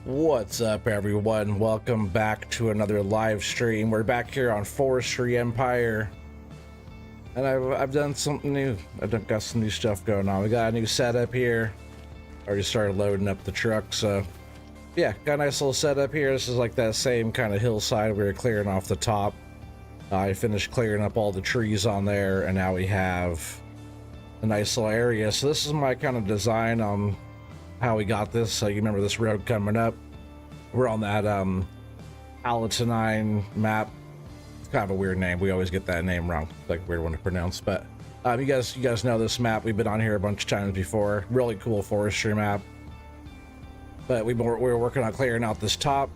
What's up, everyone? Welcome back to another live stream. We're back here on Forestry Empire, and I've done something new. I've got some new stuff going on. We got a new setup here. Already started loading up the truck, so yeah, got a nice little setup here. This is like that same kind of hillside we were clearing off the top. I finished clearing up all the trees on there, and now we have a nice little area. So this is my kind of design on how we got this. So you remember this road coming up, we're on that Alatanine map. It's kind of a weird name, we always get that name wrong, it's like a weird one to pronounce, but you guys know this map. We've been on here a bunch of times before. Really cool forestry map, but we were working on clearing out this top.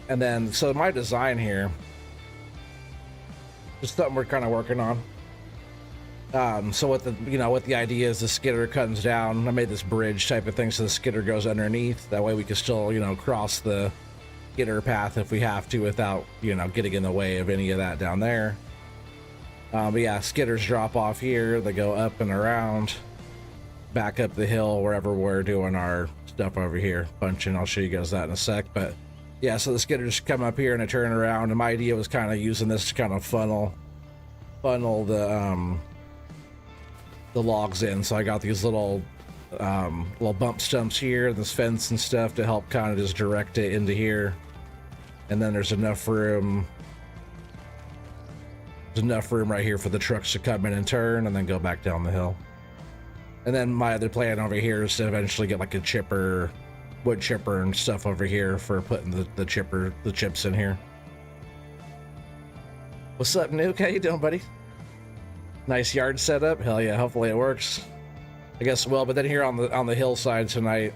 And then so my design here, just something we're kind of working on. So what the idea is, the skidder comes down. I made this bridge type of thing so the skidder goes underneath. That way we can still, cross the skidder path if we have to without, getting in the way of any of that down there. But yeah, skidders drop off here. They go up and around, back up the hill wherever we're doing our stuff over here. Bunching, I'll show you guys that in a sec. But yeah, so the skidders come up here and they turn around. And my idea was kind of using this to kind of funnel the logs in. So I got these little bump stumps here, this fence and stuff to help kind of just direct it into here. And then there's enough room right here for the trucks to come in and turn and then go back down the hill. And then my other plan over here is to eventually get like a wood chipper and stuff over here for putting the chips in here. What's up, Nuke? How you doing, buddy? Nice yard setup. Hell yeah, hopefully it works. I guess well, but then here on the hillside tonight,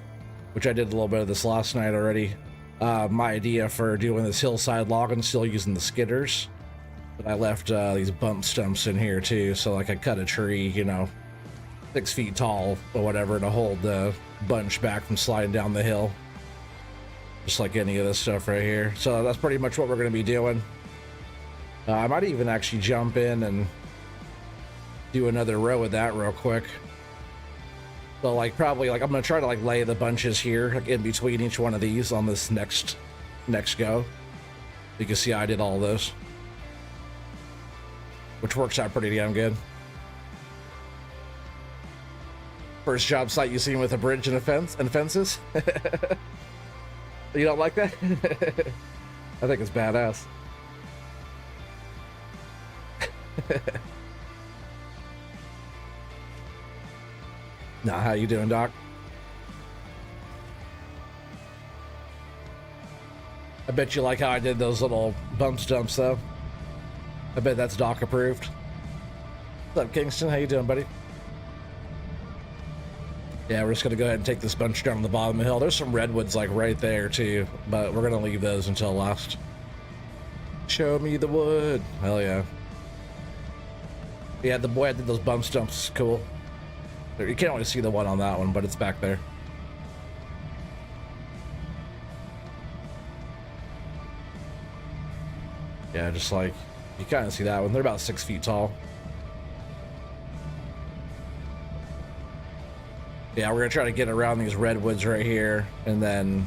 which I did a little bit of this last night already, my idea for doing this hillside logging, still using the skidders, but I left these bump stumps in here too, so like I cut a tree, 6 feet tall or whatever, to hold the bunch back from sliding down the hill, just like any of this stuff right here. So that's pretty much what we're going to be doing. I might even actually jump in and do another row of that real quick. So like probably like I'm gonna try to like lay the bunches here like in between each one of these on this next go. You can see I did all those, which works out pretty damn good. First job site you seen with a bridge and a fence and fences. You don't like that? I think it's badass. Nah, how you doing, Doc? I bet you like how I did those little bump stumps, though. I bet that's Doc approved. What's up, Kingston? How you doing, buddy? Yeah, we're just gonna go ahead and take this bunch down on the bottom of the hill. There's some redwoods like right there too, but we're gonna leave those until last. Show me the wood. Hell yeah. Yeah, the boy I did those bump stumps. Cool. You can't only see the one on that one, but it's back there. Yeah, just like, you kind of see that one. They're about 6 feet tall. Yeah, we're gonna try to get around these redwoods right here, and then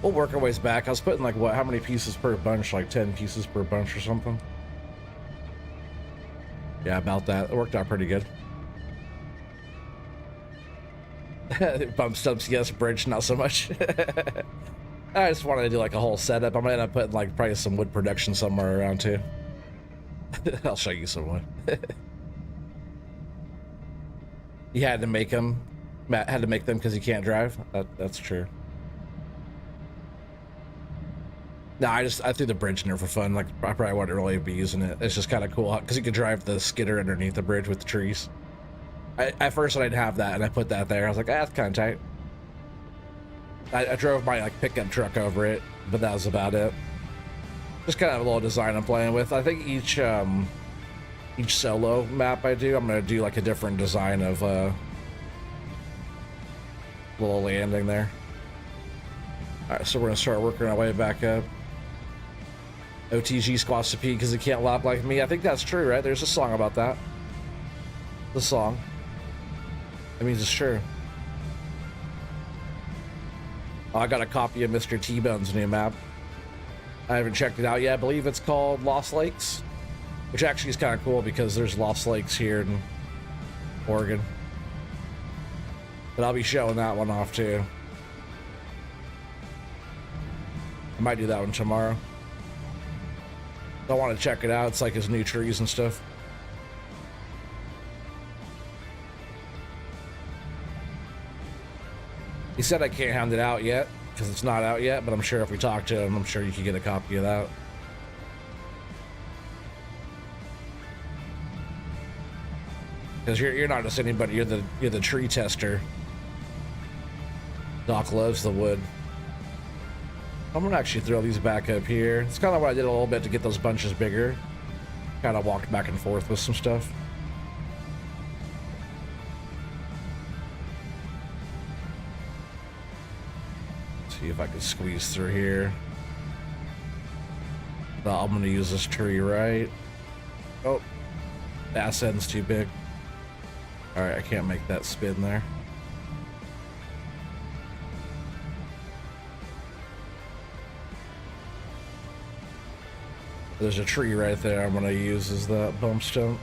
we'll work our ways back. I was putting like, how many pieces per bunch? Like 10 pieces per bunch or something. Yeah, about that. It worked out pretty good. Bump stumps, yes. Bridge, not so much. I just wanted to do like a whole setup. I'm gonna end up putting like probably some wood production somewhere around too. I'll show you some wood. You had to make them. Matt had to make them because he can't drive. That's true. No, I threw the bridge in there for fun. Like I probably wouldn't really be using it. It's just kind of cool because you could drive the skidder underneath the bridge with the trees. At first I didn't have that, and I put that there. I was like, that's kind of tight. I drove my like pickup truck over it, but that was about it. Just kind of a little design I'm playing with. I think each solo map I do, I'm gonna do like a different design of little landing there. All right, so we're gonna start working our way back up. OTG squats to pee because he can't lap like me. I think that's true, right? There's a song about that. The song. That means it's true. Oh, I got a copy of Mr. T-Bone's new map. I haven't checked it out yet. I believe it's called Lost Lakes, which actually is kind of cool because there's Lost Lakes here in Oregon. But I'll be showing that one off too. I might do that one tomorrow. I want to check it out. It's like his new trees and stuff. He said I can't hand it out yet because it's not out yet, but I'm sure if we talk to him, I'm sure you can get a copy of that. Because you're not just anybody, you're the tree tester. Doc loves the wood. I'm gonna actually throw these back up here. It's kind of what I did a little bit to get those bunches bigger. Kind of walked back and forth with some stuff. See if I can squeeze through here. No, I'm gonna use this tree right. Oh, that end's too big. All right, I can't make that spin there. There's a tree right there I'm gonna use as that bump stump.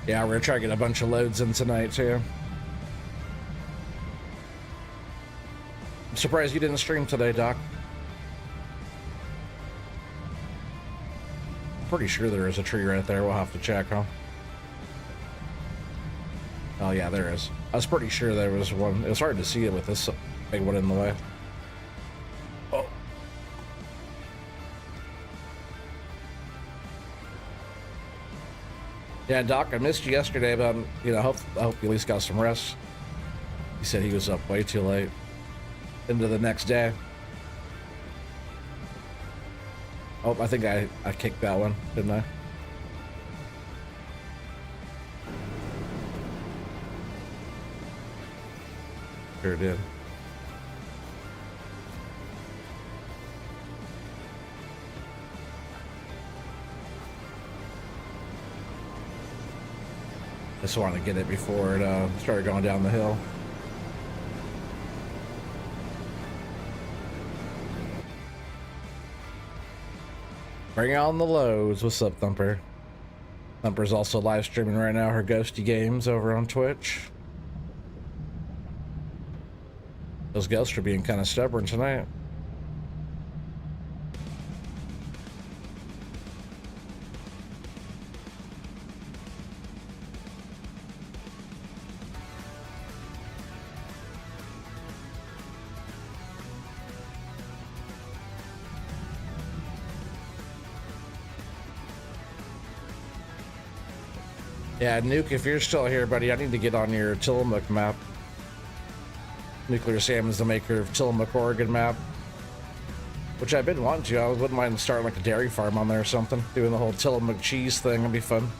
Yeah, we're gonna try to get a bunch of loads in tonight too. I'm surprised you didn't stream today, Doc. I'm pretty sure there is a tree right there. We'll have to check, huh? Oh yeah, there is. I was pretty sure there was one. It was hard to see it with this big one in the way. Oh. Yeah, Doc, I missed you yesterday, but I hope you at least got some rest. He said he was up way too late. Into the next day. Oh, I think I kicked that one, didn't I? Sure did. Just wanted to get it before it started going down the hill. Bring on the loads. What's up, Thumper? Thumper's also live streaming right now her Ghosty games over on Twitch. Those ghosts are being kind of stubborn tonight. Yeah, Nuke, if you're still here, buddy, I need to get on your Tillamook map. Nuclear Sam is the maker of Tillamook, Oregon map, which I've been wanting to. I wouldn't mind starting like a dairy farm on there or something, doing the whole Tillamook cheese thing. It'd be fun.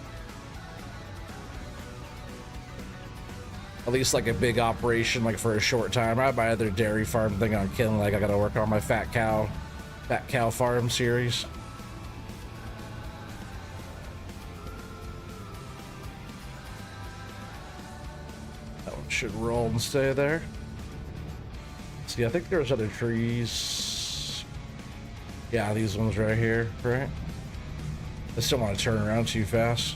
At least like a big operation, like for a short time. I have my other dairy farm thing on killing. Like I gotta work on my fat cow farm series. That one should roll and stay there. See, I think there's other trees. Yeah, these ones right here, right? I still want to turn around too fast.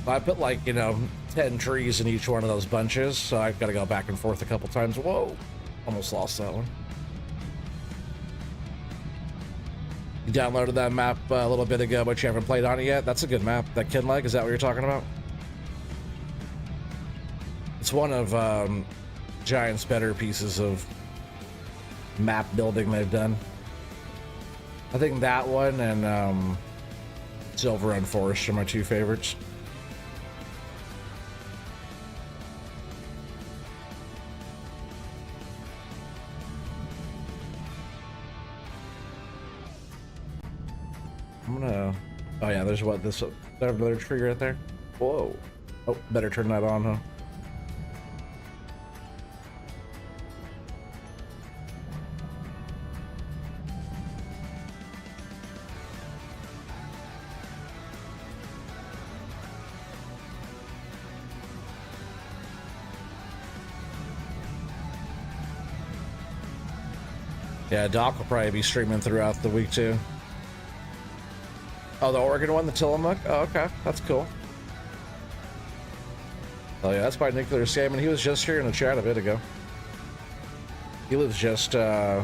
I put like, 10 trees in each one of those bunches, so I've got to go back and forth a couple times. Whoa, almost lost that one. You downloaded that map a little bit ago, but you haven't played on it yet? That's a good map. That Kinleg, is that what you're talking about? It's one of Giant's better pieces of map building they've done. I think that one and Silver and Forest are my two favorites. I'm gonna... Oh yeah, there's what, this... There's another tree right there? Whoa. Oh, better turn that on, huh? Yeah, Doc will probably be streaming throughout the week too. Oh, the Oregon one, the Tillamook? Oh, okay. That's cool. Oh yeah, that's by Nuclear Salmon. He was just here in the chat a bit ago. He lives just up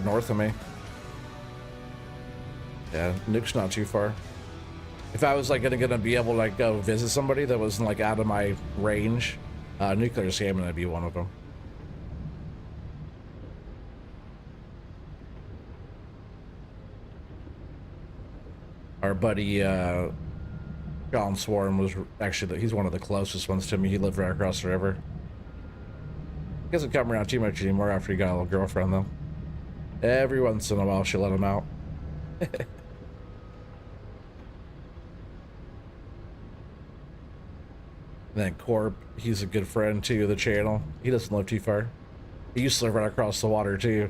north of me. Yeah, Nuke's not too far. If I was like gonna be able to like go visit somebody that wasn't like out of my range, Nuclear Salmon would be one of them. Our buddy John Swarm was actually he's one of the closest ones to me. He lived right across the river. He doesn't come around too much anymore after he got a little girlfriend though. Every once in a while she let him out. And then Corp, he's a good friend too of the channel. He doesn't live too far. He used to live right across the water too.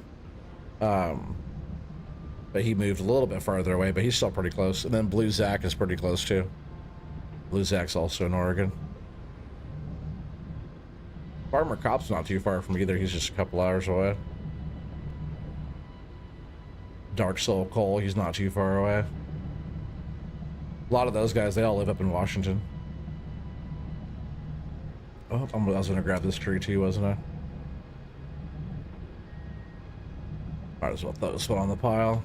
But he moved a little bit farther away, but he's still pretty close. And then Blue Zach is pretty close too. Blue Zach's also in Oregon. Farmer Cop's not too far from either. He's just a couple hours away. Dark Soul Cole, he's not too far away. A lot of those guys, they all live up in Washington. Oh, I was gonna grab this tree too, wasn't I? Might as well throw this one on the pile.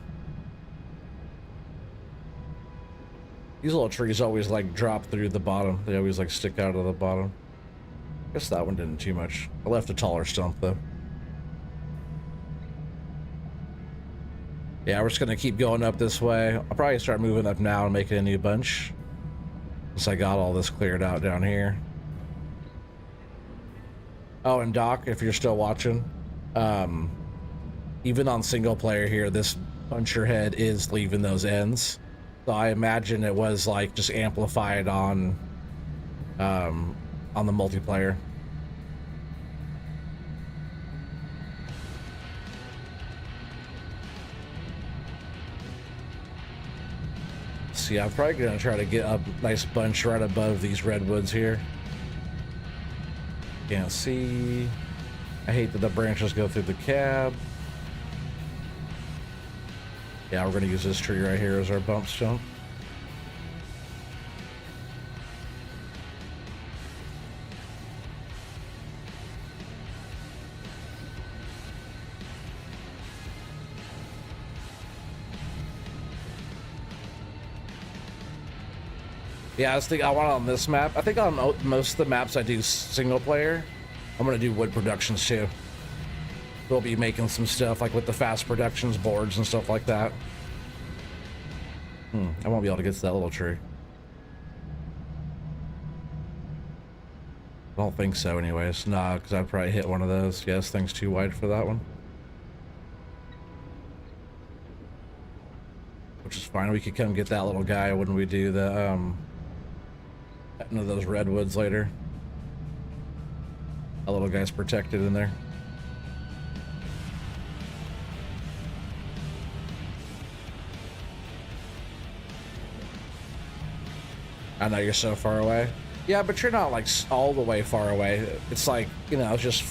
These little trees always like drop through the bottom. They always like stick out of the bottom. Guess that one didn't too much. I left a taller stump though. Yeah, we're just gonna keep going up this way. I'll probably start moving up now and making a new bunch, since I got all this cleared out down here. Oh, and Doc, if you're still watching, even on single player here, this puncher head is leaving those ends. So I imagine it was like just amplified on the multiplayer. See, I'm probably gonna try to get a nice bunch right above these redwoods here. Can't see. I hate that the branches go through the cab. Yeah, we're gonna use this tree right here as our bump stump. Yeah, I was thinking I want it on this map. I think on most of the maps I do single player, I'm gonna do wood productions too. We'll be making some stuff like with the fast productions boards and stuff like that. I won't be able to get to that little tree. I don't think so anyways. Nah, because I'd probably hit one of those. Yeah, this thing's too wide for that one. Which is fine. We could come get that little guy when we do the into those redwoods later. That little guy's protected in there. I know you're so far away. Yeah, but you're not like all the way far away. It's like, you know, it's just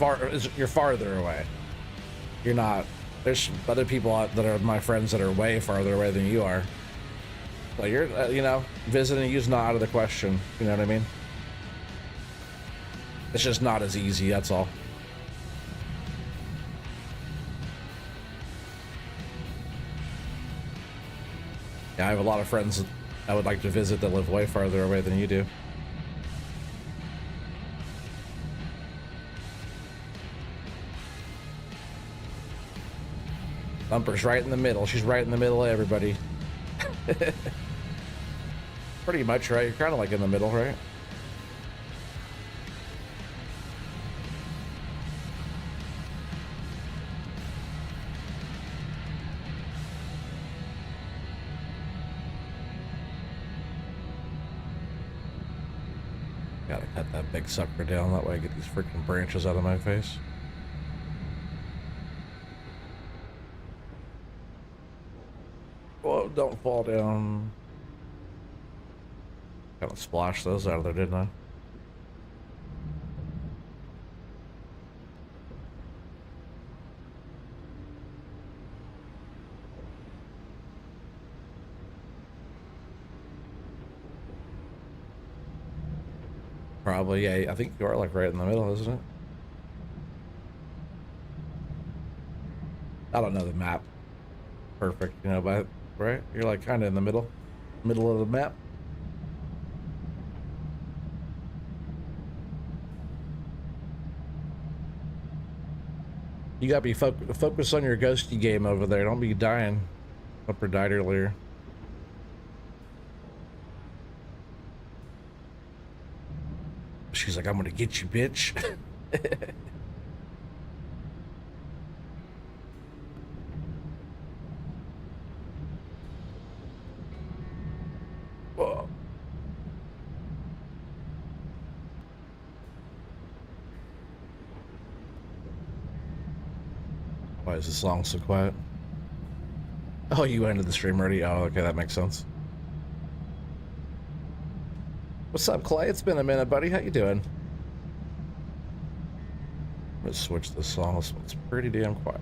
you're farther away. You're not. There's other people that are my friends that are way farther away than you are. Well, you're, you know, visiting you's not out of the question. You know what I mean? It's just not as easy, that's all. Yeah, I have a lot of friends that I would like to visit that live way farther away than you do. Bumper's right in the middle. She's right in the middle of everybody. Pretty much, right? You're kind of like in the middle, right? Gotta cut that big sucker down. That way I get these freaking branches out of my face. Whoa, don't fall down. Kind of splashed those out of there, didn't I? Probably, yeah. I think you are like right in the middle, isn't it? I don't know the map perfect, you know, but right? You're like kind of in the middle of the map. You gotta be focused on your ghosty game over there. Don't be dying. Upper died earlier. She's like, I'm gonna get you, bitch. Whoa. Why is the song so quiet? Oh, you ended the stream already? Oh, okay, that makes sense. What's up, Clay? It's been a minute, buddy. How you doing? Let's switch the song. This one's pretty damn quiet.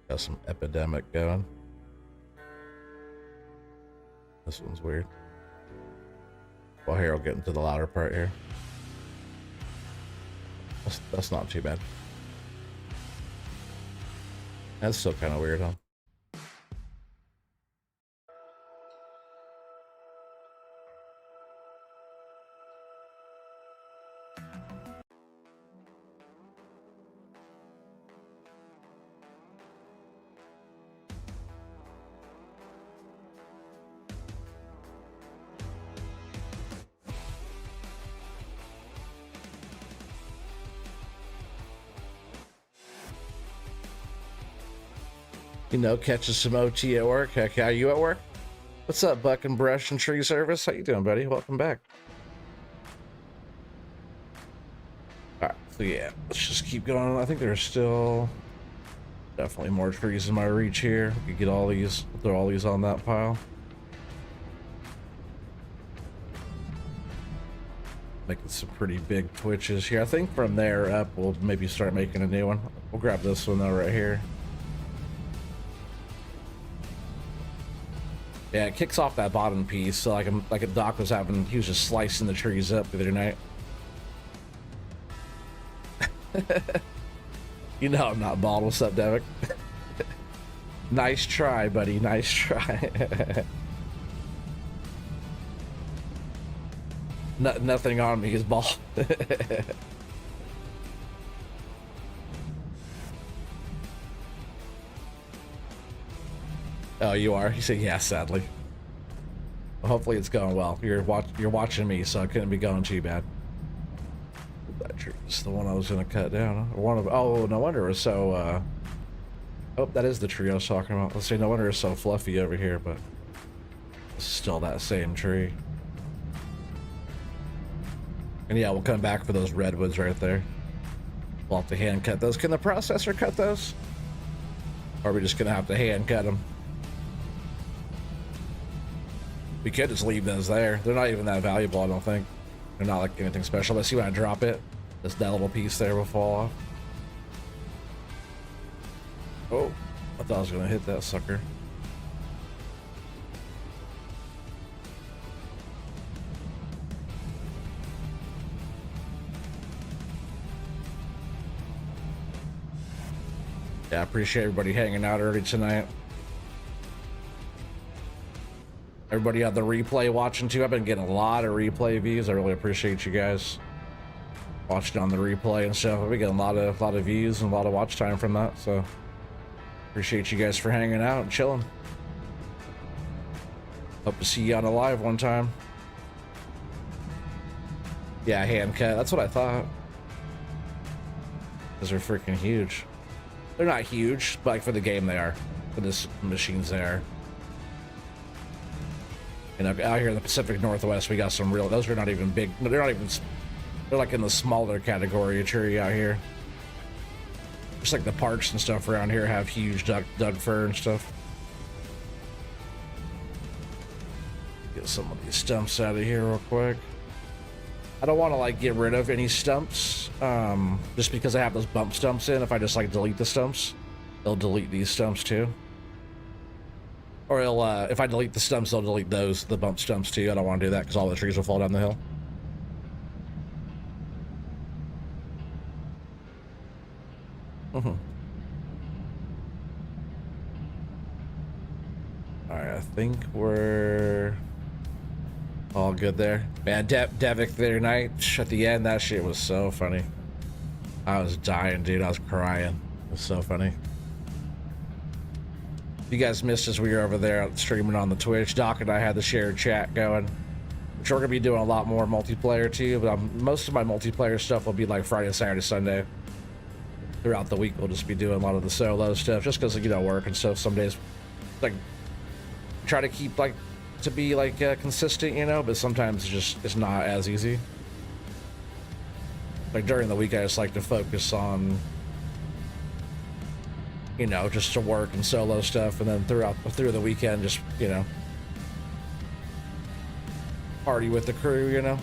Got some epidemic going. This one's weird. Well, here, I'll get into the louder part here. That's not too bad. That's still kind of weird, huh? You know, catching some OT at work. Heck, are you at work? What's up, Buck and Brush and Tree Service? How you doing, buddy? Welcome back. All right, so yeah, let's just keep going. I think there's still definitely more trees in my reach here. We could get all these, throw all these on that pile. Making some pretty big twitches here. I think from there up, we'll maybe start making a new one. We'll grab this one though right here. Yeah, it kicks off that bottom piece. So like a Doc was having, he was just slicing the trees up the other night. You know I'm not bald. What's up, Devik? Nice try, buddy. Nice try. Nothing on me is bald. Oh, you are? You say yeah, sadly. Well, hopefully it's going well. You're watching me, so it couldn't be going too bad. That tree is the one I was gonna cut down. Or one of, oh, no wonder it was so oh, that is the tree I was talking about. Let's say no wonder it's so fluffy over here, but it's still that same tree. And yeah, we'll come back for those redwoods right there. We'll have to hand cut those. Can the processor cut those? Or are we just gonna have to hand cut them? We could just leave those there. They're not even that valuable, I don't think. They're not like anything special. Let's see when I drop it. That little piece there will fall off. Oh, I thought I was gonna hit that sucker. Yeah, I appreciate everybody hanging out early tonight. Everybody on the replay watching too. I've been getting a lot of replay views. I really appreciate you guys watching on the replay and stuff. I've been getting a lot of views and a lot of watch time from that. So appreciate you guys for hanging out and chilling. Hope to see you on a live one time. Yeah, hand cut. That's what I thought. Because they're freaking huge. They're not huge, but like for the game they are. For this machines they are. You know, out here in the Pacific Northwest, we got some real, those are not even big, they're not even, they're like in the smaller category of tree out here. Just like the parks and stuff around here have huge Doug fir and stuff. Get some of these stumps out of here real quick. I don't want to like get rid of any stumps, just because I have those bump stumps in. If I just like delete the stumps, they'll delete these stumps too. Or it'll, if I delete the stumps, it'll delete those, the bump stumps too. I don't want to do that because all the trees will fall down the hill. Mm-hmm. Alright, I think we're all good there. Man, Devik the other night, at the end, that shit was so funny. I was dying, dude. I was crying. It was so funny. You guys missed us. We were over there streaming on the Twitch. Doc and I had the shared chat going, which we're gonna be doing a lot more multiplayer too. But most of my multiplayer stuff will be like Friday, Saturday, Sunday. Throughout the week, we'll just be doing a lot of the solo stuff, just because, you know, work and stuff. Some days, like, try to keep like to be like consistent, you know. But sometimes it's not as easy. Like during the week, I just like to focus on, you know, just to work and solo stuff, and then through the weekend, just, you know, party with the crew, you know.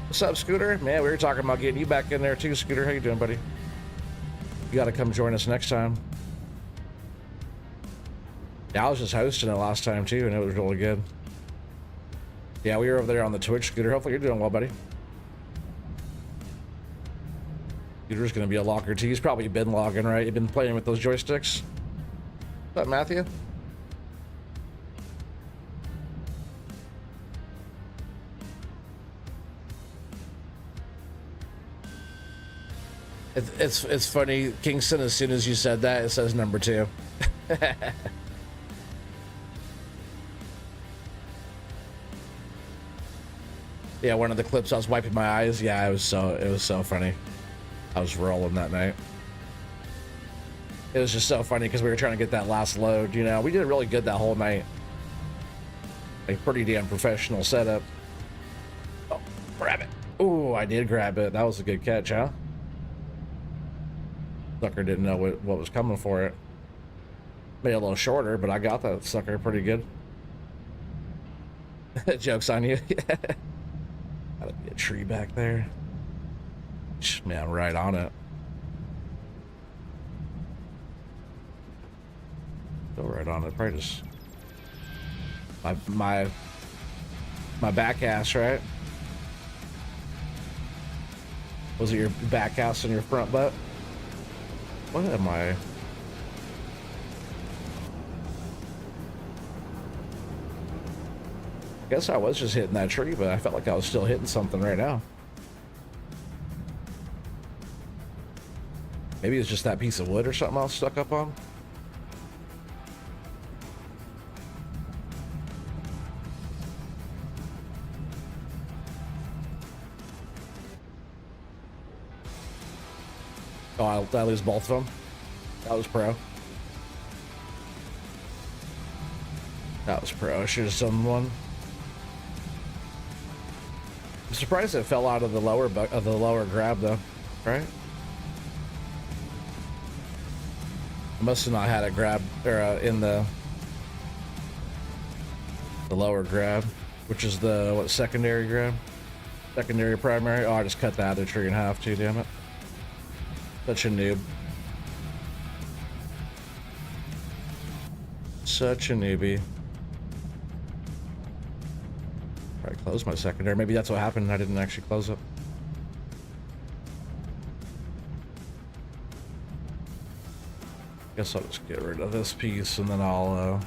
What's up, Scooter? Man, we were talking about getting you back in there too, Scooter. How you doing, buddy? You gotta come join us next time. Yeah, I was just hosting it last time too, and it was really good. Yeah, we were over there on the Twitch, Scooter. Hopefully you're doing well, buddy. Scooter's gonna be a logger too. He's probably been logging, right? You've been playing with those joysticks. What's up, Matthew? It's funny, Kingston, as soon as you said that, it says number 2. Yeah, one of the clips I was wiping my eyes. Yeah, it was so funny. I was rolling that night. It was just so funny because we were trying to get that last load, you know. We did really good that whole night. Like, pretty damn professional setup. Oh, grab it. Ooh, I did grab it. That was a good catch, huh? Sucker didn't know what was coming for it. Made it a little shorter, but I got that sucker pretty good. Joke's on you. Gotta be a tree back there. Man, right on it. Go right on it. Probably just my back ass, right? Was it your back ass and your front butt? What am I? Guess I was just hitting that tree, but I felt like I was still hitting something right now. Maybe it's just that piece of wood or something I was stuck up on. Oh, I lose both of them. That was pro. That was pro. I should have done one. I'm surprised it fell out of the lower grab though, right? I must have not had it grab or in the lower grab, which is the what, secondary grab, secondary primary. Oh, I just cut the other tree in half too. Damn it! Such a noob. Such a newbie. I closed my secondary. Maybe that's what happened. I didn't actually close it. Guess I'll just get rid of this piece and then I'll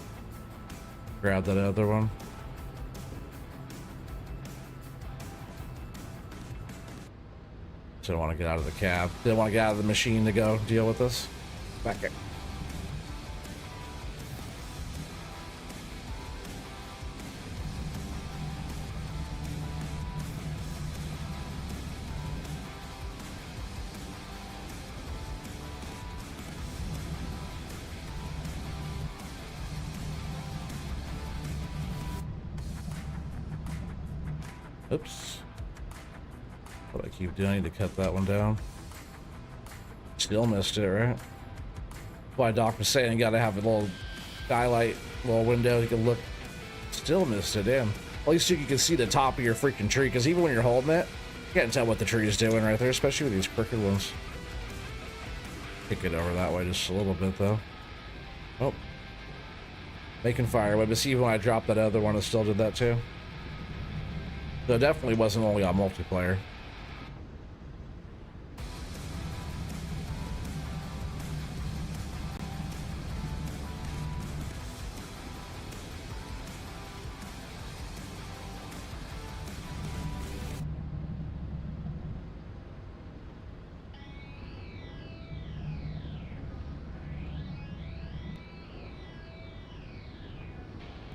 grab that other one. Didn't want to get out of the cab. Didn't want to get out of the machine to go deal with this. Back it. Oops. What I keep doing, I need to cut that one down. Still missed it, right? Why Doc was saying you gotta have a little skylight, little window you can look. Still missed it, damn. At least you can see the top of your freaking tree, because even when you're holding it, you can't tell what the tree is doing right there, especially with these crooked ones. Kick it over that way just a little bit, though. Oh. Making firewood, but see, when I dropped that other one, it still did that too. So it definitely wasn't only on multiplayer.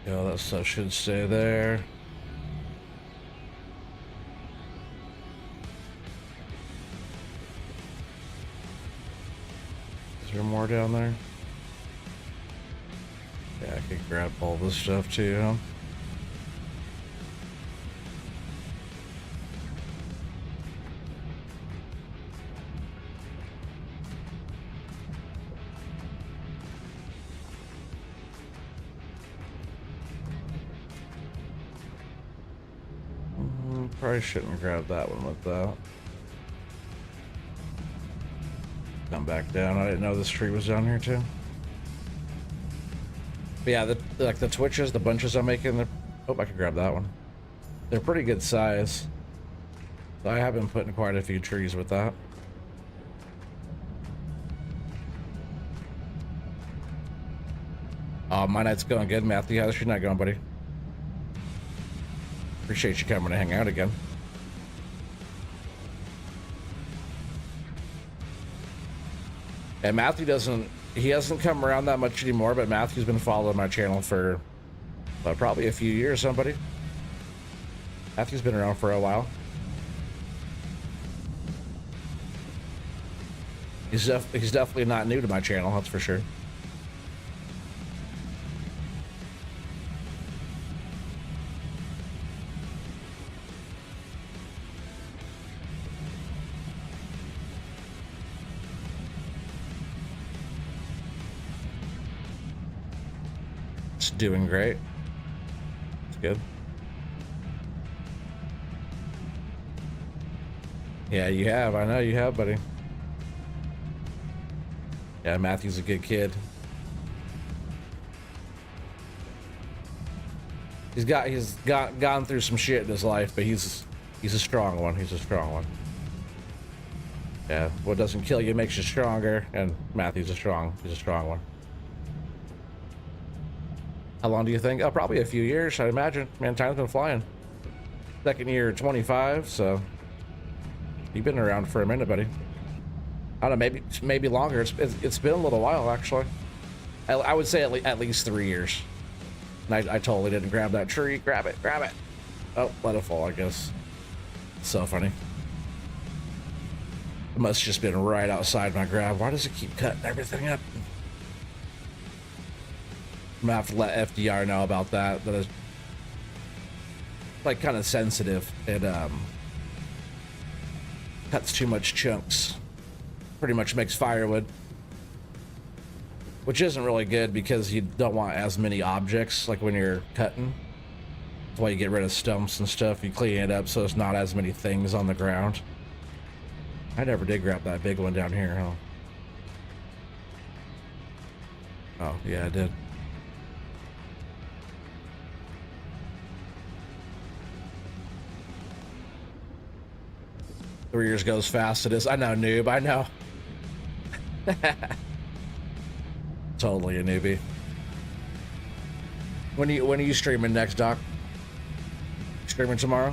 Yeah, that stuff should stay there. Is there more down there? Yeah, I could grab all this stuff too, huh? Probably shouldn't grab that one with that. Come back down. I didn't know this tree was down here too. But yeah, like the twitches, the bunches I'm making, oh, I could grab that one. They're pretty good size. So I have been putting quite a few trees with that. My night's going good, Matthew. How's your night going, buddy? Appreciate you coming to hang out again. And Matthew he hasn't come around that much anymore, but Matthew's been following my channel for probably a few years, somebody. Matthew's been around for a while. He's definitely not new to my channel, that's for sure. Doing great. It's good. Yeah, you have. I know you have, buddy. Yeah, Matthew's a good kid. He's gone through some shit in his life, but he's a strong one. He's a strong one. Yeah, what doesn't kill you makes you stronger, and Matthew's he's a strong one. How long do you think? Oh, probably a few years, I'd imagine. Man, time's been flying. Second year, 25, so you've been around for a minute, buddy. I don't know, maybe longer. It's been a little while, actually. I would say at least 3 years. And I totally didn't grab that tree. Grab it. Oh, let it fall, I guess. So funny. It must have just been right outside my grab. Why does it keep cutting everything up? I'm gonna have to let FDR know about that. That is like kind of sensitive. It cuts too much chunks. Pretty much makes firewood, which isn't really good because you don't want as many objects like when you're cutting. That's why you get rid of stumps and stuff. You clean it up so there's not as many things on the ground. I never did grab that big one down here, huh? Oh, yeah, I did. Three years goes fast. It is. I know, noob. I know. Totally a newbie. When are you streaming next, Doc? Streaming tomorrow?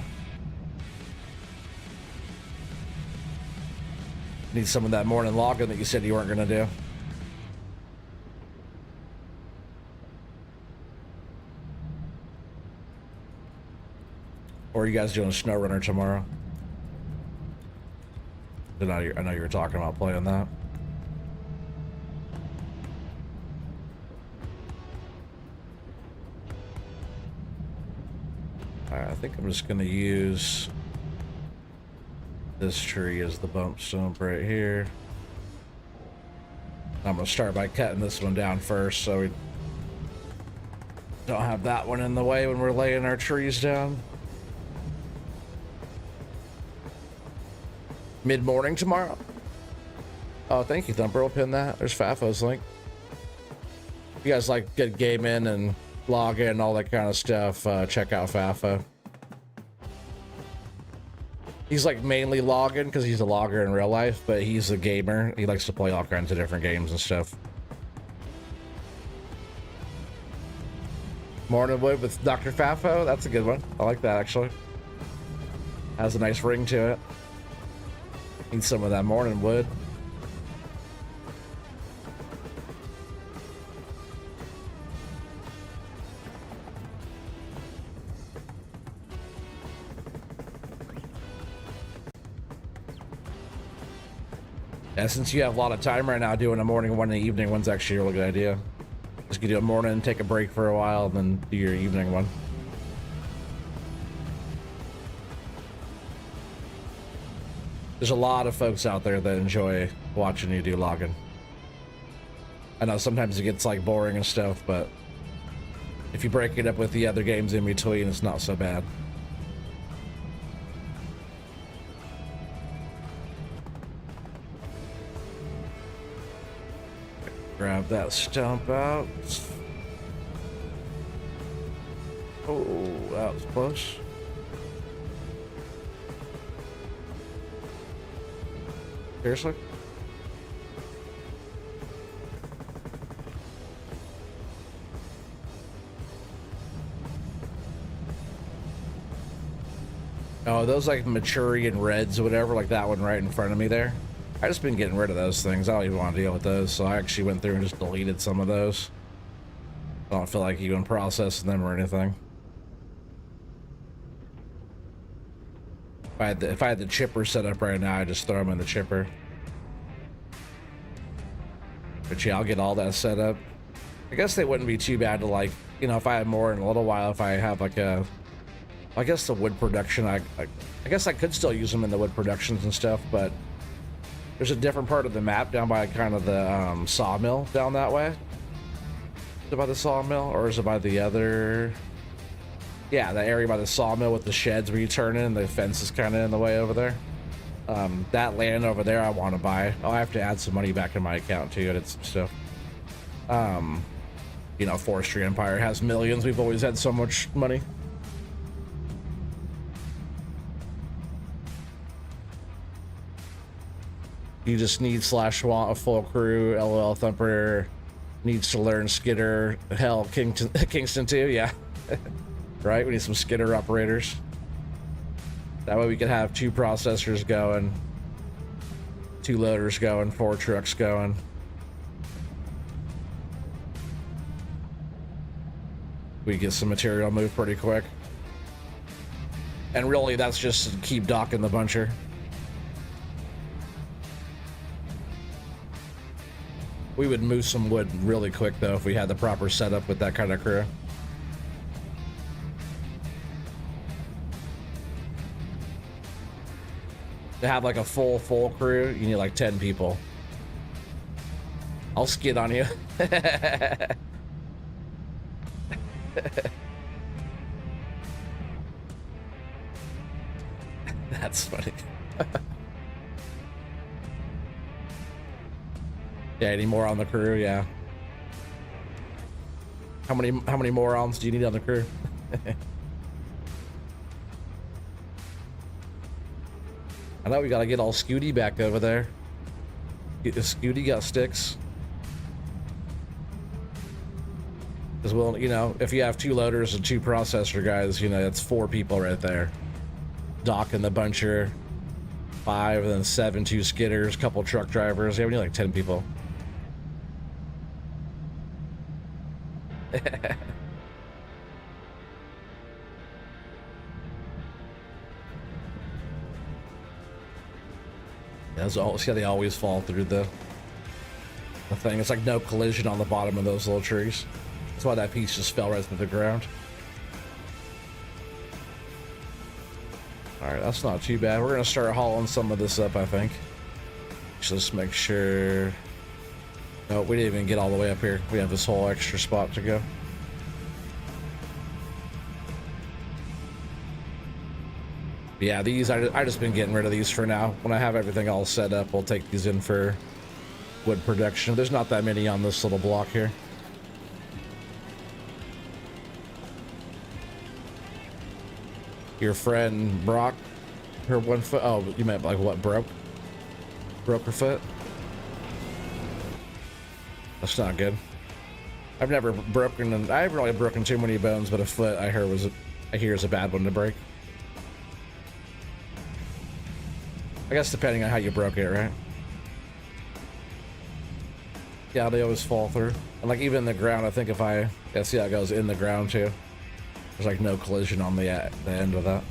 Need some of that morning login that you said you weren't gonna do. Or are you guys doing a snow runner tomorrow? I know you were talking about playing that. Alright, I think I'm just gonna use this tree as the bump stump right here. I'm gonna start by cutting this one down first so we don't have that one in the way when we're laying our trees down. Mid-morning tomorrow. Oh, thank you, Thumper. We'll pin that. There's Fafo's link. If you guys like good gaming and log in and all that kind of stuff, check out Fafo. He's like mainly logging because he's a logger in real life, but he's a gamer. He likes to play all kinds of different games and stuff. Morning Wood with Dr. Fafo. That's a good one. I like that actually. Has a nice ring to it. Need some of that morning wood. Yeah, since you have a lot of time right now, doing a morning one and an evening one's actually a really good idea. Just do a morning, take a break for a while, and then do your evening one. There's a lot of folks out there that enjoy watching you do logging. I know sometimes it gets like boring and stuff, but if you break it up with the other games in between, it's not so bad. Grab that stump out. Oh, that was close. Seriously? Oh, those like Maturian reds or whatever, like that one right in front of me there. I just been getting rid of those things. I don't even want to deal with those, so I actually went through and just deleted some of those. I don't feel like even processing them or anything. If I had the chipper set up right now, I'd just throw them in the chipper. But yeah, I'll get all that set up. I guess they wouldn't be too bad to, like, you know, if I had more in a little while, if I have like a, I guess the wood production, I guess I could still use them in the wood productions and stuff, but there's a different part of the map down by kind of the sawmill down that way. Is it by the sawmill, or is it by the other? Yeah, that area by the sawmill with the sheds where you turn in, the fence is kind of in the way over there. That land over there I want to buy. I'll have to add some money back in my account too, and some stuff. You know, Forestry Empire has millions. We've always had so much money. You just need / want a full crew. LOL Thumper needs to learn Skidder. Hell, Kingston too, yeah. Right, we need some Skidder operators. That way we could have 2 processors going, 2 loaders going, 4 trucks going. We get some material moved pretty quick. And really that's just to keep docking the buncher. We would move some wood really quick though if we had the proper setup with that kind of crew. To have like a full crew, you need like 10 people. I'll skid on you. That's funny. Yeah, any more on the crew? Yeah. How many morons do you need on the crew? I know we gotta get all Scooty back over there. Get the Scooty got sticks. Because, well, you know, if you have 2 loaders and 2 processor guys, you know, that's 4 people right there. Docking the buncher, 5, and then 7, 2 skidders, couple truck drivers. Yeah, we need like 10 people. That's all. See how they always fall through the thing. It's like no collision on the bottom of those little trees. That's why that piece just fell right to the ground. All right, that's not too bad. We're gonna start hauling some of this up, I think. Just make sure. No, we didn't even get all the way up here. We have this whole extra spot to go. But yeah, these I just been getting rid of these for now. When I have everything all set up, we'll take these in for wood production. There's not that many on this little block here. Your friend Brock, her one foot. Oh, you meant like what, broke her foot? That's not good. I've never broken, and I haven't really broken too many bones, but a foot I hear is a bad one to break. I guess depending on how you broke it, right? Yeah, they always fall through. And like even in the ground, I think if I, yeah, see how it goes in the ground too. There's like no collision on the end of that.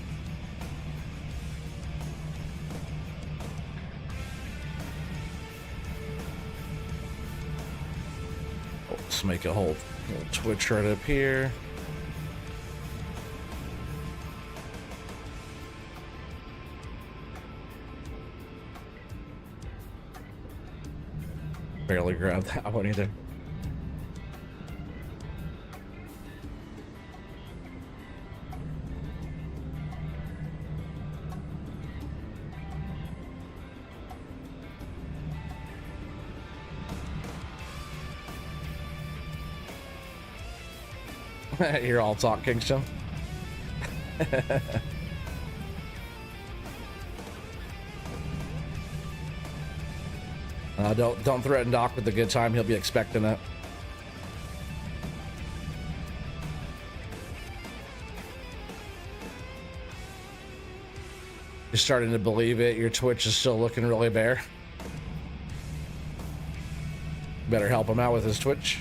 Oh, let's make a whole little twitch right up here. Barely grabbed that one either. You're all talk, Kingston. Don't threaten Doc with a good time. He'll be expecting it. You're starting to believe it. Your Twitch is still looking really bare. Better help him out with his Twitch.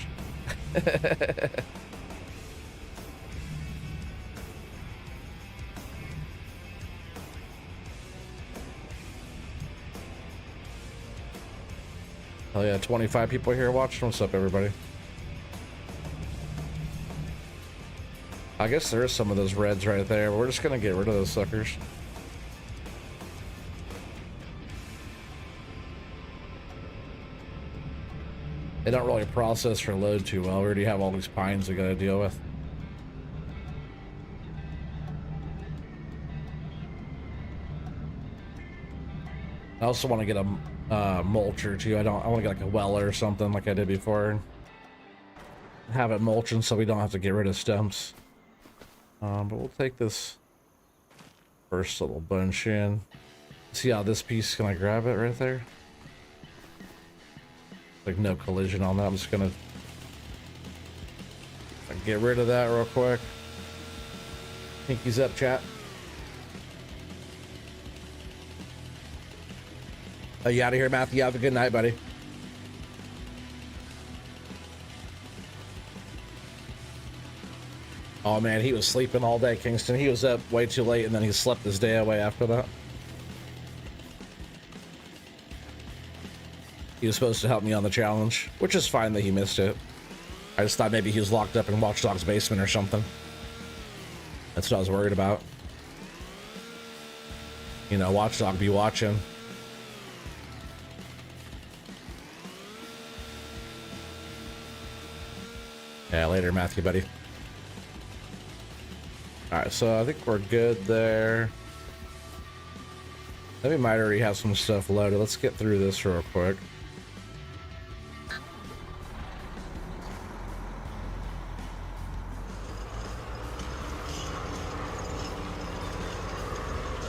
Hell yeah, 25 people here watching. What's up, everybody? I guess there is some of those reds right there, but we're just gonna get rid of those suckers. They don't really process or load too well. We already have all these pines we gotta deal with. I also want to get a mulcher too. I want to get like a weller or something like I did before. Have it mulching so we don't have to get rid of stumps. But we'll take this first little bunch in. See how this piece, can I grab it right there? Like no collision on that. I'm just gonna get rid of that real quick. Pinkies up, chat. Are you out of here, Matthew? Have a good night, buddy. Oh man, he was sleeping all day, Kingston. He was up way too late and then he slept his day away after that. He was supposed to help me on the challenge, which is fine that he missed it. I just thought maybe he was locked up in Watch Dog's basement or something. That's what I was worried about. You know, Watch Dog be watching. Yeah, later, Matthew, buddy. Alright, so I think we're good there. I think we might already have some stuff loaded. Let's get through this real quick.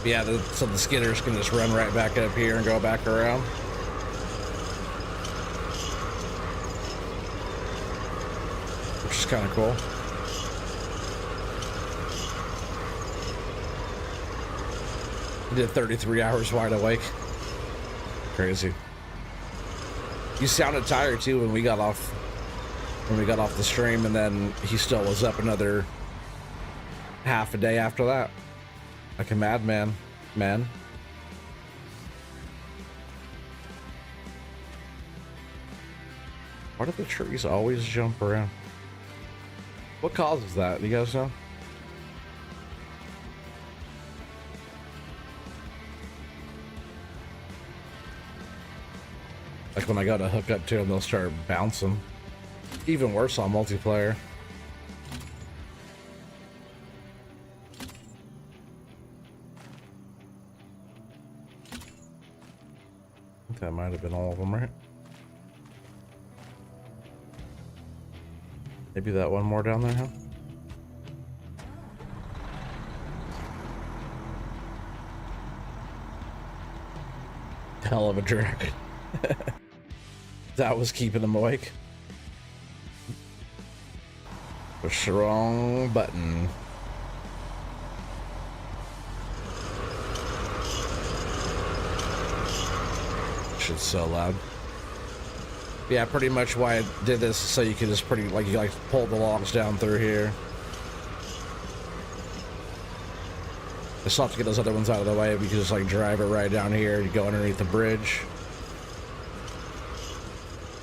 Yeah, so the skidders can just run right back up here and go back around. Which is kind of cool. He did 33 hours wide awake. Crazy. You sounded tired too when we got off the stream, and then he still was up another half a day after that. Like a madman, man. Why do the trees always jump around? What causes that? Do you guys know? Like when I go to hook up to them, they'll start bouncing. Even worse on multiplayer. I think that might have been all of them, right? Maybe that one more down there, huh? hell of a drag. That was keeping him awake. Push the wrong button. Shit's so loud. Yeah, pretty much why I did this, so you could just you pull the logs down through here. I still have to get those other ones out of the way. We can just like drive it right down here. You go underneath the bridge.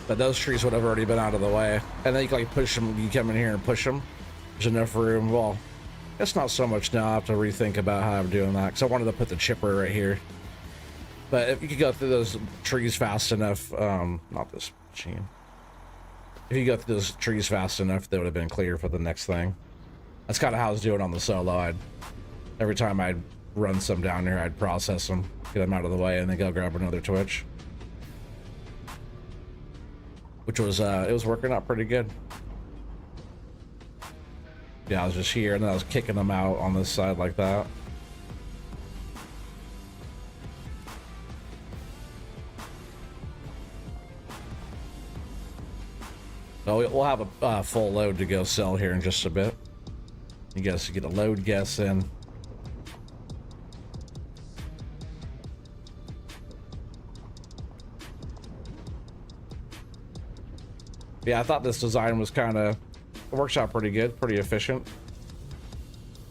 But those trees would have already been out of the way. And then you can like push them. You come in here and push them. There's enough room. Well, it's not so much now. I have to rethink about how I'm doing that, because I wanted to put the chipper right here. But if you could go through those trees fast enough, not this machine. If you go through those trees fast enough, they would have been clear for the next thing. That's kind of how I was doing on the solo. Every time I'd run some down here, I'd process them, get them out of the way, and then go grab another twitch. Which was, it was working out pretty good. Yeah, I was just here, and then I was kicking them out on this side like that. So we'll have a full load to go sell here in just a bit. You guys get a load guess in. Yeah, I thought this design was kind of, it works out pretty good, pretty efficient.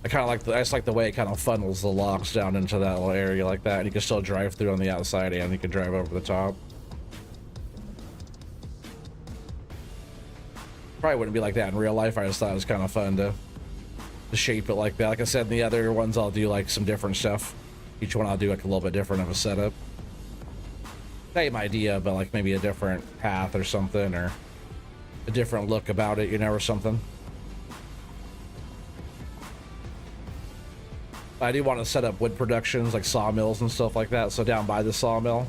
I kind of like I just like the way it kind of funnels the logs down into that little area like that, and you can still drive through on the outside, and you can drive over the top. Probably wouldn't be like that in real life. I just thought it was kind of fun to shape it like that. Like I said, in the other ones, I'll do like some different stuff. Each one I'll do like a little bit different of a setup. Same idea, but like maybe a different path or something, or a different look about it, you know, or something. I do want to set up wood productions like sawmills and stuff like that. So down by the sawmill,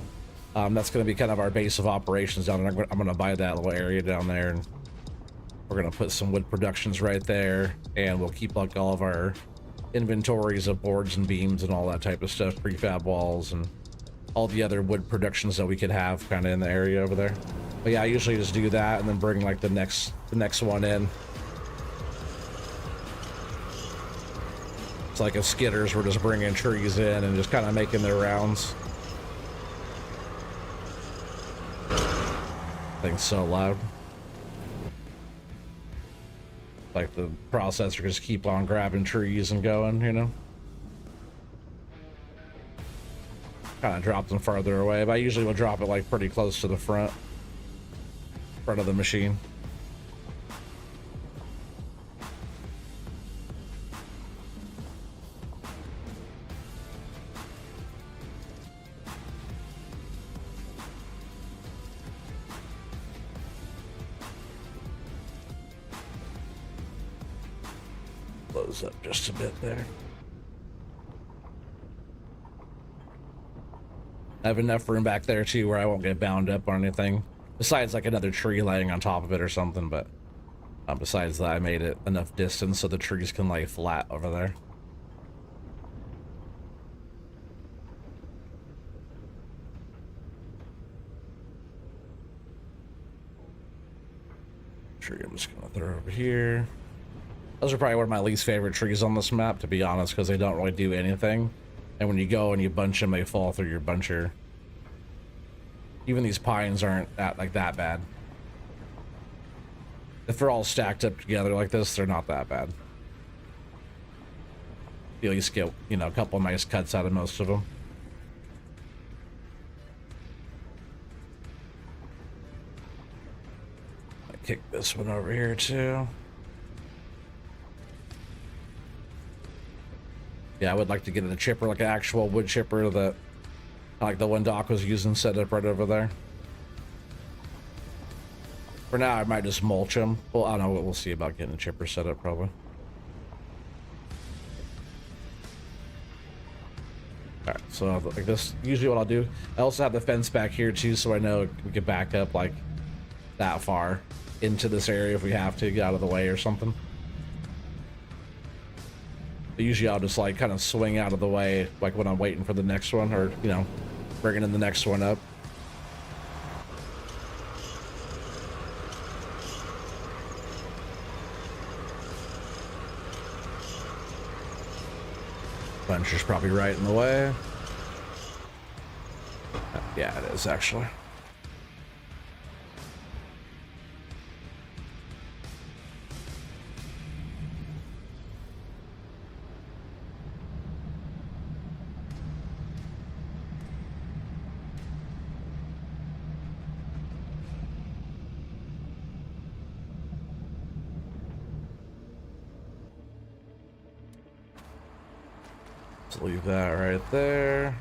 that's going to be kind of our base of operations down there. I'm going to buy that little area down there, and we're going to put some wood productions right there, and we'll keep like all of our inventories of boards and beams and all that type of stuff, prefab walls and all the other wood productions that we could have kind of in the area over there. But yeah, I usually just do that and then bring like the next one in. It's like if skidders were just bringing trees in and just kind of making their rounds. Thing's so loud. Like the processor just keep on grabbing trees and going, you know. Kind of drop them farther away, but I usually will drop it like pretty close to the front of the machine. Close up just a bit there. I have enough room back there too where I won't get bound up on anything. Besides like another tree laying on top of it or something, but besides that, I made it enough distance so the trees can lay flat over there. Tree I'm just gonna throw over here. Those are probably one of my least favorite trees on this map, to be honest, because they don't really do anything. And when you go and you bunch them, they fall through your buncher. Even these pines aren't that bad. If they're all stacked up together like this, they're not that bad. You at least get, you know, a couple nice cuts out of most of them. I kick this one over here too. Yeah, I would like to get a chipper, like an actual wood chipper that, like the one Doc was using, set up right over there. For now, I might just mulch them. Well, I don't know. We'll see about getting a chipper set up, probably. Alright, so like this, usually what I'll do, I also have the fence back here too, so I know we can back up like that far into this area if we have to get out of the way or something. But usually I'll just like kind of swing out of the way like when I'm waiting for the next one, or you know, bringing in the next one up. Bunch is probably right in the way. Yeah, it is actually. Let's leave that right there.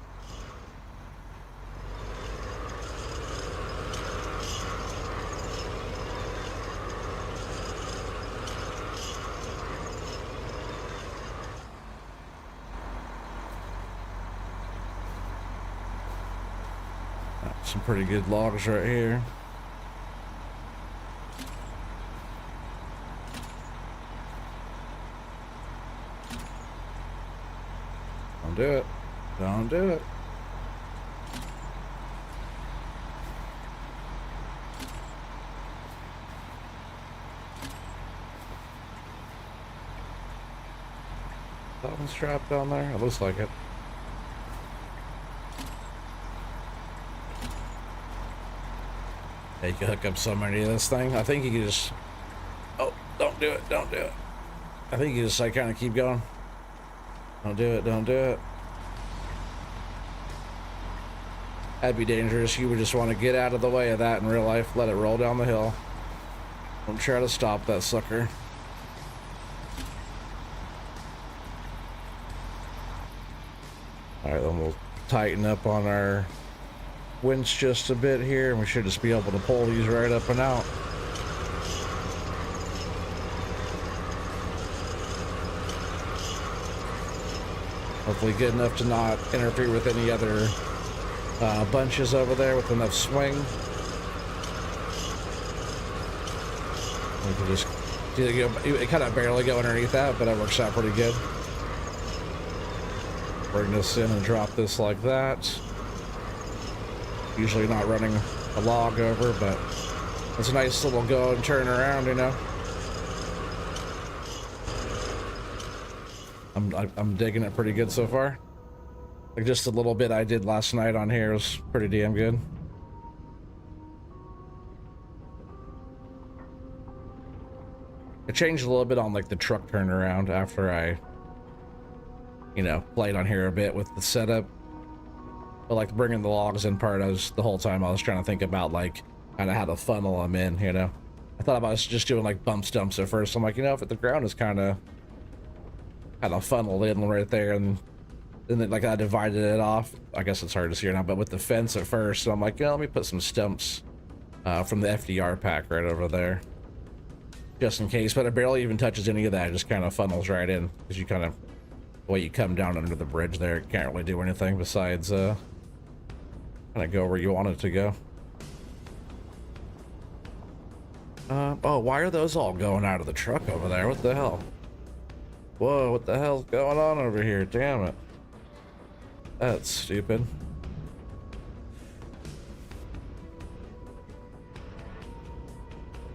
Some pretty good logs right here. Don't do it. Don't do it. That one's strapped down there. It looks like it. Yeah, you can hook up so many of this thing. I think you can just... Oh, don't do it. Don't do it. I think you just like kind of keep going. Don't do it. Don't do it. That'd be dangerous. You would just want to get out of the way of that in real life. Let it roll down the hill. Don't try to stop that sucker. Alright, then we'll tighten up on our winch just a bit here, and we should just be able to pull these right up and out. Hopefully good enough to not interfere with any other bunches over there with enough swing. We can just it kind of barely go underneath that, but it works out pretty good. Bring this in and drop this like that. Usually not running a log over, but it's a nice little go and turn around, you know. I'm digging it pretty good so far. Like just a little bit I did last night on here was pretty damn good. I changed a little bit on like the truck turnaround after I, you know, played on here a bit with the setup. But like bringing the logs in part, the whole time I was trying to think about like kind of how to funnel them in, you know. I thought about just doing like bump stumps at first. I'm like, you know, if the ground is kind of funneled in right there, and then like I divided it off. I guess it's hard to see right now, but with the fence at first, so I'm like, yeah, let me put some stumps from the FDR pack right over there, just in case. But it barely even touches any of that. It just kind of funnels right in, because you kind of, the way you come down under the bridge there, it can't really do anything besides kind of go where you want it to go. Oh, why are those all going out of the truck over there? What the hell? Whoa, what the hell's going on over here? Damn it. That's stupid.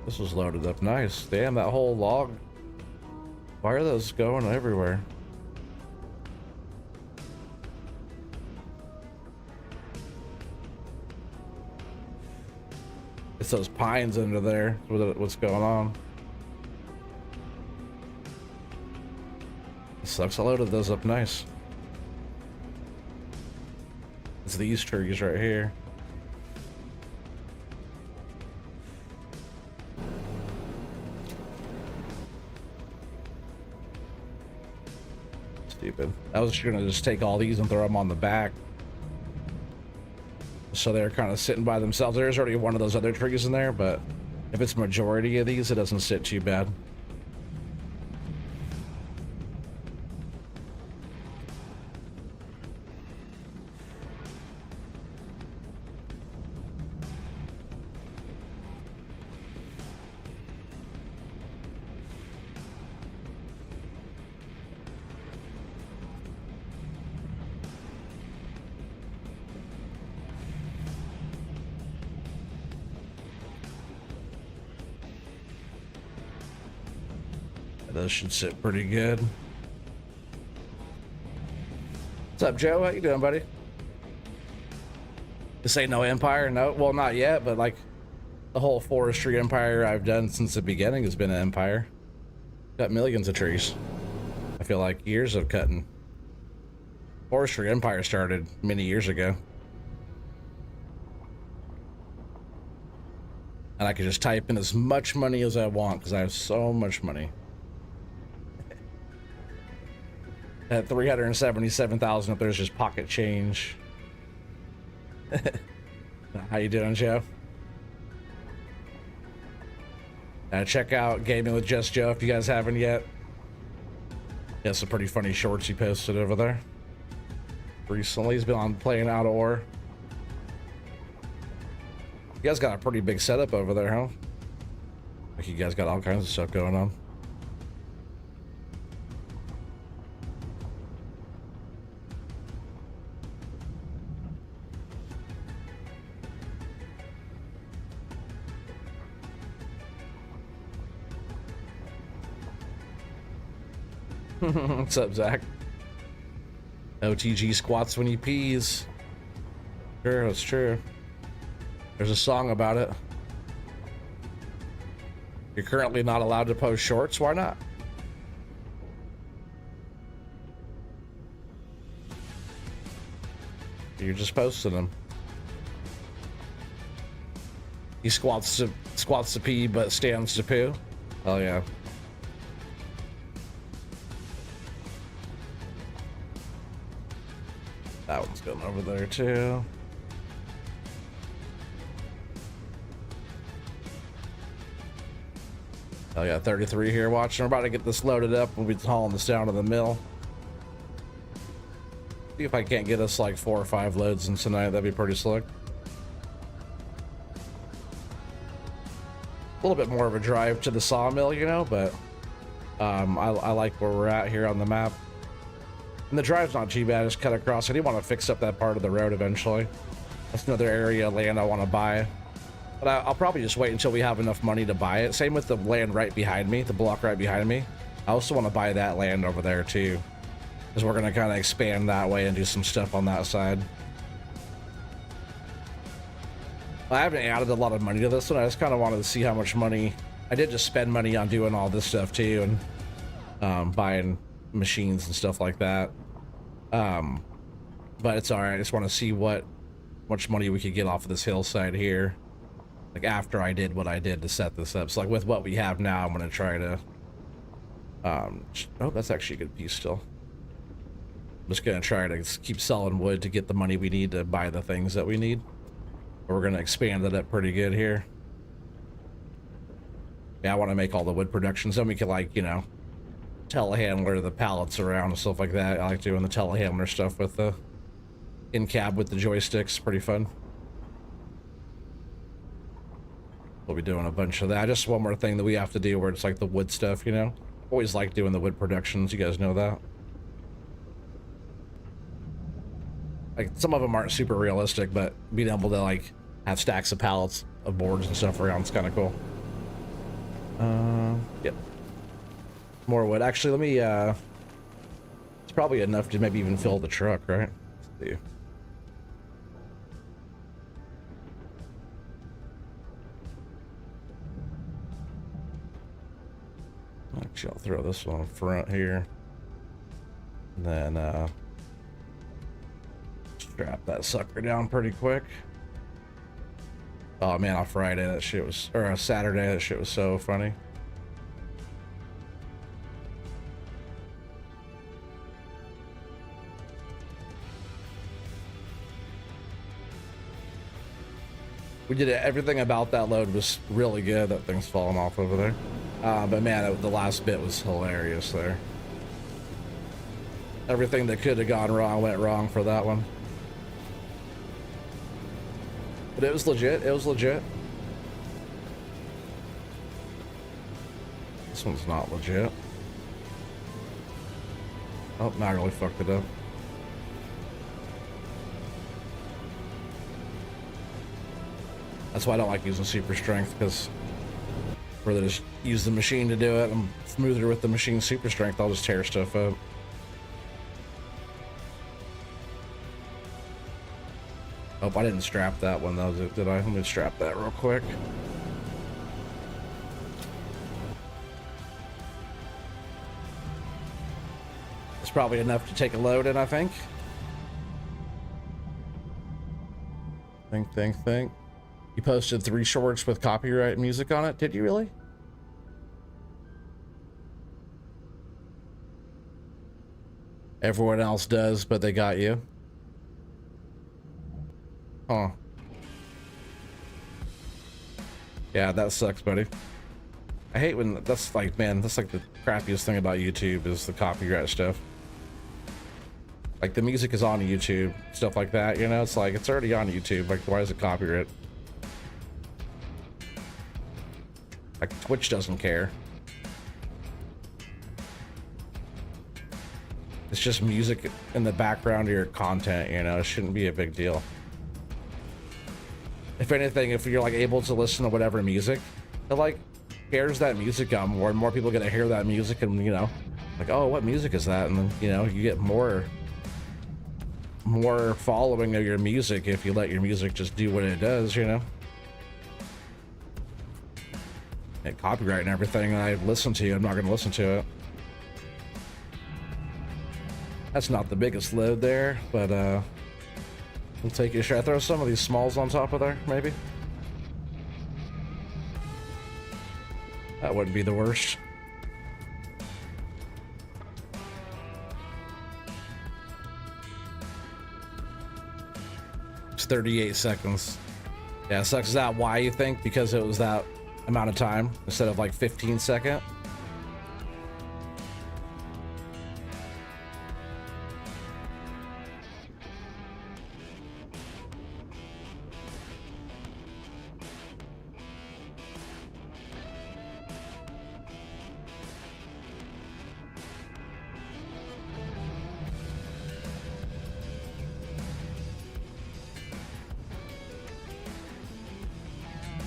This was loaded up nice. Damn, that whole log. Why are those going everywhere? It's those pines under there. What's going on? It sucks. I loaded those up nice. It's these trees right here. Stupid. I was gonna just take all these and throw them on the back, so they're kind of sitting by themselves. There's already one of those other trees in there, but if it's majority of these, it doesn't sit too bad. Those should sit pretty good. What's up, Joe? How you doing, buddy? This ain't no empire? No, well, not yet, but like the whole forestry empire I've done since the beginning has been an empire. Got millions of trees. I feel like years of cutting. Forestry empire started many years ago. And I could just type in as much money as I want because I have so much money. At 377,000 if there's just pocket change. How you doing, Joe? Check out Gaming with Just Joe if you guys haven't yet. Yeah, some pretty funny shorts he posted over there. Recently, he's been on playing out of ore. You guys got a pretty big setup over there, huh? Like you guys got all kinds of stuff going on. What's up, Zach? OTG squats when he pees. Sure, that's true. There's a song about it. You're currently not allowed to post shorts. Why not? You're just posting them. He squats to pee, but stands to poo. Oh yeah. That one's going over there too. Oh yeah, 33 here watching. We're about to get this loaded up. We'll be hauling this down to the mill. See if I can't get us like 4 or 5 loads in tonight. That'd be pretty slick. A little bit more of a drive to the sawmill, you know, but I like where we're at here on the map. And the drive's not too bad. Just cut across. I do want to fix up that part of the road eventually. That's another area of land I want to buy. But I'll probably just wait until we have enough money to buy it. Same with the land right behind me, the block right behind me. I also want to buy that land over there too, because we're going to kind of expand that way and do some stuff on that side. I haven't added a lot of money to this one. I just kind of wanted to see how much money. I did just spend money on doing all this stuff too, and buying machines and stuff like that. But it's all right. I just want to see what much money we could get off of this hillside here, like after I did what I did to set this up. So like with what we have now, I'm gonna try to oh, that's actually a good piece still. I'm just gonna try to keep selling wood to get the money we need to buy the things that we need. But we're gonna expand it up pretty good here. Yeah, I want to make all the wood productions, then we can, like, you know, telehandler the pallets around and stuff like that. I like doing the telehandler stuff with the in cab with the joysticks. Pretty fun. We'll be doing a bunch of that. Just one more thing that we have to do where it's like the wood stuff, you know. Always like doing the wood productions. You guys know that. Like some of them aren't super realistic, but being able to like have stacks of pallets of boards and stuff around is kind of cool. Yep. More wood. Actually, let me, it's probably enough to maybe even fill the truck, right? Let's see. Actually, I'll throw this one front here. And then, strap that sucker down pretty quick. Oh man, on Friday that shit was, or Saturday that shit was so funny. We did it. Everything about that load was really good. That thing's falling off over there. But man, the last bit was hilarious there. Everything that could have gone wrong went wrong for that one. But it was legit. It was legit. This one's not legit. Oh, now I really fucked it up. That's why I don't like using super strength, because Rather just use the machine to do it. I'm smoother with the machine super strength. I'll just tear stuff up. Oh, I didn't strap that one though, did I? Let me strap that real quick. It's probably enough to take a load in, I think. Think. You posted 3 shorts with copyright music on it. Did you really? Everyone else does, but they got you. Huh. Yeah, that sucks, buddy. I hate when that's like, man, that's like the crappiest thing about YouTube is the copyright stuff. Like the music is on YouTube, stuff like that, you know? It's like, it's already on YouTube. Like, why is it copyright? Like, Twitch doesn't care. It's just music in the background of your content, you know? It shouldn't be a big deal. If anything, if you're like able to listen to whatever music, it like shares that music out more, and more people get to hear that music, and you know, like, oh, what music is that? And then, you know, you get more following of your music if you let your music just do what it does, you know. And copyright and everything I listen to, I'm not going to listen to it. That's not the biggest load there, but we'll take it. Should I throw some of these smalls on top of there, maybe? That wouldn't be the worst. It's 38 seconds. Yeah, sucks. Is that why you think? Because it was that amount of time instead of like 15 second?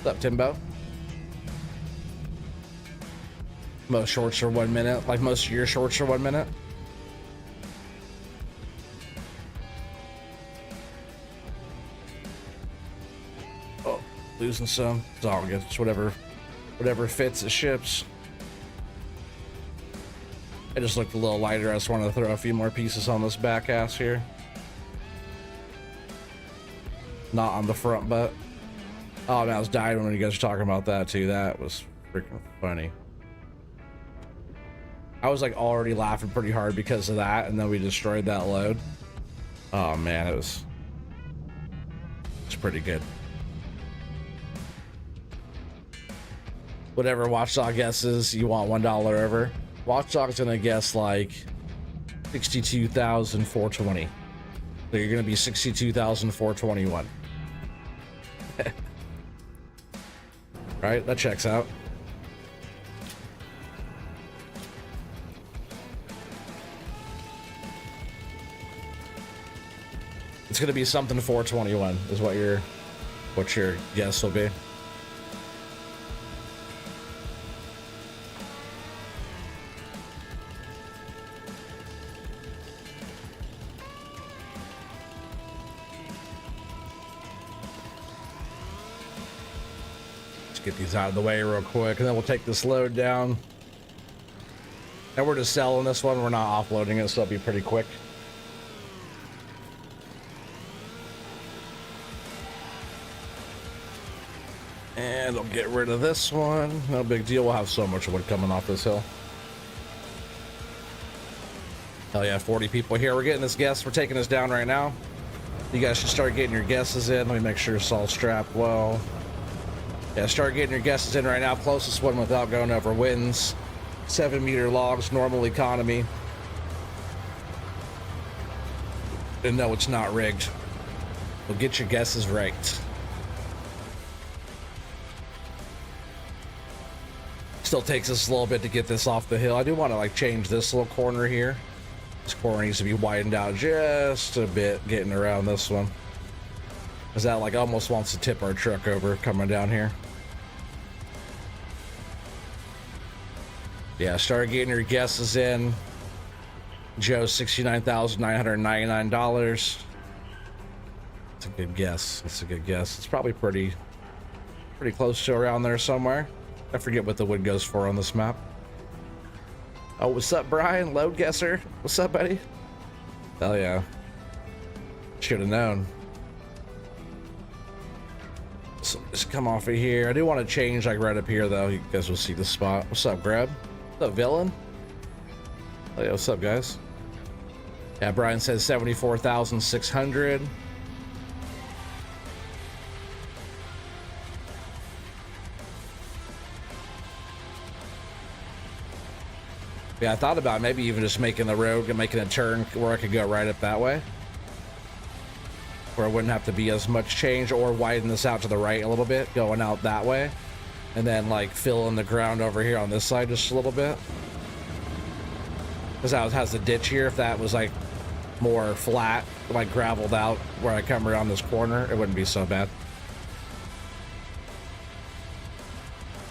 What's up, Timbo? Most shorts are 1 minute. Like most of your shorts are 1 minute. Oh, losing some. It's all good. It's whatever fits, it ships. I just looked a little lighter. I just wanted to throw a few more pieces on this back ass here. Not on the front butt. Oh, man, I was dying when you guys were talking about that too. That was freaking funny. I was like already laughing pretty hard because of that, and then we destroyed that load. Oh man, it's pretty good. Whatever Watchdog guesses, you want $1 over. Watchdog's gonna guess like 62,420. So you're gonna be 62,421. Right, that checks out. It's gonna be something 421 is what your guess will be. Get these out of the way real quick, and then we'll take this load down. And we're just selling this one. We're not offloading it, so it'll be pretty quick. And I'll get rid of this one. No big deal. We'll have so much wood coming off this hill. Hell yeah, 40 people here. We're getting this guess. We're taking this down right now. You guys should start getting your guesses in. Let me make sure it's all strapped well. Yeah, start getting your guesses in right now. Closest one without going over wins. 7-meter logs, normal economy. And no, it's not rigged. Well, get your guesses right. Still takes us a little bit to get this off the hill. I do want to like change this little corner here. This corner needs to be widened out just a bit, getting around this one. Because that like almost wants to tip our truck over coming down here. Yeah, start getting your guesses in. Joe, $69,999. It's a good guess. It's a good guess. It's probably pretty close to around there somewhere. I forget what the wood goes for on this map. Oh, what's up, Brian? Load guesser. What's up, buddy? Hell yeah. Should have known. So just come off of here. I do want to change like right up here though. You guys will see the spot. What's up, Grab? What's up, Villain? Oh yeah, what's up, guys? Yeah, Brian says 74,600. Yeah, I thought about maybe even just making the road and making a turn where I could go right up that way, where I wouldn't have to be as much change, or widen this out to the right a little bit, going out that way, and then like fill in the ground over here on this side just a little bit. Because that has the ditch here. If that was like more flat, like graveled out where I come around this corner, it wouldn't be so bad.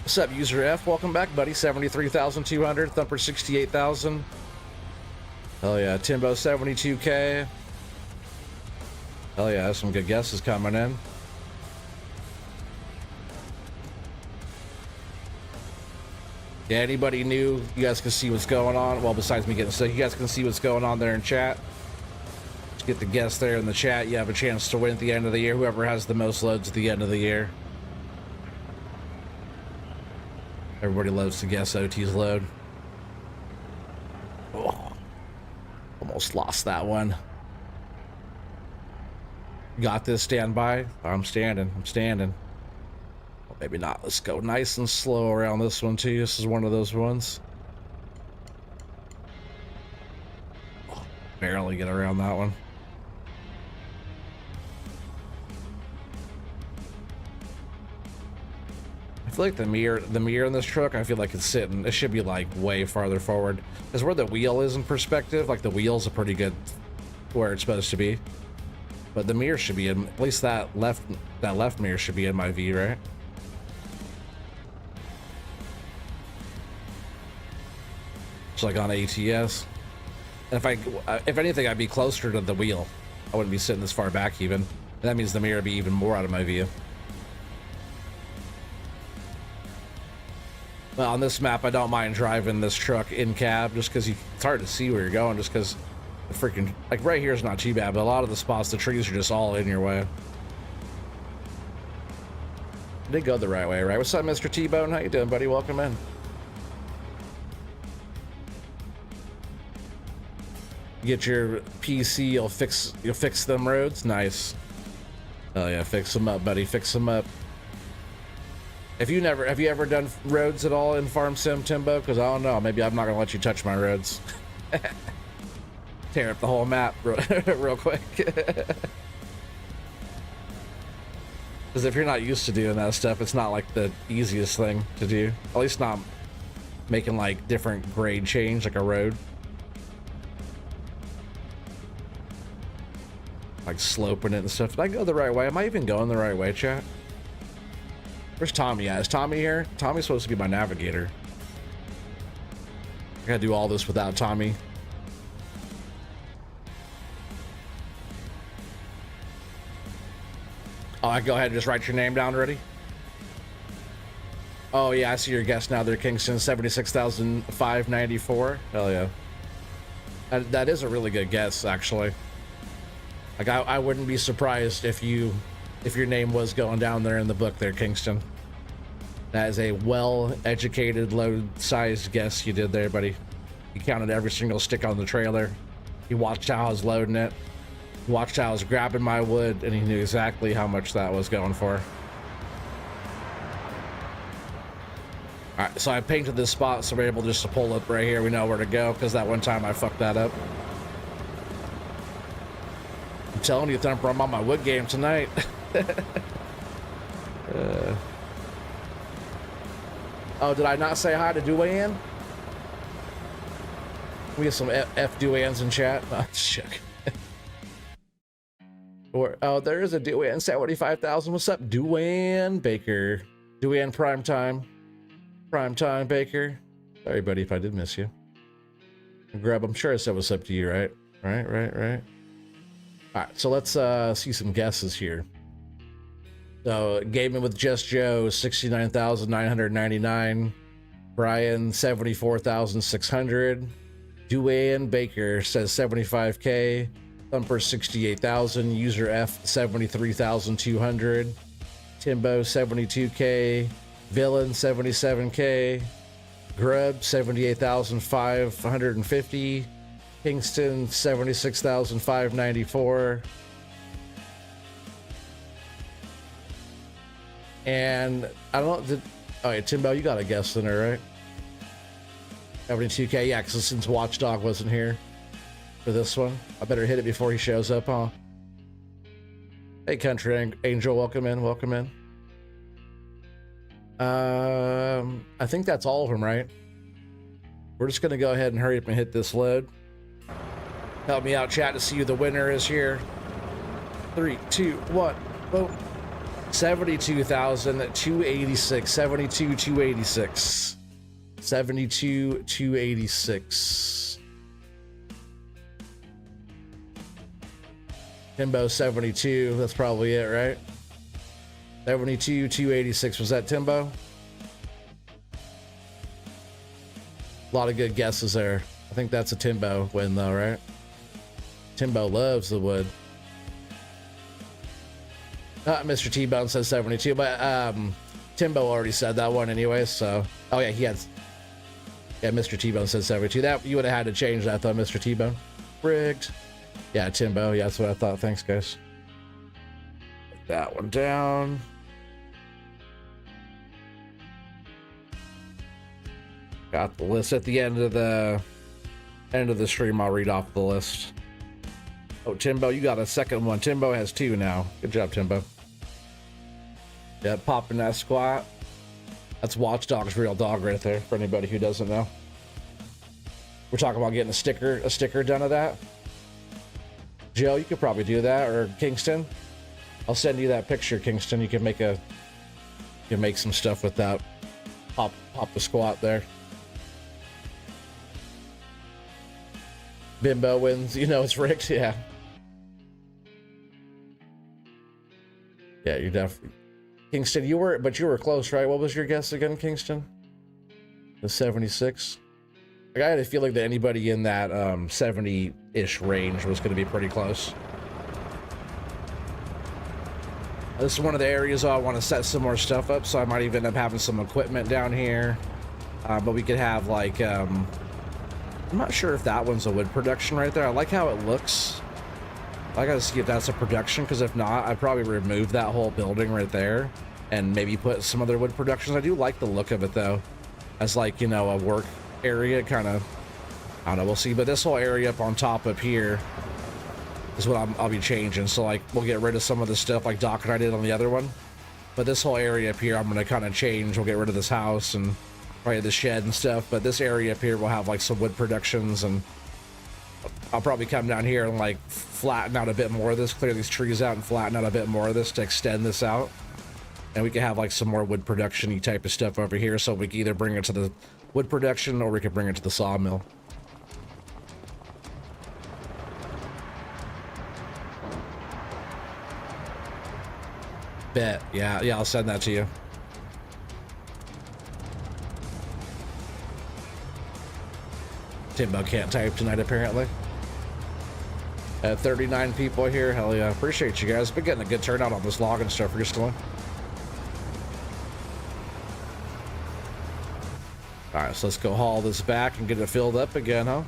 What's up, User F? Welcome back, buddy. 73,200. Thumper 68,000. Hell yeah. Timbo 72K. Hell yeah. Some good guesses coming in. Yeah, anybody new? You guys can see what's going on. Well, besides me getting sick, you guys can see what's going on there in chat. Just get the guess there in the chat. You have a chance to win at the end of the year. Whoever has the most loads at the end of the year. Everybody loves to guess OT's load. Oh, almost lost that one. Got this, stand by. I'm standing. Well, maybe not. Let's go nice and slow around this one too. This is one of those ones. Oh, barely get around that one. I feel like the mirror in this truck, I feel like it's sitting, it should be like way farther forward. Because where the wheel is in perspective, like the wheel's a pretty good where it's supposed to be. But the mirror should be in, at least that left mirror should be in my V, right? It's like on ATS. And if anything, I'd be closer to the wheel. I wouldn't be sitting this far back even. And that means the mirror would be even more out of my view. Well, on this map, I don't mind driving this truck in cab just because it's hard to see where you're going, just because the freaking, like right here is not too bad, but a lot of the spots, the trees are just all in your way. I did go the right way, right? What's up, Mr. T-Bone? How you doing, buddy? Welcome in. Get your PC, you'll fix them roads. Nice. Oh yeah, fix them up, buddy. Fix them up. Have you ever done roads at all in Farm Sim, Timbo? Because I don't know, maybe I'm not gonna let you touch my roads. Tear up the whole map real quick. Because if you're not used to doing that stuff, it's not like the easiest thing to do. At least not making like different grade change, like a road. Like sloping it and stuff. Did I go the right way? Am I even going the right way, chat? Where's Tommy at? Is Tommy here? Tommy's supposed to be my navigator. I gotta do all this without Tommy. Oh, I go ahead and just write your name down already? Oh yeah, I see your guess now there, Kingston. 76,594. Hell yeah. That is a really good guess, actually. Like I wouldn't be surprised if your name was going down there in the book there, Kingston. That is a well-educated, load-sized guess you did there, buddy. You counted every single stick on the trailer. You watched how I was loading it. You watched how I was grabbing my wood, and he knew exactly how much that was going for. Alright, so I painted this spot so we're able just to pull up right here. We know where to go, because that one time I fucked that up. I'm telling you, Thumper, I'm on my wood game tonight. Oh, did I not say hi to Duane? We get some F Duans in chat. Oh, shit. Or, oh, there is a Duane 75,000. What's up, Duane Baker? Duane Primetime. Primetime Baker. Sorry, buddy, if I did miss you. Grub, I'm sure I said what's up to you, right? Right. All right, so let's see some guesses here. So, Gaming with Just Joe, 69,999. Brian, 74,600. Duane Baker says 75K. Thumper, 68,000. User F, 73,200. Timbo, 72K. Villain, 77K. Grub, 78,550. Kingston, 76,594. And I don't know, oh yeah, Timbo, you got a guess in there, right? 72K, yeah, because since Watchdog wasn't here for this one, I better hit it before he shows up, huh? Hey, Country Angel, welcome in. I think that's all of them, right? We're just gonna go ahead and hurry up and hit this load. Help me out, chat, to see who the winner is here. 3, 2, 1, boom. 72,286. 72,286. 72,286. Timbo 72. That's probably it, right? 72,286. Was that Timbo? A lot of good guesses there. I think that's a Timbo win, though, right? Timbo loves the wood. Mr. T-Bone says 72, but Timbo already said that one anyway, so... Oh, yeah, he had... Yeah, Mr. T-Bone said 72. That, you would have had to change that, though, Mr. T-Bone. Rigged. Yeah, Timbo. Yeah, that's what I thought. Thanks, guys. Put that one down. Got the list at the end of the stream. I'll read off the list. Oh, Timbo, you got a second one. Timbo has 2 now. Good job, Timbo. Yeah, popping that squat. That's Watchdog's real dog right there, for anybody who doesn't know. We're talking about getting a sticker done of that. Joe, you could probably do that, or Kingston. I'll send you that picture, Kingston. You can make some stuff with that. Pop the squat there. Bimbo wins. You know it's rigged. Yeah. Yeah, you're definitely... Kingston, you were close, right? What was your guess again, Kingston? The 76? Like, I had a feeling that anybody in that 70-ish range was going to be pretty close. This is one of the areas I want to set some more stuff up, so I might even end up having some equipment down here. But we could have, like, I'm not sure if that one's a wood production right there. I like how it looks. I gotta see if that's a production, because if not, I'd probably remove that whole building right there and maybe put some other wood productions. I do like the look of it, though, as, like, you know, a work area, kind of. I don't know, we'll see. But this whole area up on top up here is what I'll be changing. So, like, we'll get rid of some of the stuff like Doc and I did on the other one. But this whole area up here, I'm going to kind of change. We'll get rid of this house and probably the shed and stuff. But this area up here will have, like, some wood productions, and I'll probably come down here and, like, flatten out a bit more of this, clear these trees out and flatten out a bit more of this to extend this out. And we can have, like, some more wood production-y type of stuff over here, so we can either bring it to the wood production or we can bring it to the sawmill. Bet. Yeah, I'll send that to you. Timbo can't type tonight, apparently. 39 people here. Hell yeah. Appreciate you guys. Been getting a good turnout on this log and stuff recently. Alright, so let's go haul this back and get it filled up again, huh?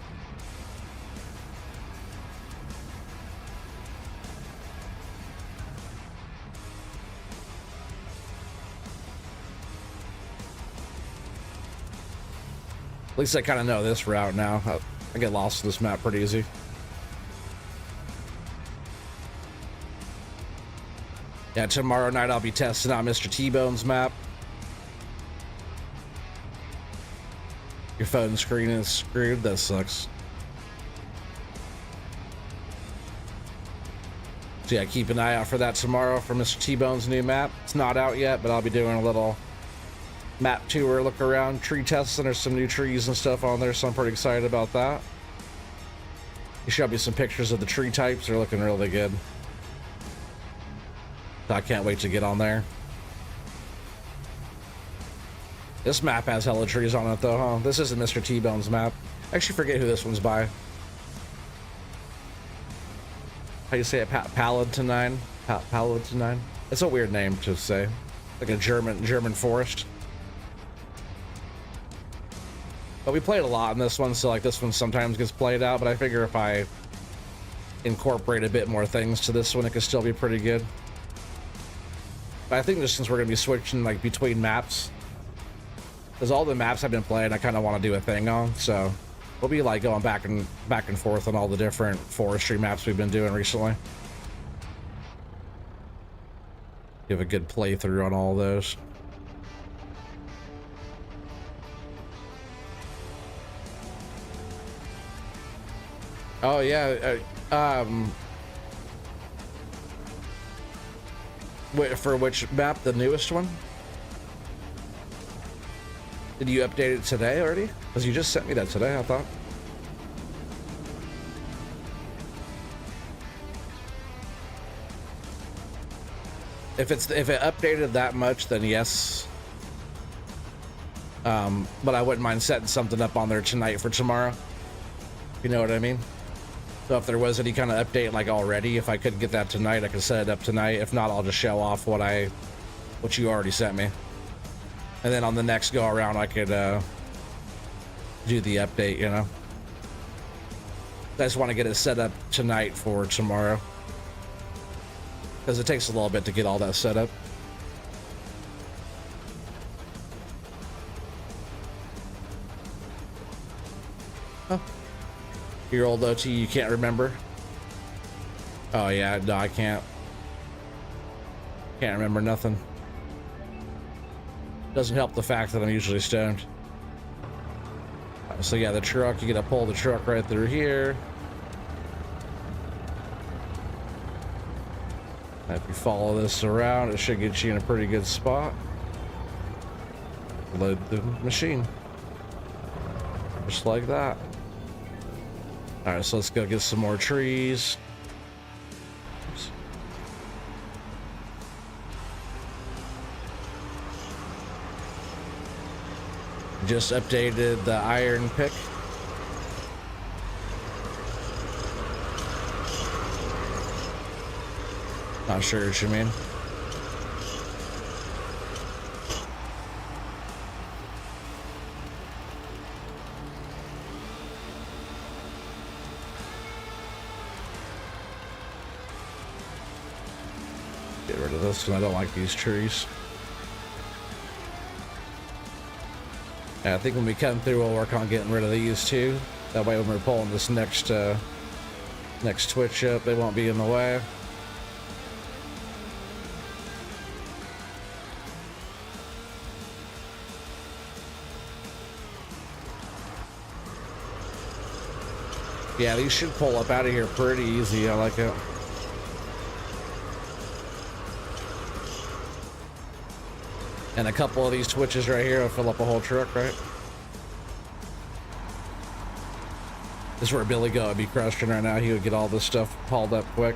At least I kind of know this route now. I get lost in this map pretty easy. Yeah, tomorrow night I'll be testing out Mr. T-Bone's map. Your phone screen is screwed. That sucks. So yeah, keep an eye out for that tomorrow for Mr. T-Bone's new map. It's not out yet, but I'll be doing a little map tour look around, tree testing. There's some new trees and stuff on there, so I'm pretty excited about that. He showed me some pictures of the tree types. They're looking really good. So I can't wait to get on there. This map has hella trees on it though, huh? This isn't Mr. T-Bone's map. I actually forget who this one's by. How do you say it? Palatine? Palatine? It's a weird name to say. Like a German forest. But we played a lot in this one, so like this one sometimes gets played out, but I figure if I incorporate a bit more things to this one, it could still be pretty good. But I think just since we're gonna be switching like between maps, because all the maps I've been playing, I kind of want to do a thing on, so we'll be like going back and forth on all the different forestry maps we've been doing recently. Give a good playthrough on all those. Oh yeah, for which map? The newest one? Did you update it today already? Because you just sent me that today, I thought. If it updated that much, then yes. But I wouldn't mind setting something up on there tonight for tomorrow. You know what I mean? So if there was any kind of update like already, if I could get that tonight, I could set it up tonight. If not, I'll just show off what you already sent me. And then on the next go around, I could do the update, you know? I just want to get it set up tonight for tomorrow. Because it takes a little bit to get all that set up. Oh. Your old OT, you can't remember? Oh yeah, no, I can't. Can't remember nothing. Doesn't help the fact that I'm usually stoned. So yeah, the truck, you gotta pull the truck right through here. If you follow this around, it should get you in a pretty good spot. Load the machine. Just like that. Alright, so let's go get some more trees. Oops. Just updated the iron pick. Not sure what you mean. Get rid of this one. I don't like these trees. And I think when we come through, we'll work on getting rid of these too. That way, when we're pulling this next twitch up, they won't be in the way. Yeah, these should pull up out of here pretty easy. I like it. And a couple of these twitches right here will fill up a whole truck, right? This is where Billy Goat would be crushing right now. He would get all this stuff hauled up quick.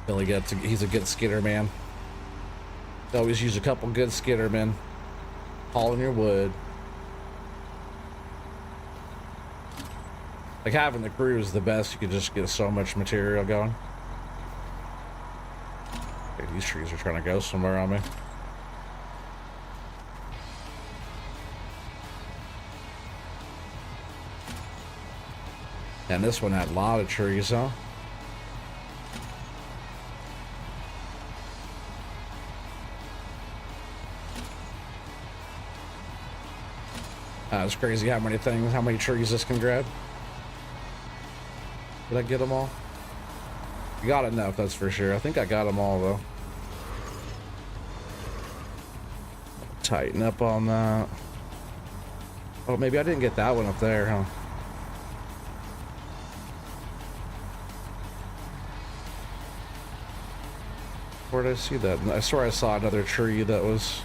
Billy Goat, he's a good skidder man. Always use a couple good skidder men hauling your wood. Like having the crew is the best. You could just get so much material going. Okay, these trees are trying to go somewhere on me. And this one had a lot of trees, huh? It's crazy how many trees this can grab. Did I get them all? I got enough, that's for sure. I think I got them all, though. Tighten up on that. Oh, maybe I didn't get that one up there, huh? Where did I see that? I swear I saw another tree that was...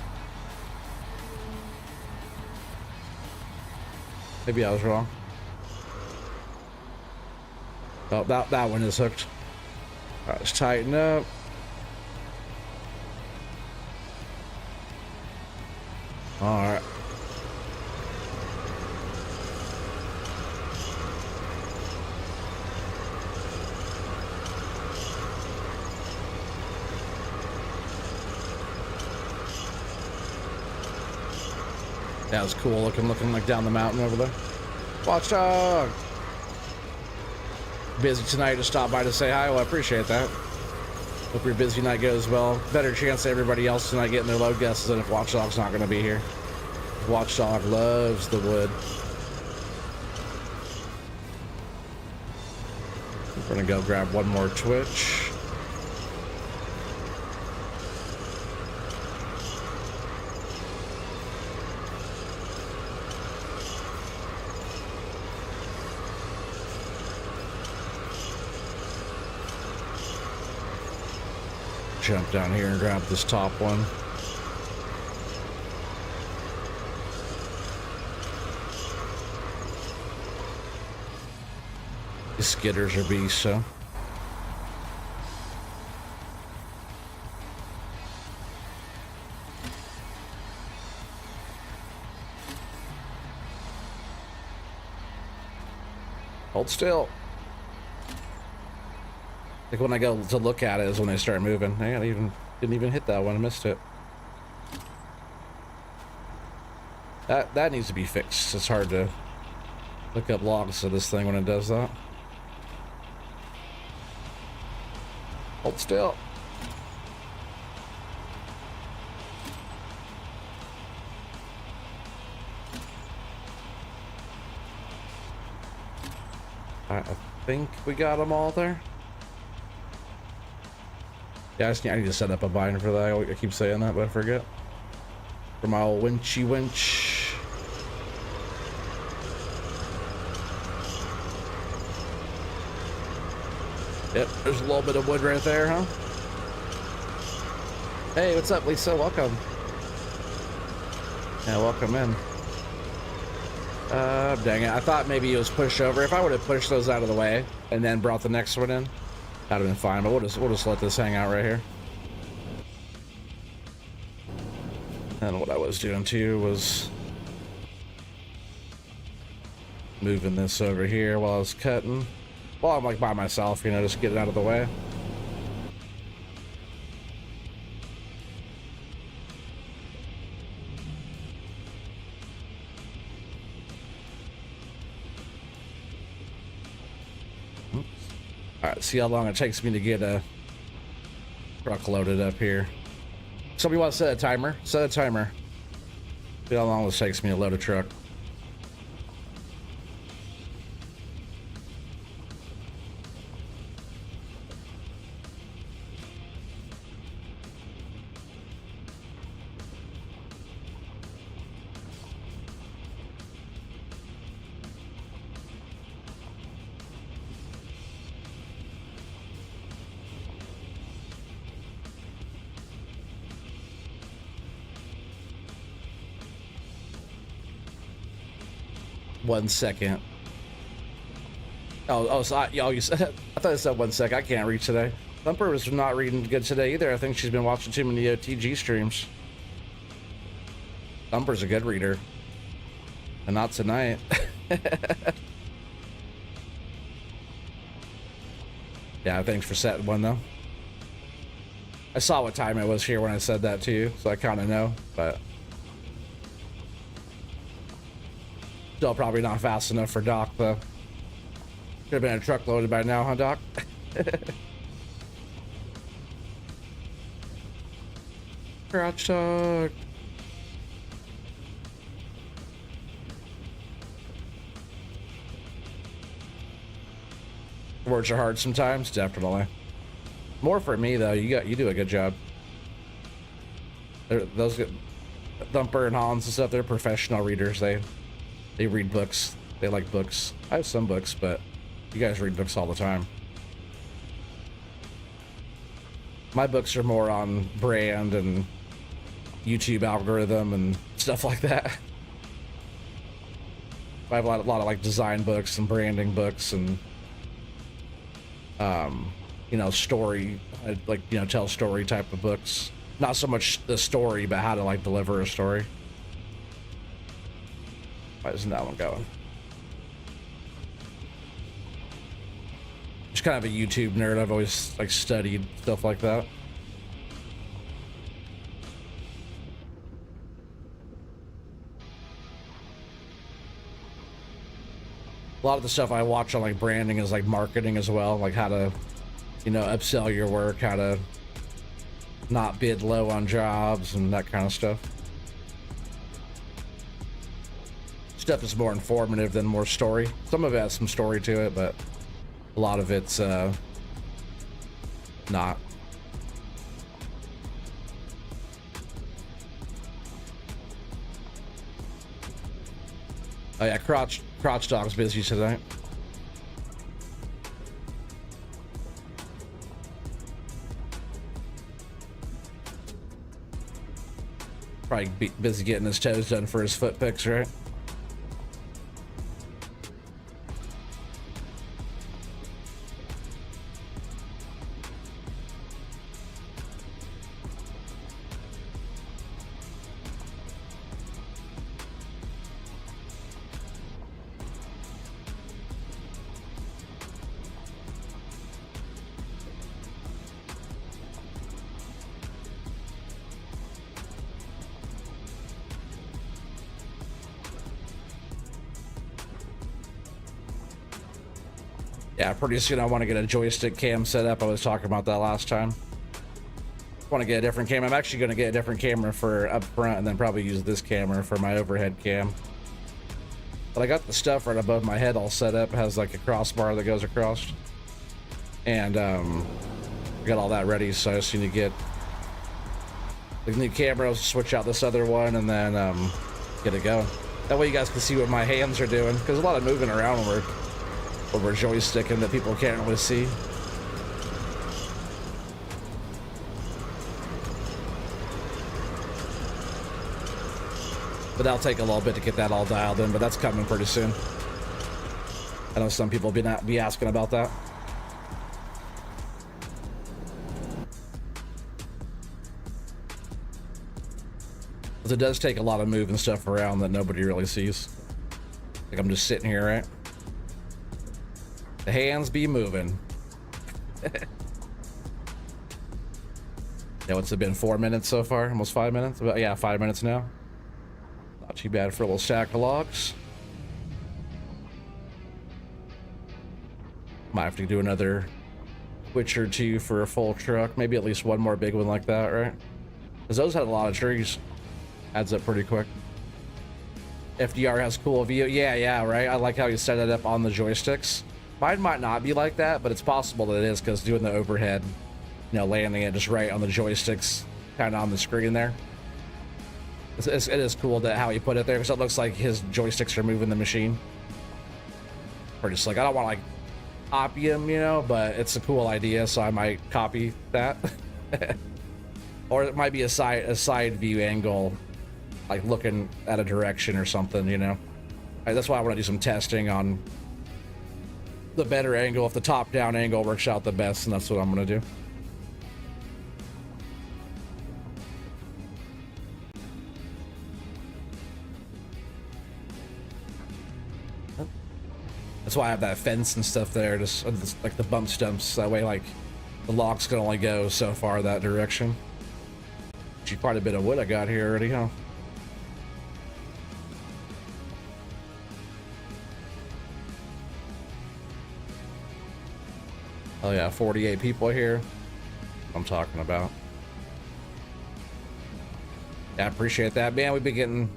Maybe I was wrong. Oh, that one is hooked. All right, let's tighten up. All right. That was cool looking like down the mountain over there. Watchdog! Busy tonight to stop by to say hi. Well, I appreciate that. Hope your busy night goes well. Better chance of everybody else tonight getting their load guesses than if Watchdog's not going to be here. Watchdog loves the wood. We're going to go grab one more twitch. Jump down here and grab this top one. The skidders are beasts, so. Hold still. Like when I go to look at it is when they start moving. I didn't even hit that one. I missed it. That needs to be fixed. It's hard to look up logs of this thing when it does that. Hold still. I think we got them all there. Yeah, I need to set up a bind for that. I keep saying that, but I forget. For my old winchy winch. Yep, there's a little bit of wood right there, huh? Hey, what's up, Lisa? Welcome. Yeah, welcome in. Dang it. I thought maybe it was pushed over. If I would have pushed those out of the way and then brought the next one in, that'd have been fine, but we'll just let this hang out right here. And what I was doing too was moving this over here while I was cutting. While I'm like by myself, you know, just get it out of the way. Alright, see how long it takes me to get a truck loaded up here. Somebody wants to set a timer? Set a timer. See how long this takes me to load a truck. One second. So you said, I thought it said 1 second. I can't read today. Thumper was not reading good today either. I think she's been watching too many TG streams. Thumper's a good reader. And not tonight. Yeah, thanks for setting one though. I saw what time it was here when I said that to you, so I kind of know, but still probably not fast enough for Doc though. Could have been a truck loaded by now, huh, Doc? Crouch dog. Words are hard sometimes, definitely. More for me though. You do a good job. Those get Thumper and Hollins and stuff. They're professional readers. They read books. They like books. I have some books, but you guys read books all the time. My books are more on brand and YouTube algorithm and stuff like that. I have a lot of like design books and branding books and you know, story, like, you know, tell story type of books. Not so much the story, but how to like deliver a story. Why isn't that one going? Just kind of a YouTube nerd. I've always like studied stuff like that. A lot of the stuff I watch on like branding is like marketing as well, like how to, you know, upsell your work, how to not bid low on jobs and that kind of stuff. Stuff is more informative than more story. Some of it has some story to it, but a lot of it's not. Oh yeah, crotch dog's busy tonight. Probably busy getting his toes done for his foot picks, right? Yeah, pretty soon I want to get a joystick cam set up. I was talking about that last time. Want to get a different camera. I'm actually going to get a different camera for up front and then probably use this camera for my overhead cam. But I got the stuff right above my head all set up. It has like a crossbar that goes across. And I got all that ready, so I just need to get the new camera, switch out this other one, and then get it going. That way you guys can see what my hands are doing, because a lot of moving around when we're joysticking that people can't really see. But that'll take a little bit to get that all dialed in, but that's coming pretty soon. I know some people be asking about that. Because it does take a lot of moving stuff around that nobody really sees. Like I'm just sitting here, right? The hands be moving. Yeah, what's it been? 4 minutes so far? Almost 5 minutes? About, yeah, 5 minutes now. Not too bad for a little stack of logs. Might have to do another switch or two for a full truck. Maybe at least one more big one like that, right? Because those had a lot of trees. Adds up pretty quick. FDR has cool view. Yeah, right? I like how you set it up on the joysticks. Mine might not be like that, but it's possible that it is, because doing the overhead, you know, landing it just right on the joysticks, kind of on the screen there. It is cool that how he put it there, because it looks like his joysticks are moving the machine. Pretty slick. I don't want to like copy him, you know, but it's a cool idea, so I might copy that. Or it might be a side view angle, like looking at a direction or something, you know. That's why I want to do some testing on the better angle. If the top down angle works out the best, and that's what I'm going to do. That's why I have that fence and stuff there, just like the bump stumps. That way, like, the logs can only go so far that direction. Actually, quite a bit of wood I got here already, huh? Oh yeah, 48 people here. I'm talking about. Yeah, I appreciate that, man. We've been getting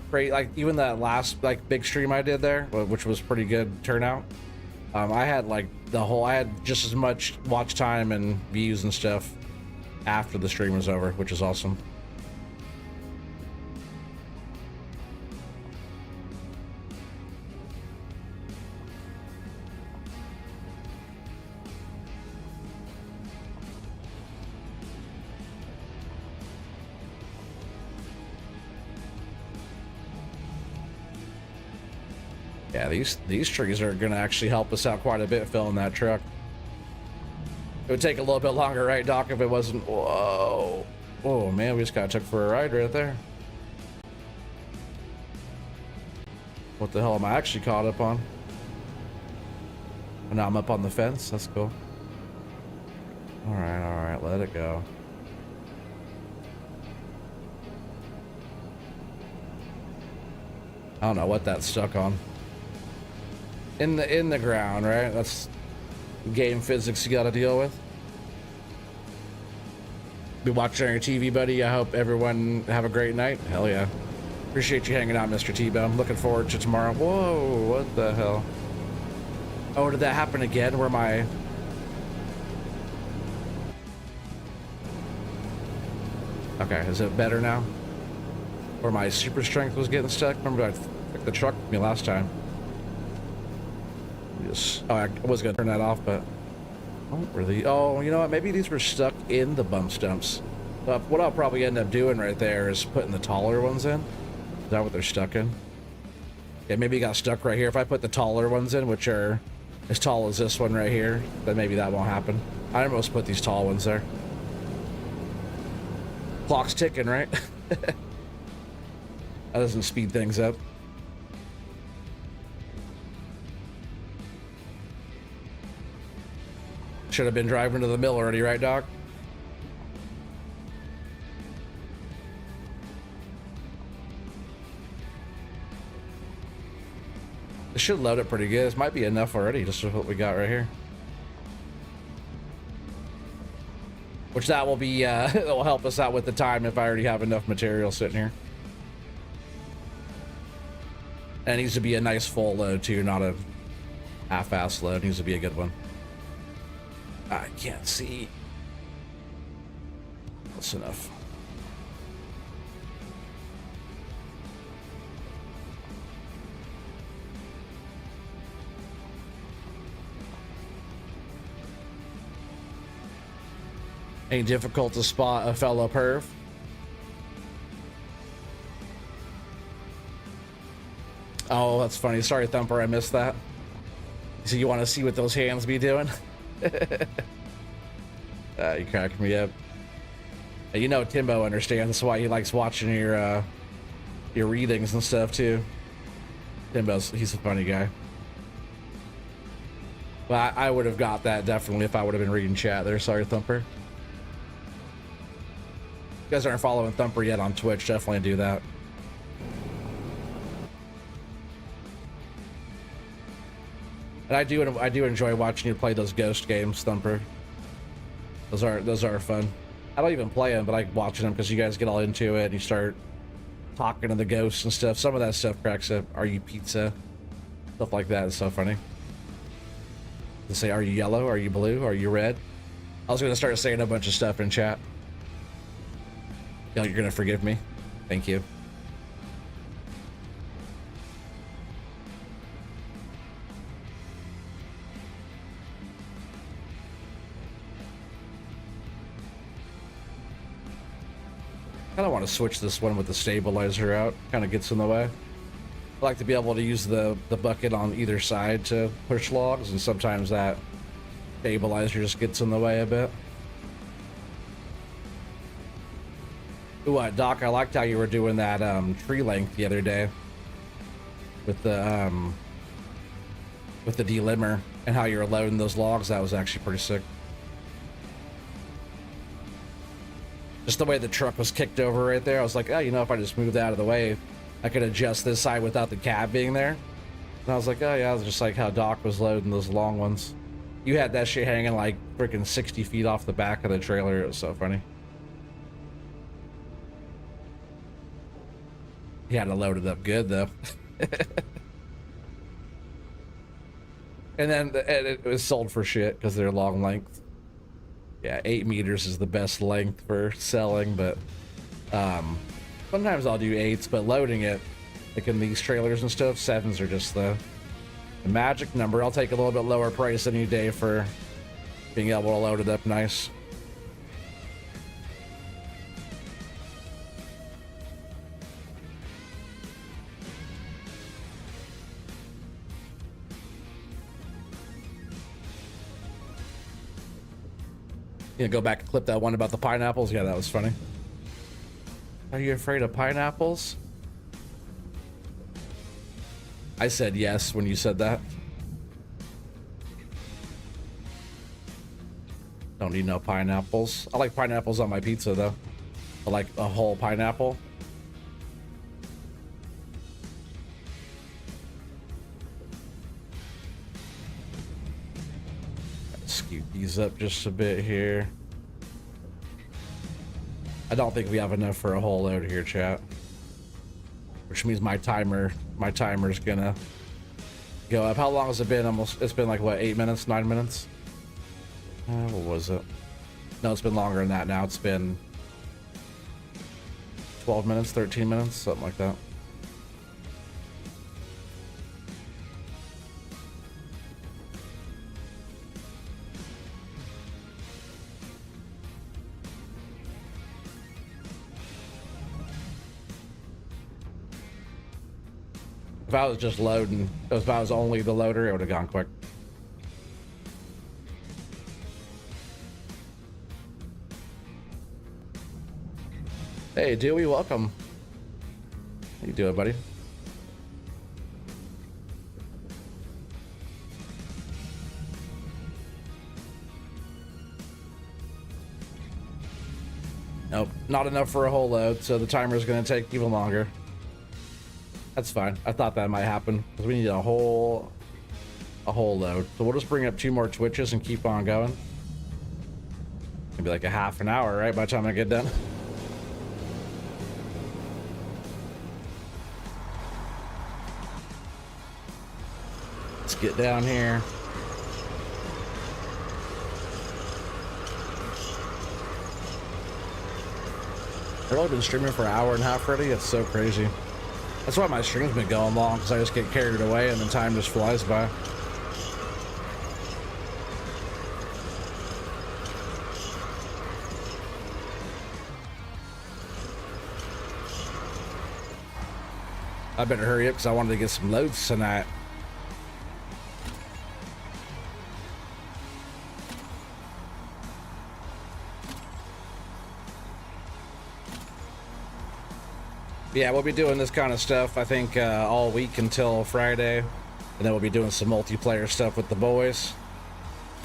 great, like even that last like big stream I did there, which was pretty good turnout. I had like I had just as much watch time and views and stuff after the stream was over, which is awesome. Yeah, these trees are gonna actually help us out quite a bit filling that truck. It would take a little bit longer, right, Doc, if it wasn't... Whoa. Oh, man, we just got took for a ride right there. What the hell am I actually caught up on? And now I'm up on the fence. That's cool. All right, let it go. I don't know what that's stuck on. In the ground, right? That's game physics you got to deal with. Be watching on your TV, buddy. I hope everyone have a great night. Hell yeah. Appreciate you hanging out, Mr. T-Bone. Looking forward to tomorrow. Whoa, what the hell? Oh, did that happen again? Where my... Okay, is it better now? Where my super strength was getting stuck? Remember I took the truck with me last time. Just... Oh, I was gonna turn that off, but... Oh, really? Oh, you know what? Maybe these were stuck in the bump stumps. But what I'll probably end up doing right there is putting the taller ones in. Is that what they're stuck in? Yeah, maybe it got stuck right here. If I put the taller ones in, which are as tall as this one right here, then maybe that won't happen. I almost put these tall ones there. Clock's ticking, right? That doesn't speed things up. Should have been driving to the mill already, right, Doc? This should load it pretty good. This might be enough already, just with what we got right here. Which that will be, that will help us out with the time if I already have enough material sitting here. And it needs to be a nice full load too, not a half-ass load. It needs to be a good one. I can't see. That's enough. Ain't difficult to spot a fellow perv. Oh, that's funny. Sorry, Thumper, I missed that. So you want to see what those hands be doing? You cracked me up. You know Timbo understands. That's why he likes watching your readings and stuff too. He's a funny guy. Well, I would have got that definitely if I would have been reading chat there. Sorry, Thumper. If you guys aren't following Thumper yet on Twitch, definitely do that. And I do enjoy watching you play those ghost games, Thumper. Those are fun. I don't even play them, but I like watching them because you guys get all into it and you start talking to the ghosts and stuff. Some of that stuff cracks up. Are you pizza? Stuff like that is so funny. They say, are you yellow? Are you blue? Are you red? I was gonna start saying a bunch of stuff in chat. You're gonna forgive me. Thank you. I kind of want to switch this one with the stabilizer out. Kind of gets in the way. I like to be able to use the bucket on either side to push logs, and sometimes that stabilizer just gets in the way a bit. Ooh, Doc, I liked how you were doing that tree length the other day with the delimber and how you were loading those logs. That was actually pretty sick. Just the way the truck was kicked over right there, I was like, oh, you know, if I just moved out of the way, I could adjust this side without the cab being there. And I was like, oh yeah, it was just like how Doc was loading those long ones. You had that shit hanging like freaking 60 feet off the back of the trailer. It was so funny. He had to load it up good though. And then it was sold for shit because they're long length. Yeah, 8 meters is the best length for selling, but sometimes I'll do 8s, but loading it, like in these trailers and stuff, 7s are just the magic number. I'll take a little bit lower price any day for being able to load it up nice. You know, go back and clip that one about the pineapples. Yeah, that was funny. Are you afraid of pineapples? I said yes when you said that. Don't need no pineapples. I like pineapples on my pizza though. I like a whole pineapple. Scoot these up just a bit here. I don't think we have enough for a whole load here, chat. Which means my timer's gonna go up. How long has it been? Almost, it's been like what, 8 minutes, 9 minutes? What was it? No, it's been longer than that now. It's been 12 minutes, 13 minutes, something like that. If I was just loading, if I was only the loader, it would have gone quick. Hey, Dewey, welcome. How you doing, buddy? Nope, not enough for a whole load, so the timer is going to take even longer. That's fine. I thought that might happen because we need a whole load. So we'll just bring up 2 more Twitches and keep on going. Maybe like a half an hour, right? By the time I get done. Let's get down here. I've really been streaming for an hour and a half already. It's so crazy. That's why my stream's been going long, because I just get carried away and the time just flies by. I better hurry up because I wanted to get some loads tonight. Yeah, we'll be doing this kind of stuff, I think, all week until Friday. And then we'll be doing some multiplayer stuff with the boys.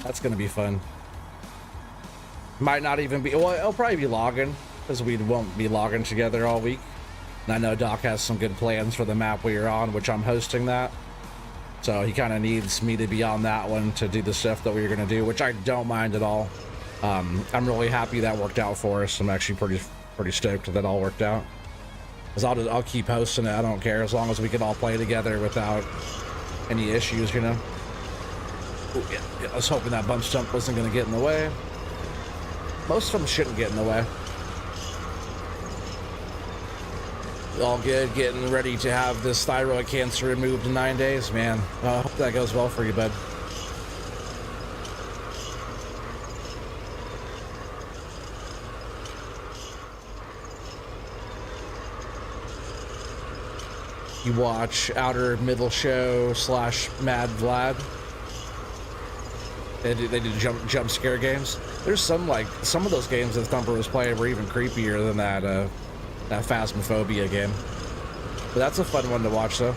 That's going to be fun. Might not even be... Well, it'll probably be logging, because we won't be logging together all week. And I know Doc has some good plans for the map we are on, which I'm hosting that. So he kind of needs me to be on that one to do the stuff that we were going to do, which I don't mind at all. I'm really happy that worked out for us. I'm actually pretty stoked that that all worked out. I'll keep hosting it. I don't care as long as we can all play together without any issues, you know. Ooh, yeah, I was hoping that bump stump wasn't going to get in the way. Most of them shouldn't get in the way. All good. Getting ready to have this thyroid cancer removed in 9 days, man. I hope that goes well for you, bud. You watch Outer Middle Show / Mad Vlad. They did jump scare games. There's some of those games that Thumper was playing were even creepier than that Phasmophobia game. But that's a fun one to watch though.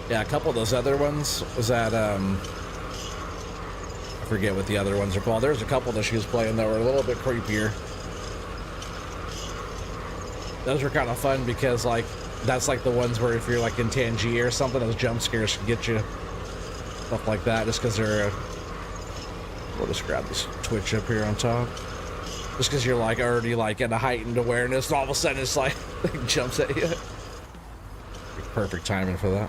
Yeah, a couple of those other ones was that I forget what the other ones are called. There's a couple that she was playing that were a little bit creepier. Those were kind of fun because that's like the ones where if you're like in Tangier or something, those jump scares can get you, stuff like that, just because they're we'll just grab this Twitch up here on top, just because you're like already like at a heightened awareness and all of a sudden it's like it jumps at you. Perfect timing for that.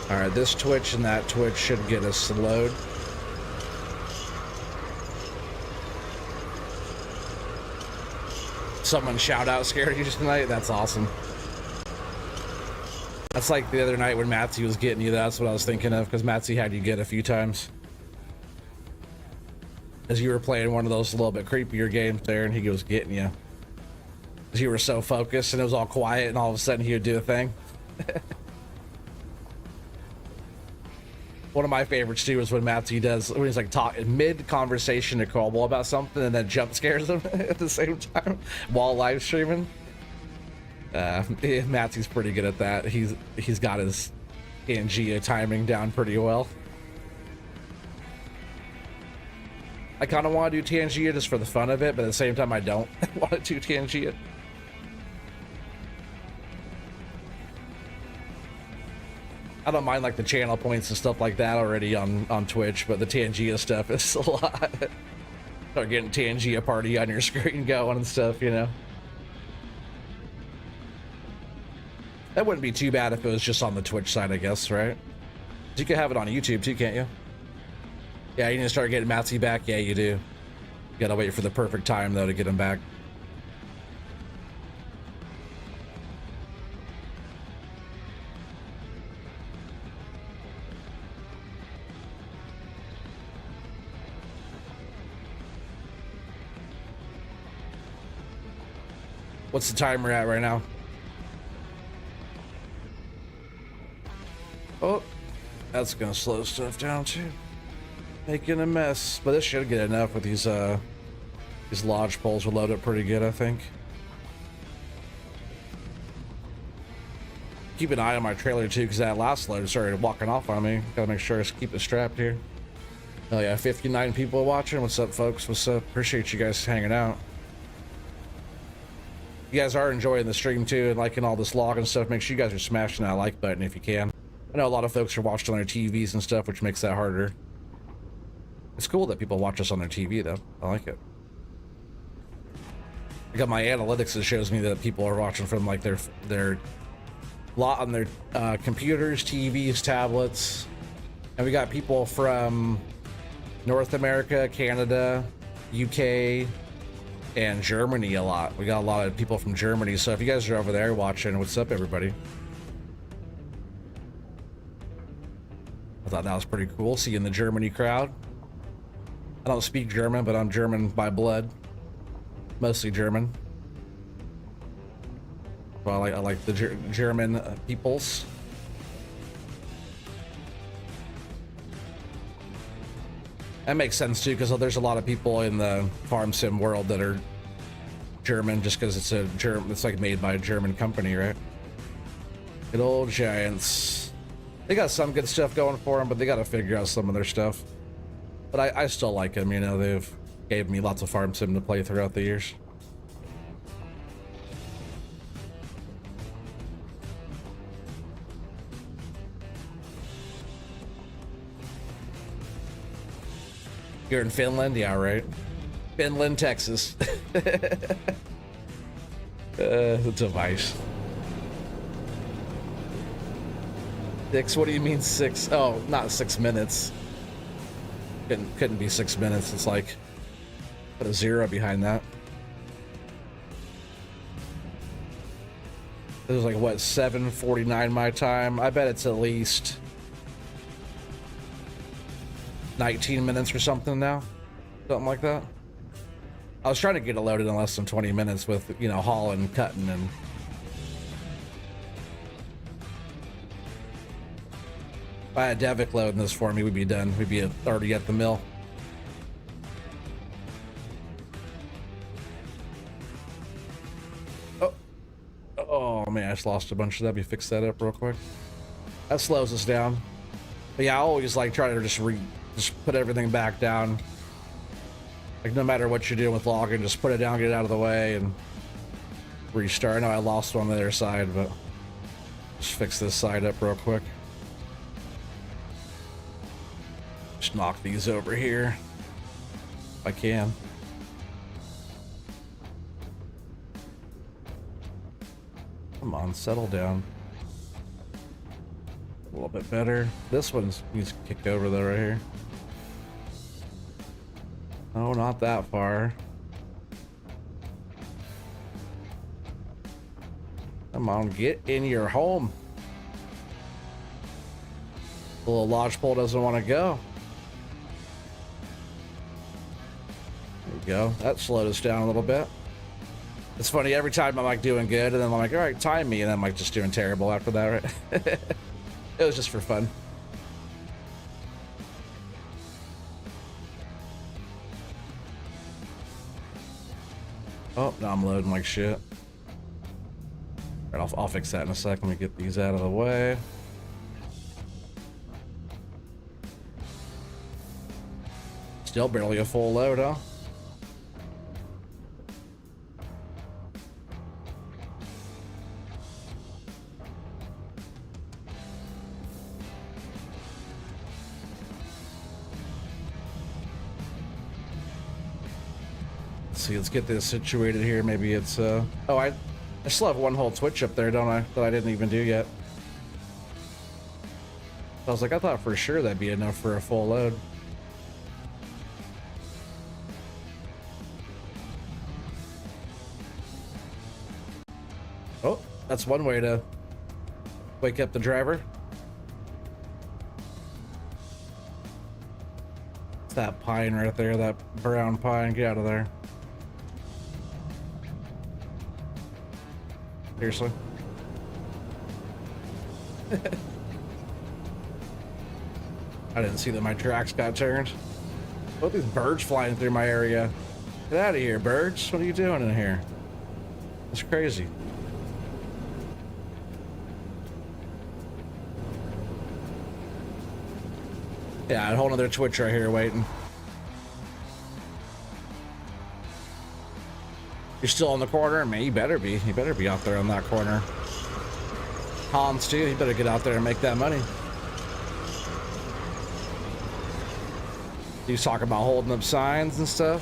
Alright, this Twitch and that Twitch should get us load. Someone shout out scared you tonight? That's awesome. That's like the other night when Matsy was getting you. That's what I was thinking of, because Matsy had you get a few times. As you were playing one of those a little bit creepier games there, and he was getting you. Because you were so focused, and it was all quiet, and all of a sudden he would do a thing. One of my favorites too is when Matsy does, when he's like mid-conversation to Cobble about something, and then jump scares him at the same time while live streaming. Matsy's pretty good at that. He's got his Pangea timing down pretty well. I kind of want to do Pangea just for the fun of it, but at the same time I don't want to do Pangea. I don't mind like the channel points and stuff like that already on Twitch, but the Pangea stuff is a lot. Start getting Pangea party on your screen going and stuff, you know. That wouldn't be too bad if it was just on the Twitch side, I guess, right? You can have it on YouTube too, can't you? Yeah, you need to start getting Matsy back. Yeah, you do. You gotta wait for the perfect time though to get him back. What's the timer at right now? Oh, that's gonna slow stuff down too. Making a mess, but this should get enough with these lodge poles. Will load up pretty good, I think. Keep an eye on my trailer too, because that last load started walking off on me. Gotta make sure I keep it strapped here. Oh yeah, 59 people watching. What's up, folks? What's up? Appreciate you guys hanging out. You guys are enjoying the stream too and liking all this log and stuff. Make sure you guys are smashing that like button if you can. I know a lot of folks are watching on their TVs and stuff, which makes that harder. It's cool that people watch us on their TV though. I like it. I got my analytics that shows me that people are watching from like their lot on their computers, TVs, tablets. And we got people from North America, Canada, UK, and Germany a lot. We got a lot of people from Germany. So if you guys are over there watching, what's up, everybody? I thought that was pretty cool, seeing the Germany crowd. I don't speak German, but I'm German by blood. Mostly German. Well, I like the German peoples. That makes sense too, because there's a lot of people in the farm sim world that are German, just because it's it's like made by a German company, right? Good old Giants. They got some good stuff going for them, but they got to figure out some of their stuff. But I still like them, you know. They've gave me lots of farm sim to play throughout the years. You're in Finland? Yeah, right. Finland, Texas. The device. 6? What do you mean 6? Oh, not 6 minutes. Couldn't be 6 minutes. It's like, put a 0 behind that. It was like, what, 7:49 my time? I bet it's at least 19 minutes or something now. Something like that. I was trying to get it loaded in less than 20 minutes with, you know, hauling, cutting, and... If I had Devik loading this for me, we'd be done. We'd be already at the mill. Oh man, I just lost a bunch of that. Let me fix that up real quick. That slows us down. But yeah, I always like try to just put everything back down. Like no matter what you're doing with logging, just put it down, get it out of the way, and restart. I know I lost one on the other side, but just fix this side up real quick. Just knock these over here if I can. Come on, settle down. A little bit better. This one needs to kick over though, right here. Oh, not that far. Come on, get in your home. The little lodgepole doesn't want to go. There we go. That slowed us down a little bit. It's funny, every time I'm like doing good, and then I'm like, all right, time me, and then I'm like just doing terrible after that, right? It was just for fun. Oh, now I'm loading like shit. All right, I'll fix that in a sec. Let me get these out of the way. Still barely a full load, huh? Let's see, let's get this situated here. Maybe it's oh, I still have one whole Twitch up there, don't I? That I didn't even do yet. I was like, I thought for sure that'd be enough for a full load. Oh, that's one way to wake up the driver. It's that pine right there, that brown pine. Get out of there. Seriously. I didn't see that my tracks got turned. Look at these birds flying through my area. Get out of here, birds. What are you doing in here? It's crazy. Yeah, a whole nother Twitch right here waiting. You're still on the corner? Man, you better be. You better be out there on that corner. Hans, too. You better get out there and make that money. He's talking about holding up signs and stuff.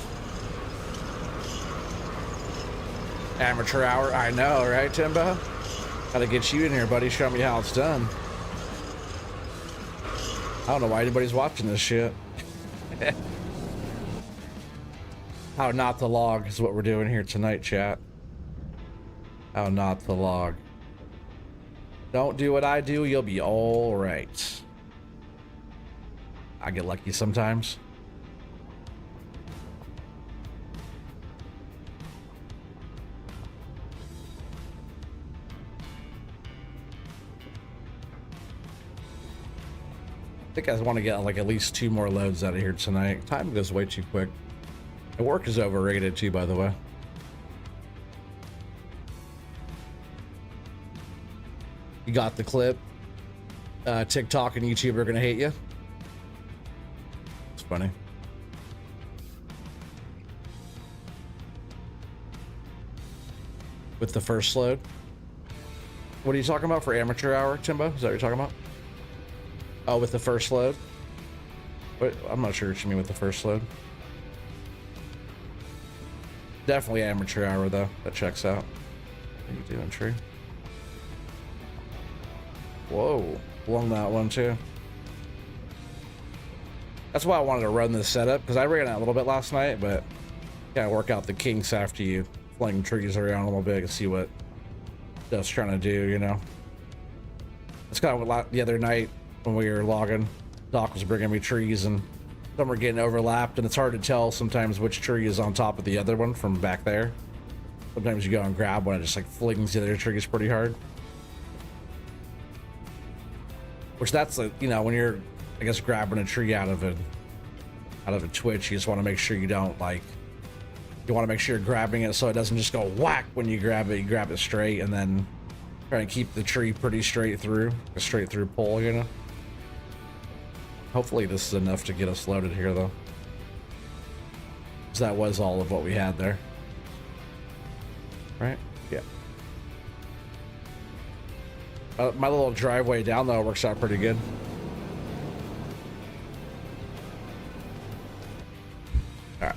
Amateur hour. I know, right, Timbo? Gotta get you in here, buddy. Show me how it's done. I don't know why anybody's watching this shit. How not to log is what we're doing here tonight, chat. How not to log. Don't do what I do, you'll be all right. I get lucky sometimes. I think I want to get like at least 2 more loads out of here tonight. Time goes way too quick. The work is overrated too, by the way. You got the clip. TikTok and YouTube are gonna hate you. It's funny. With the first load. What are you talking about for amateur hour, Timbo? Is that what you're talking about? Oh, with the first load? What? I'm not sure what you mean with the first load. Definitely amateur hour though. That checks out. What are you doing, Tree? Whoa, blown that one too. That's why I wanted to run this setup, because I ran out a little bit last night, but gotta work out the kinks after you fling trees around a little bit and see what stuff's trying to do, you know. It's kind of what the other night when we were logging, Doc was bringing me trees and some were getting overlapped, and it's hard to tell sometimes which tree is on top of the other one from back there. Sometimes you go and grab one, it just like flings the other trees pretty hard. Which that's like, you know, when you're, I guess, grabbing a tree out of a twitch, you just want to make sure you don't like, you want to make sure you're grabbing it so it doesn't just go whack when you grab it. You grab it straight and then try and keep the tree pretty straight through, a straight through pull, you know. Hopefully this is enough to get us loaded here though. So that was all of what we had there. Right? Yeah. My little driveway down though works out pretty good. Alright.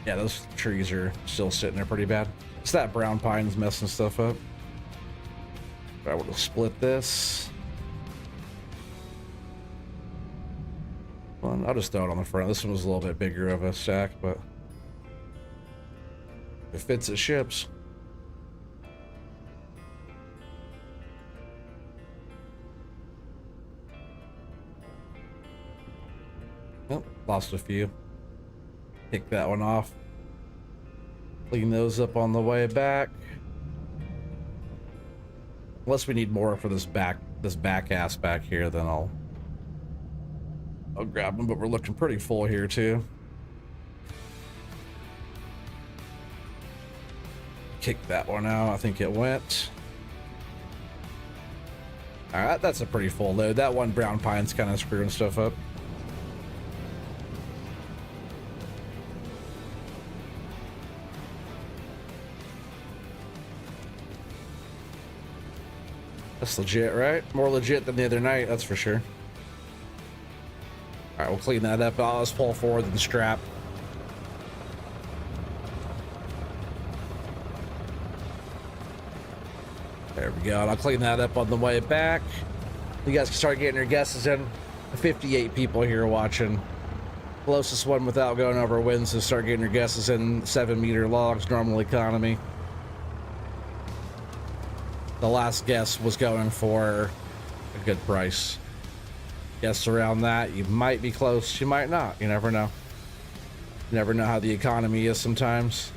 Yeah, those trees are still sitting there pretty bad. It's that brown pine's messing stuff up. Alright, we'll split this. Well, I'll just throw it on the front. This one was a little bit bigger of a stack, but it fits, it ships. Oh, lost a few. Kick that one off. Clean those up on the way back. Unless we need more for this back ass back here, then I'll grab them, but we're looking pretty full here too. Kick that one out. I think it went. All right, that's a pretty full load. That one brown pine's kind of screwing stuff up. That's legit, right? More legit than the other night, that's for sure. All right, we'll clean that up. Let's pull forward and strap. There we go. And I'll clean that up on the way back. You guys can start getting your guesses in. 58 people here watching. Closest one without going over wins, so start getting your guesses in. 7-meter logs, normal economy. The last guess was going for a good price. Guess around that. You might be close, you might not. You never know. You never know how the economy is sometimes.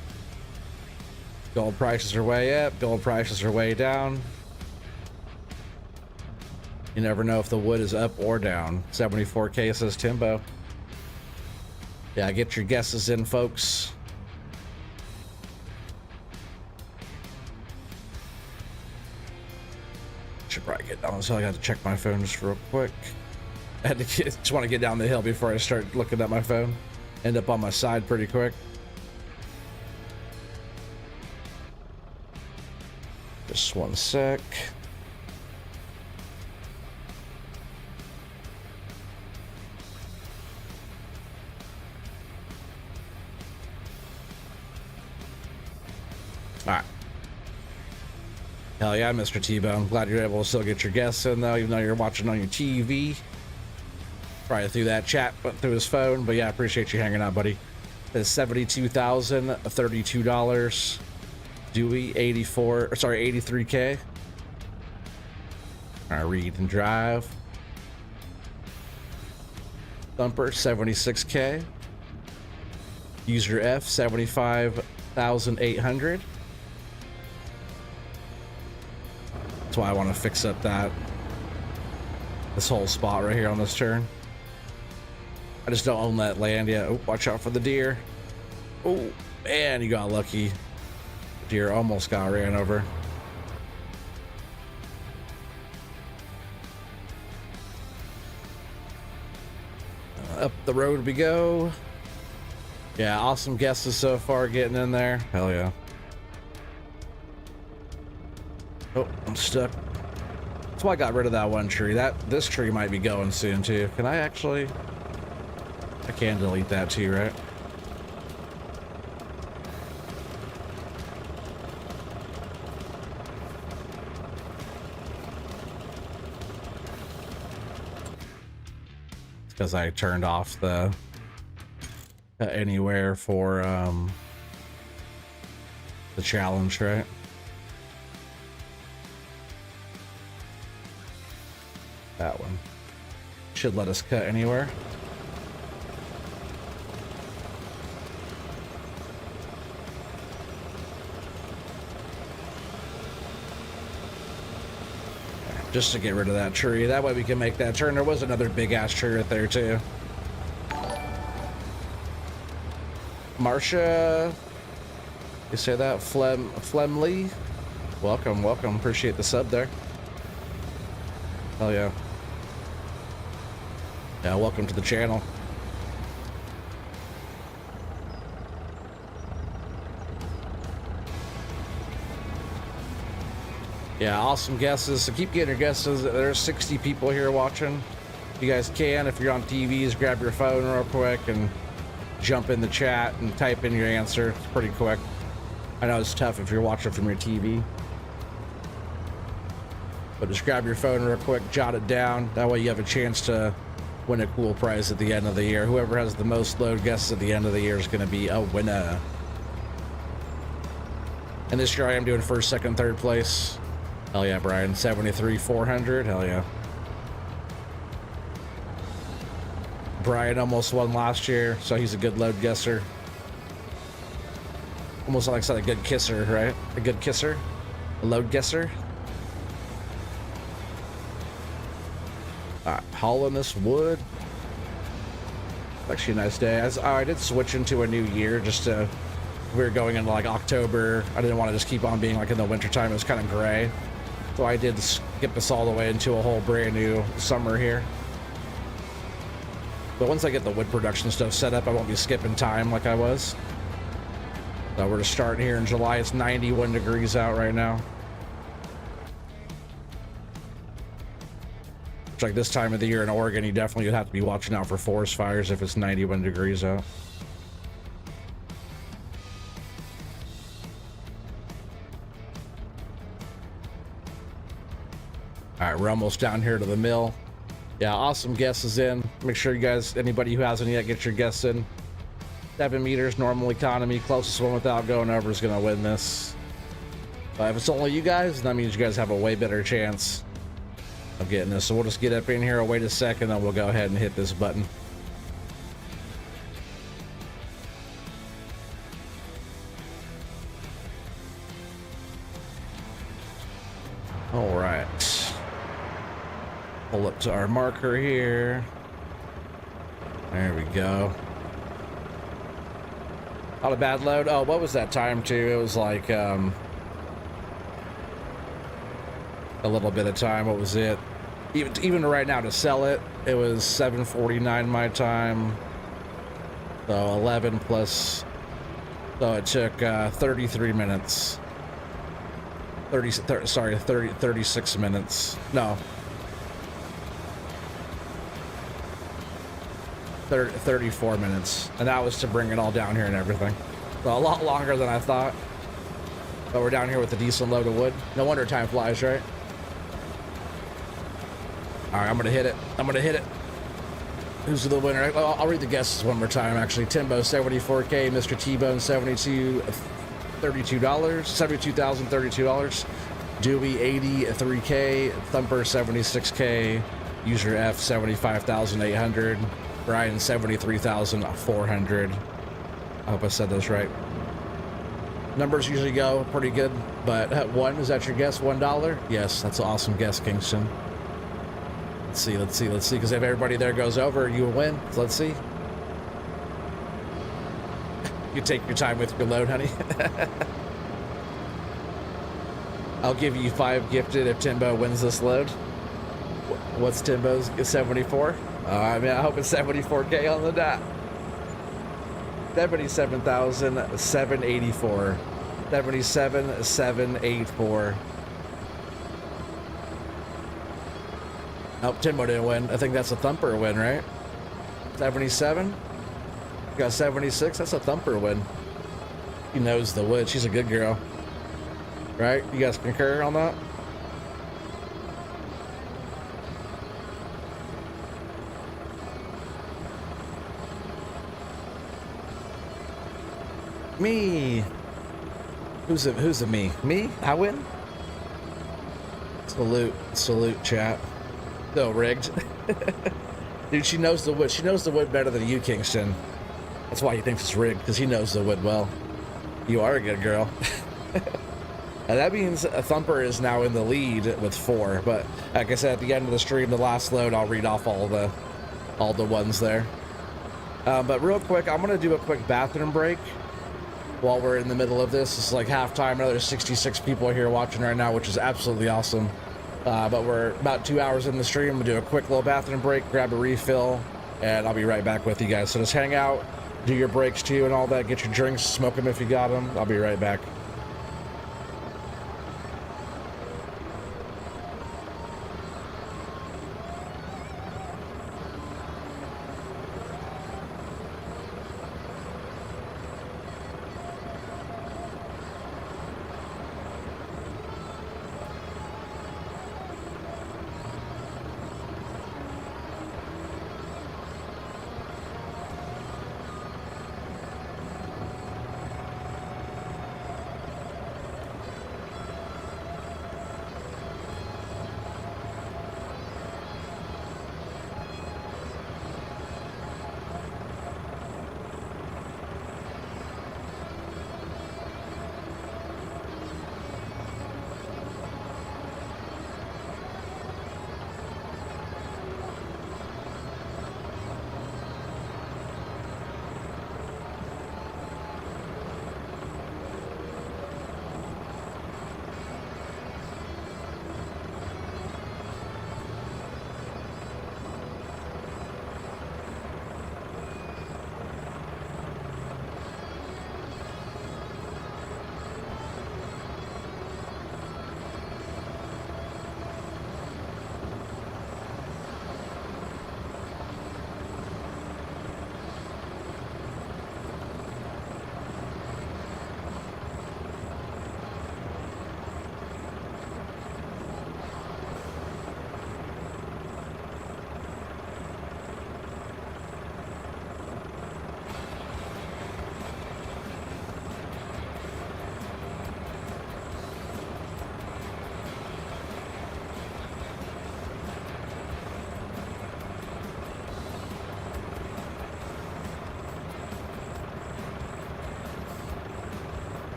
Gold prices are way up, gold prices are way down. You never know if the wood is up or down. 74K says Timbo. Yeah, get your guesses in, folks. Should probably get down this hill. I got to check my phone just real quick. I had to just want to get down the hill before I start looking at my phone. End up on my side pretty quick. Just one sec. All right. Hell yeah, Mr. T-Bone. Glad you're able to still get your guests in, though, even though you're watching on your TV. Probably through that chat, but through his phone. But yeah, I appreciate you hanging out, buddy. It's $72,032. Dewey, 83K. All right, read and drive. Thumper, 76K. User F, 75,800. That's why I want to fix up this whole spot right here on this turn. I just don't own that land yet. Oh, watch out for the deer. Oh, man, you got lucky. Deer almost got ran over. Up the road we go. Yeah, awesome guesses so far getting in there. Hell yeah. Oh, I'm stuck. That's why I got rid of that one tree. This tree might be going soon too. Can I actually? I can delete that too, right? Because I turned off the anywhere for the challenge, right? That one should let us cut anywhere. Just to get rid of that tree. That way we can make that turn. There was another big ass tree right there too. Marsha, you say that? Flemley? Welcome, welcome. Appreciate the sub there. Hell yeah. Yeah, welcome to the channel. Yeah, awesome guesses. So keep getting your guesses. There's 60 people here watching. You guys can, if you're on TVs, grab your phone real quick and jump in the chat and type in your answer. It's pretty quick. I know it's tough if you're watching from your TV. But just grab your phone real quick, jot it down. That way you have a chance to win a cool prize at the end of the year. Whoever has the most load guesses at the end of the year is going to be a winner. And this year I am doing first, second, third place. Hell yeah, Brian. 73,400. Hell yeah. Brian almost won last year, so he's a good load guesser. Almost like I said, a good kisser, right? A good kisser, a load guesser. All right, hauling this wood. Actually a nice day. I did switch into a new year just to, we were going into like October. I didn't want to just keep on being like in the wintertime. It was kind of gray. So I did skip us all the way into a whole brand new summer here. But once I get the wood production stuff set up, I won't be skipping time like I was. So we're just starting here in July. It's 91 degrees out right now. It's like this time of the year in Oregon, you definitely would have to be watching out for forest fires if it's 91 degrees out. All right, we're almost down here to the mill. Yeah, awesome guesses in. Make sure you guys, anybody who hasn't yet, get your guests in. 7 meters, normal economy. Closest one without going over is going to win this. But if it's only you guys, that means you guys have a way better chance of getting this. So we'll just get up in here, wait a second, then we'll go ahead and hit this button. All right. Pull up to our marker here. There we go. Not a bad load. Oh, what was that time too? It was like a little bit of time. What was it? Even right now to sell it, it was 7:49 my time. So 11 plus. So it took 33 minutes. 36 minutes. No. 34 minutes, and that was to bring it all down here and everything. So a lot longer than I thought, but we're down here with a decent load of wood. No wonder time flies, right? All right, I'm gonna hit it. Who's the winner? I'll read the guesses one more time. Actually, Timbo 74K, Mr. T-Bone $72,032, Dewey 83K, Thumper 76K, User F 75,800. Brian 73,400. I hope I said those right. Numbers usually go pretty good, but one, is that your guess? $1? Yes, that's an awesome guess, Kingston. Let's see, because if everybody there goes over, you will win. So let's see. You take your time with your load, honey. I'll give you 5 gifted if Timbo wins this load. What's Timbo's? 74? I mean, I hope it's 74K on the dot. 77,784. 77,784. Nope, Timbo didn't win. I think that's a Thumper win, right? 77? Got 76. That's a Thumper win. He knows the wood. She's a good girl. Right? You guys concur on that? Me. Who's the me? Me? I win? Salute, chat. So rigged. Dude, she knows the wood. She knows the wood better than you, Kingston. That's why he thinks it's rigged, because he knows the wood well. You are a good girl. And that means a Thumper is now in the lead with 4. But like I said, at the end of the stream, the last load, I'll read off all the ones there. But real quick, I'm gonna do a quick bathroom break while we're in the middle of this. It's like halftime. Another 66 people here watching right now, which is absolutely awesome. But we're about 2 hours in the stream. We'll do a quick little bathroom break, grab a refill, and I'll be right back with you guys. So just hang out, do your breaks too and all that, get your drinks, smoke them if you got them. I'll be right back.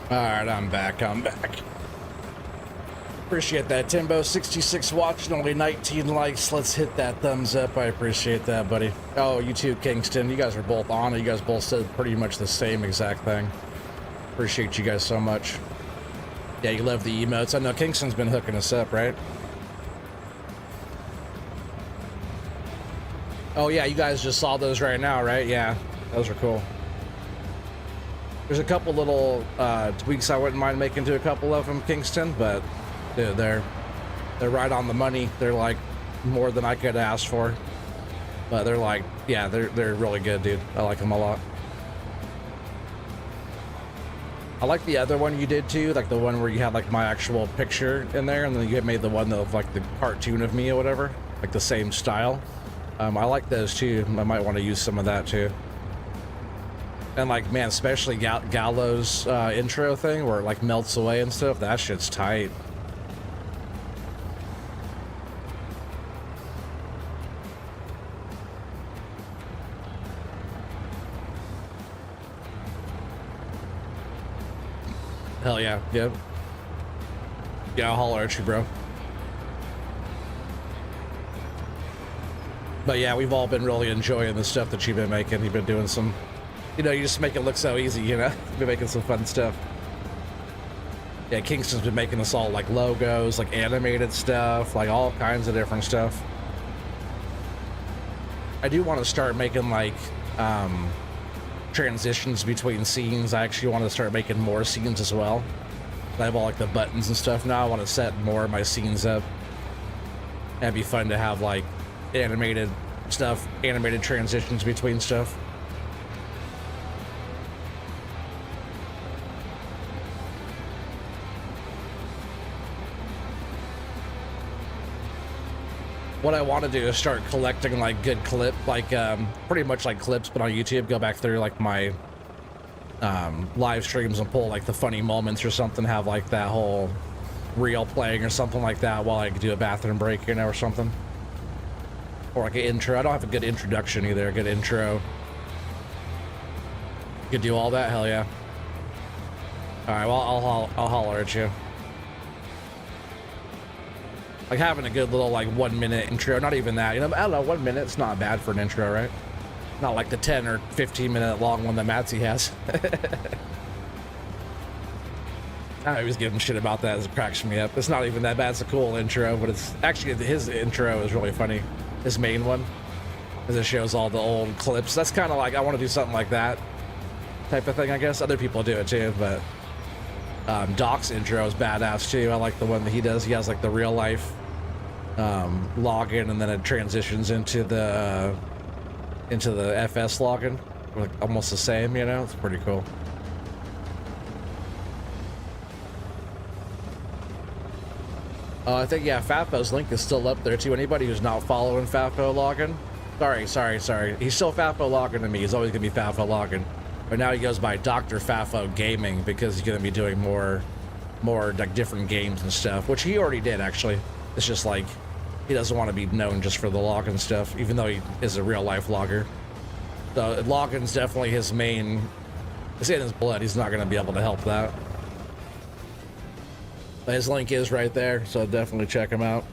All right, I'm back. Appreciate that, Timbo66 watching, only 19 likes. Let's hit that thumbs up. I appreciate that, buddy. Oh, you too, Kingston. You guys are both on it. You guys both said pretty much the same exact thing. Appreciate you guys so much. Yeah, you love the emotes. I know Kingston's been hooking us up, right? Oh yeah, you guys just saw those right now, right? Yeah, those are cool. There's a couple little tweaks I wouldn't mind making to a couple of them, Kingston, but dude, they're right on the money. They're like more than I could ask for, but they're like, yeah, they're really good, dude. I like them a lot. I like the other one you did too, like the one where you had like my actual picture in there, and then you had made the one of like the cartoon of me or whatever, like the same style. I like those too. I might want to use some of that too. And like, man, especially Gallo's intro thing where it like melts away and stuff. That shit's tight. Hell yeah, yep. Yeah, I'll holler at you, bro. But yeah, we've all been really enjoying the stuff that you've been making. You've been doing some, you know, you just make it look so easy, you know? You've been making some fun stuff. Yeah, Kingston's been making us all like logos, like animated stuff, like all kinds of different stuff. I do want to start making like transitions between scenes. I actually want to start making more scenes as well. I have all like the buttons and stuff now. I want to set more of my scenes up. That'd be fun to have like animated stuff, animated transitions between stuff. What I want to do is start collecting like good like pretty much like clips, but on YouTube, go back through like my live streams and pull like the funny moments or something, have like that whole reel playing or something like that while I do a bathroom break, you know, or something. Or like an intro. I don't have a good introduction either, a good intro. You could do all that? Hell yeah. Alright, well, I'll holler at you. Like having a good little like 1 minute intro, not even that, you know, I don't know, 1 minute's not bad for an intro, right? Not like the 10 or 15 minute long one that Matsy has. I always give him shit about that as it cracks me up. It's not even that bad, it's a cool intro, but it's actually, his intro is really funny. His main one, because it shows all the old clips. That's kind of like, I want to do something like that type of thing, I guess. Other people do it too, but Doc's intro is badass too. I like the one that he does. He has like the real life login, and then it transitions into the FS login, like almost the same, you know. It's pretty cool. I think, yeah, Fafo's link is still up there too. Anybody who's not following Fafo login, sorry, he's still Fafo login to me. He's always gonna be Fafo login, but now he goes by Dr. Fafo Gaming because he's gonna be doing more like different games and stuff, which he already did actually. It's just like he doesn't want to be known just for the login stuff, even though he is a real life logger. So login's definitely his main. It's in his blood. He's not gonna be able to help that. But his link is right there, so definitely check him out.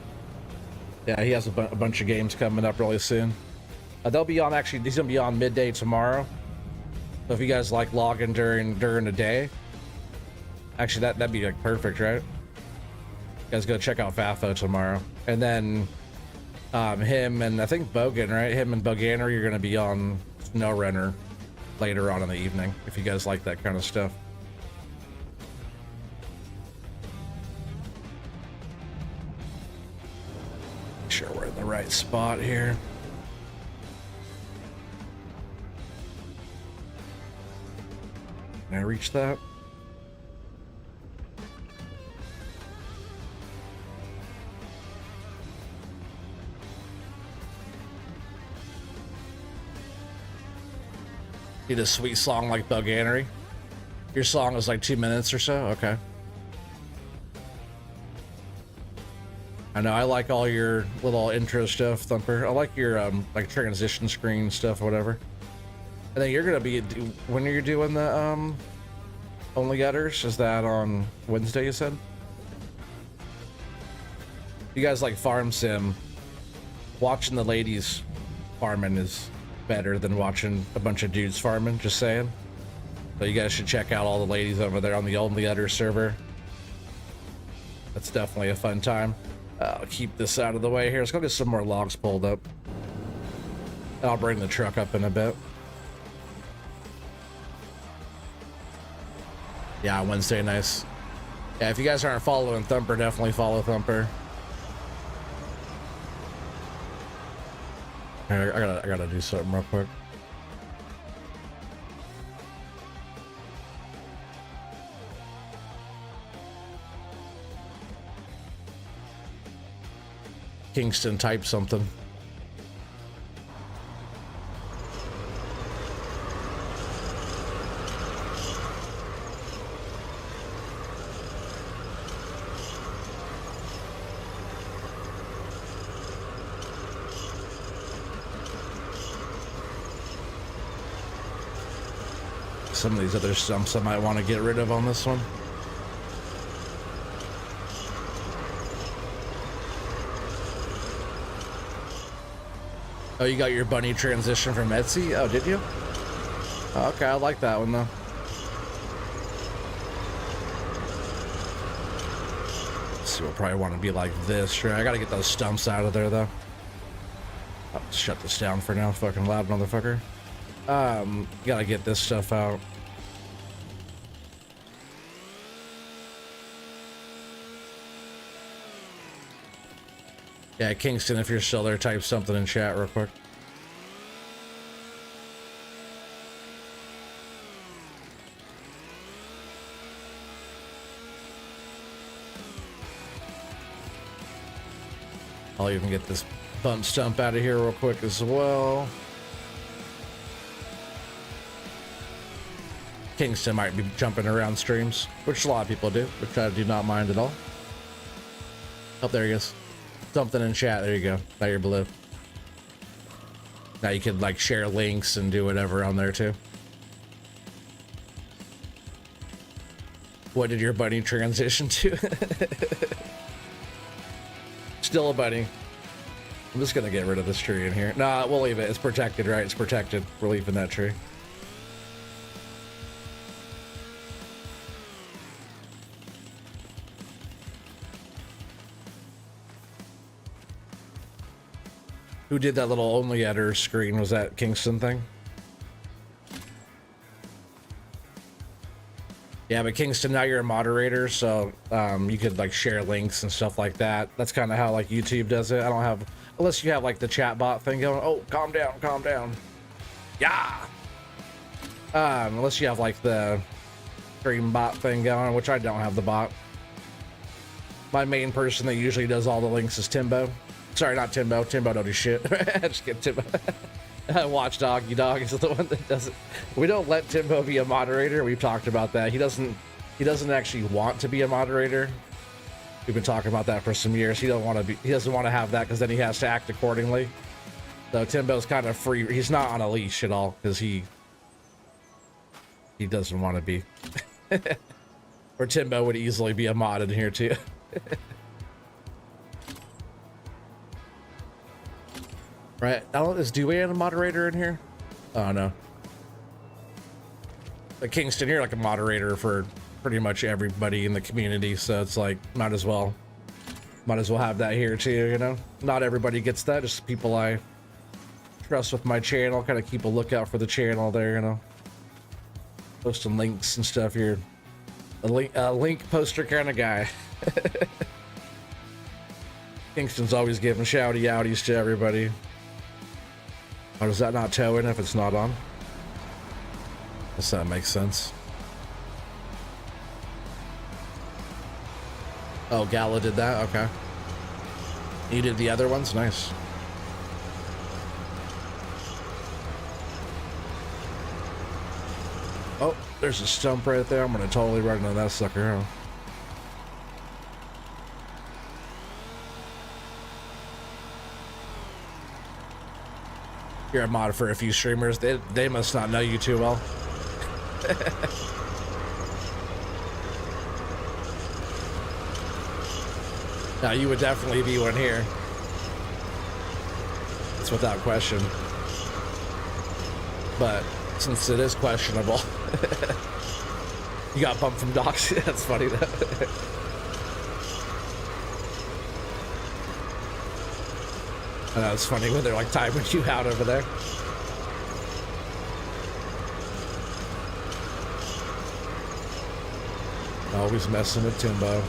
Yeah, he has a bunch of games coming up really soon. They'll be on, actually, he's gonna be on midday tomorrow. So if you guys like logging during the day, actually that'd be like perfect, right? You guys go check out Fafo tomorrow. And then him and I think Bogan, right? Him and Boganer, you're gonna be on Snow Runner later on in the evening, if you guys like that kind of stuff. Make sure we're in the right spot here. Can I reach that? Need a sweet song like Boganery. Your song is like 2 minutes or so? Okay. I know, I like all your little intro stuff, Thumper. I like your like transition screen stuff or whatever. I think you're gonna be, when you're doing the Only Gutters? Is that on Wednesday, you said? You guys like farm sim, watching the ladies farming is better than watching a bunch of dudes farming, just saying. So you guys should check out all the ladies over there on the Only Gutters server. That's definitely a fun time. I'll keep this out of the way here. Let's go get some more logs pulled up. I'll bring the truck up in a bit. Yeah, Wednesday, nice. Yeah, if you guys aren't following Thumper, definitely follow Thumper. I gotta do something real quick. Kingston, type something. Some of these other stumps I might want to get rid of on this one. Oh, you got your bunny transition from Etsy? Oh, did you? Oh, okay, I like that one though. Let's see, we'll probably want to be like this. Sure, I gotta get those stumps out of there though. I'll shut this down for now, fucking loud motherfucker. Gotta get this stuff out. Yeah, Kingston, if you're still there, type something in chat real quick. I'll even get this bump stump out of here real quick as well. Kingston might be jumping around streams, which a lot of people do, which I do not mind at all. Oh, there he is. Something in chat. There you go. Now you're blue. Now you could like share links and do whatever on there too. What did your bunny transition to? Still a bunny. I'm just gonna get rid of this tree in here. Nah, we'll leave it. It's protected, right? It's protected. We're leaving that tree. Who did that little only editor screen? Was that Kingston thing? Yeah, but Kingston, now you're a moderator, so you could like share links and stuff like that. That's kind of how like YouTube does it. I don't have, unless you have like the chat bot thing going. Oh, calm down, calm down. Yeah. Unless you have like the stream bot thing going, which I don't have the bot. My main person that usually does all the links is Timbo. Sorry, not Timbo. Timbo don't do shit. Just get Timbo. Watchdog, you dog is the one that does it. We don't let Timbo be a moderator. We've talked about that. He doesn't actually want to be a moderator. We've been talking about that for some years. He doesn't want to have that because then he has to act accordingly. So Timbo's kind of free. He's not on a leash at all because he doesn't want to be. Or Timbo would easily be a mod in here too. Right, is Dewey a moderator in here? Oh no. But Kingston, you're like a moderator for pretty much everybody in the community, so it's like might as well have that here too, you know? Not everybody gets that, just people I trust with my channel, kind of keep a lookout for the channel there, you know? Posting links and stuff. You're a link poster kind of guy. Kingston's always giving shouty outies to everybody. Oh, does that not tow in if it's not on? Guess that makes sense. Oh, Gala did that? Okay. You did the other ones? Nice. Oh, there's a stump right there. I'm gonna totally run into that sucker, huh? You're a mod for a few streamers. They must not know you too well. Now you would definitely be one here. It's without question. But since it is questionable, you got bumped from docks. That's funny though. I know it's funny when they're like timing you out over there. Always messing with Timbo.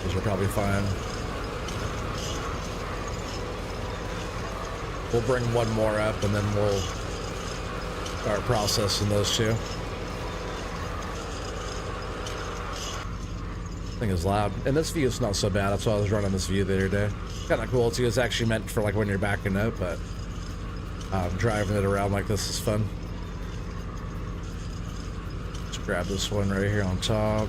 Those are probably fine. We'll bring one more up and then we'll start processing those two. Thing is loud, and this view is not so bad. That's why I was running this view the other day. Kind of cool too. It's actually meant for like when you're backing up, but driving it around like this is fun. Let's grab this one right here on top.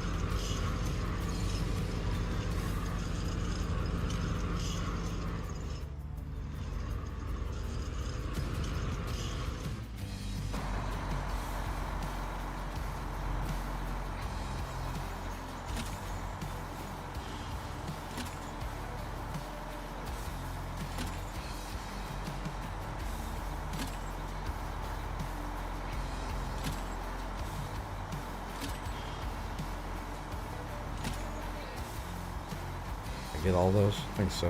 Get all those? I think so.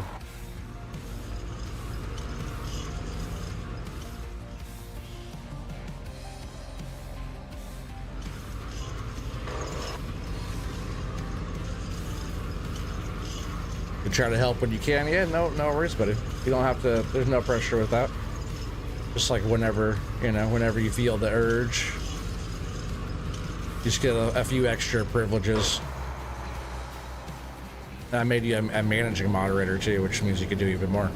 You try to help when you can. Yeah, no worries, buddy. You don't have to. There's no pressure with that. Just like whenever, you know, whenever you feel the urge, just get a few extra privileges. I made you a managing moderator too, which means you can do even more.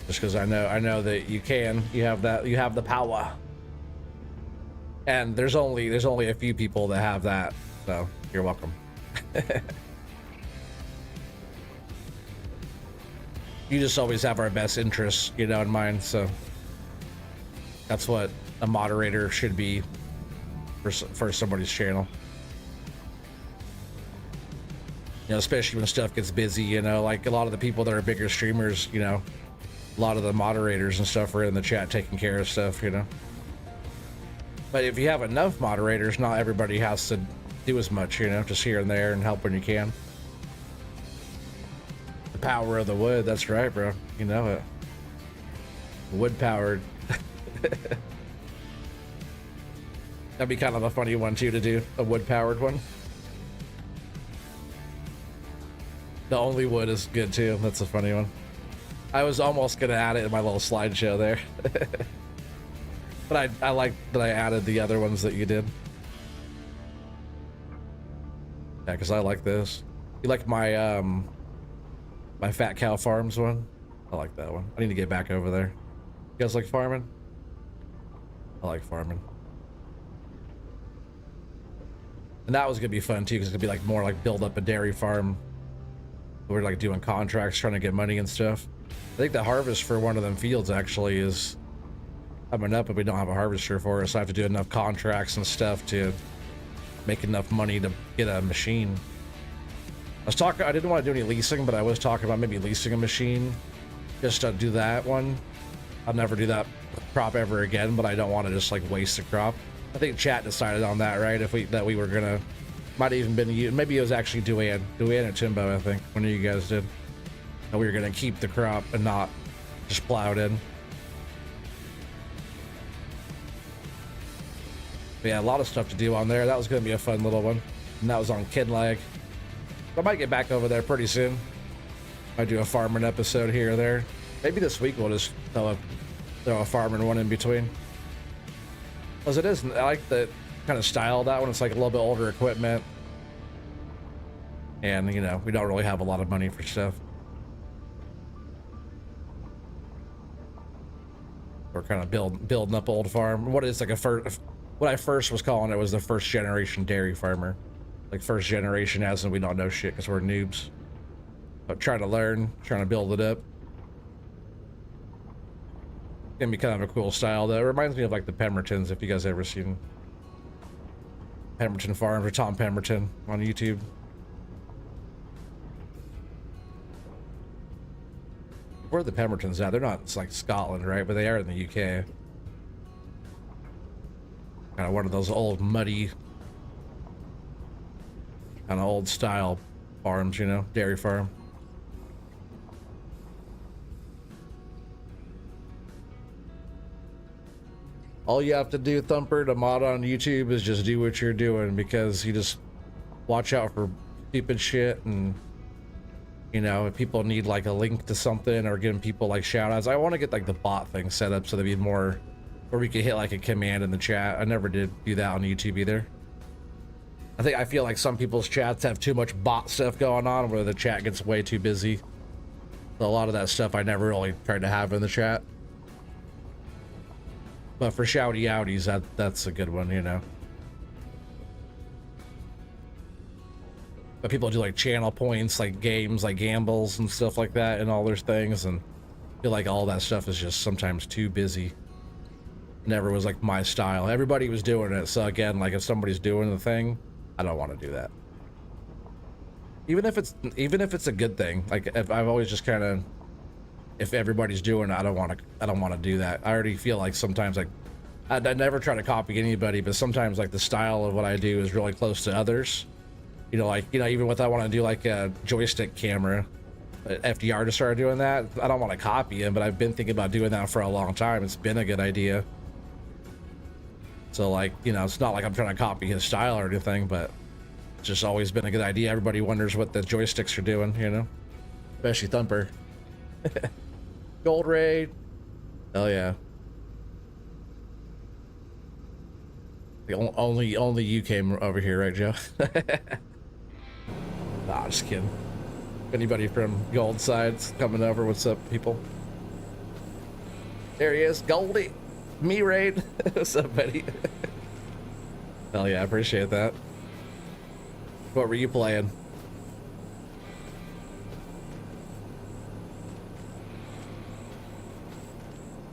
Just because I know that you can. You have the power. And there's only a few people that have that, so you're welcome. You just always have our best interests, you know, in mind. So that's what a moderator should be for somebody's channel. You know, especially when stuff gets busy, you know, like a lot of the people that are bigger streamers, you know, a lot of the moderators and stuff are in the chat taking care of stuff, you know. But if you have enough moderators, not everybody has to do as much, you know, just here and there and help when you can. The power of the wood, that's right, bro. You know it. Wood powered. That'd be kind of a funny one too to do, a wood powered one. The only wood is good too. That's a funny one. I was almost gonna add it in my little slideshow there. But I like that I added the other ones that you did. Yeah, because I like this. You like my my Fat Cow Farms one? I like that one. I need to get back over there. You guys like farming? I like farming. And that was gonna be fun too, because it's gonna be like more like build up a dairy farm. We're like doing contracts, trying to get money and stuff. I think the harvest for one of them fields actually is coming up, but we don't have a harvester for it, so I have to do enough contracts and stuff to make enough money to get a machine. I didn't want to do any leasing, but I was talking about maybe leasing a machine just to do that one. I'll never do that crop ever again, but I don't want to just like waste a crop. I think chat decided on that, right? That we were gonna. Might have even been you. Maybe it was actually Duane or Timbo, I think. One of you guys did. And we were gonna keep the crop and not just plow it in. But yeah, a lot of stuff to do on there. That was gonna be a fun little one. And that was on Kinlag. I might get back over there pretty soon. Might do a farming episode here or there. Maybe this week we'll just throw a farming one in between. As it is, I like the kind of style of that one. It's like a little bit older equipment, and you know, we don't really have a lot of money for stuff. We're kind of building up old farm. What is like what I first was calling it was the first generation dairy farmer. Like first generation as in we don't know shit because we're noobs, but trying to learn, trying to build it up. Gonna be kind of a cool style though. It reminds me of like the Pembertons, if you guys ever seen. Pemberton Farms or Tom Pemberton on YouTube. Where are the Pembertons at? They're not, it's like Scotland, right? But they are in the UK. Kind of one of those old, muddy, kind of old style farms, you know, dairy farm. All you have to do, Thumper, to mod on YouTube is just do what you're doing, because you just watch out for stupid shit. And you know, if people need like a link to something or giving people like shout outs, I want to get like the bot thing set up so there'd be more where we could hit like a command in the chat. I never did do that on YouTube either. I feel like some people's chats have too much bot stuff going on where the chat gets way too busy. So a lot of that stuff I never really tried to have in the chat. But for shouty outies, that's a good one, you know. But people do like channel points, like games, like gambles and stuff like that, and all their things, and I feel like all that stuff is just sometimes too busy. Never was like my style. Everybody was doing it, so again, like if somebody's doing the thing, I don't want to do that. Even if it's a good thing, like if I've always just kind of, if everybody's doing it, I don't want to do that. I already feel like sometimes like I never try to copy anybody, but sometimes like the style of what I do is really close to others. You know, like, you know, even with I want to do like a joystick camera, FDR just started doing that. I don't want to copy him, but I've been thinking about doing that for a long time. It's been a good idea. So like, you know, it's not like I'm trying to copy his style or anything, but it's just always been a good idea. Everybody wonders what the joysticks are doing, you know, especially Thumper. Gold raid. Hell yeah. The only you came over here, right, Joe? Nah, just kidding. Anybody from Gold Side's coming over, what's up, people? There he is, Goldie. Me raid. What's up, buddy? Hell yeah, I appreciate that. What were you playing?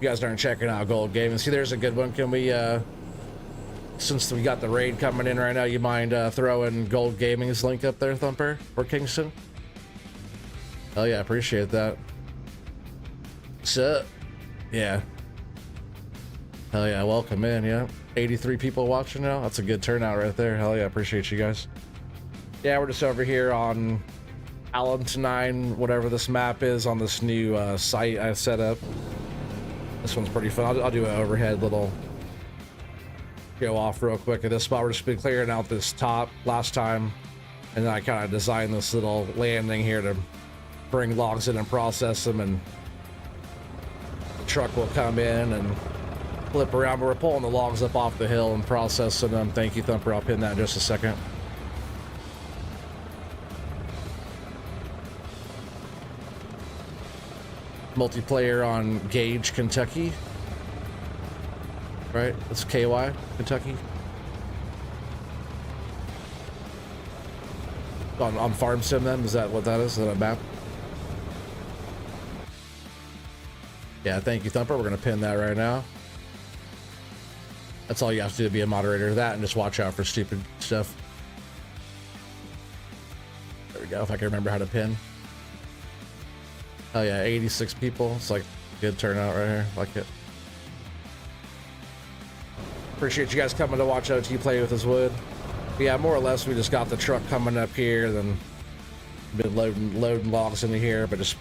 You guys aren't checking out Gold Gaming. See, there's a good one. Can we, since we got the raid coming in right now, you mind throwing Gold Gaming's link up there, Thumper, or Kingston? Oh yeah, appreciate that. What's up? Yeah. Hell yeah, welcome in, yeah. 83 people watching now. That's a good turnout right there. Hell yeah, appreciate you guys. Yeah, we're just over here on Allen's 9, whatever this map is, on this new site I set up. This one's pretty fun. I'll do an overhead little go off real quick at this spot. We're just been clearing out this top last time, and then I kind of designed this little landing here to bring logs in and process them, and the truck will come in and flip around. But we're pulling the logs up off the hill and processing them. Thank you, Thumper. I'll pin that in just a second. Multiplayer on Gage, Kentucky. Right? It's KY, Kentucky. On Farm Sim then? Is that what that is? Is that a map? Yeah, thank you, Thumper. We're going to pin that right now. That's all you have to do to be a moderator. That and just watch out for stupid stuff. There we go, if I can remember how to pin. Oh yeah, 86 people. It's like a good turnout right here. Like it. Appreciate you guys coming to watch OT play with his wood. But yeah, more or less we just got the truck coming up here, then been loading logs into here, but just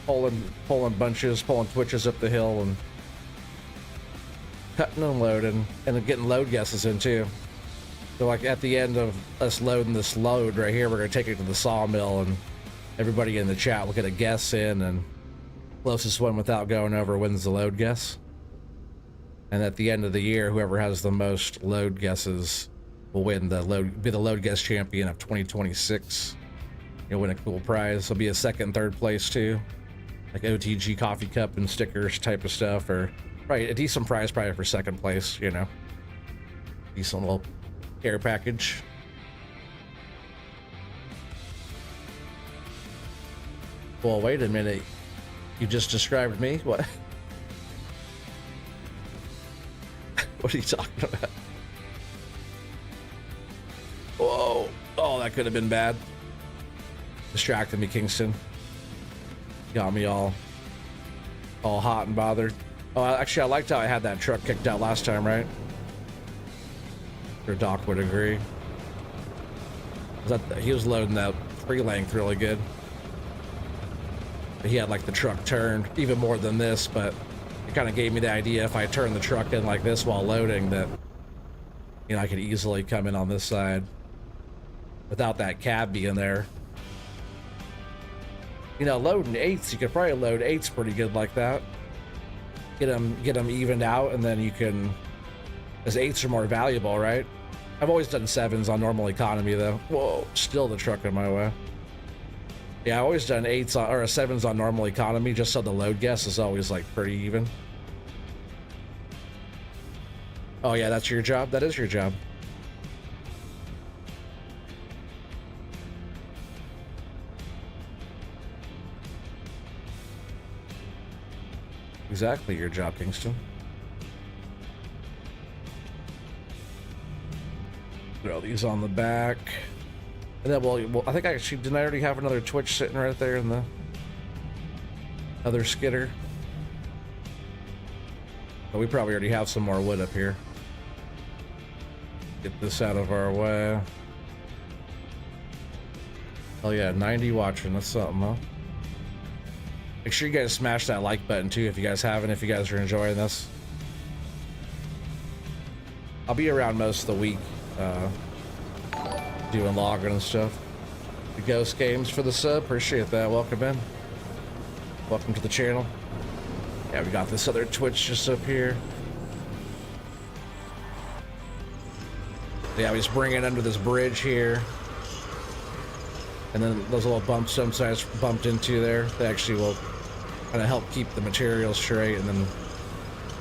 pulling bunches, pulling twitches up the hill and cutting and loading, and getting load guesses in too. So like at the end of us loading this load right here, we're gonna take it to the sawmill, and everybody in the chat will get a guess in, and closest one without going over wins the load guess. And at the end of the year, whoever has the most load guesses will win be the load guess champion of 2026. You'll win a cool prize. There'll be a second and third place too, like OTG coffee cup and stickers type of stuff, or probably a decent prize probably for second place, you know. Decent little care package. Well, wait a minute. You just described me? What? What are you talking about? Oh, that could have been bad. Distracted me, Kingston. Got me all hot and bothered. Oh, actually, I liked how I had that truck kicked out last time, right? Or Doc would agree. He was loading that free length really good. He had like the truck turned even more than this, but it kind of gave me the idea if I turn the truck in like this while loading that, you know, I could easily come in on this side without that cab being there. You know, loading eights, you could probably load eights pretty good like that. Get them evened out, and then you can, as eights are more valuable, right? I've always done sevens on normal economy though. Whoa, still the truck in my way. Yeah, I've always done eights or sevens on normal economy just so the load guess is always like pretty even. Oh yeah, that's your job? That is your job. Exactly your job, Kingston. Throw these on the back. And then, well, I think didn't I already have another Twitch sitting right there in the other skidder? But we probably already have some more wood up here. Get this out of our way. Oh yeah, 90 watching, that's something, huh? Make sure you guys smash that like button too if you guys haven't, if you guys are enjoying this. I'll be around most of the week doing logging and stuff. The Ghost Games for the sub, appreciate that. Welcome in. Welcome to the channel. Yeah, we got this other Twitch just up here. Yeah, we just bring it under this bridge here. And then those little bumps sometimes bumped into there, they actually will kind of help keep the material straight, and then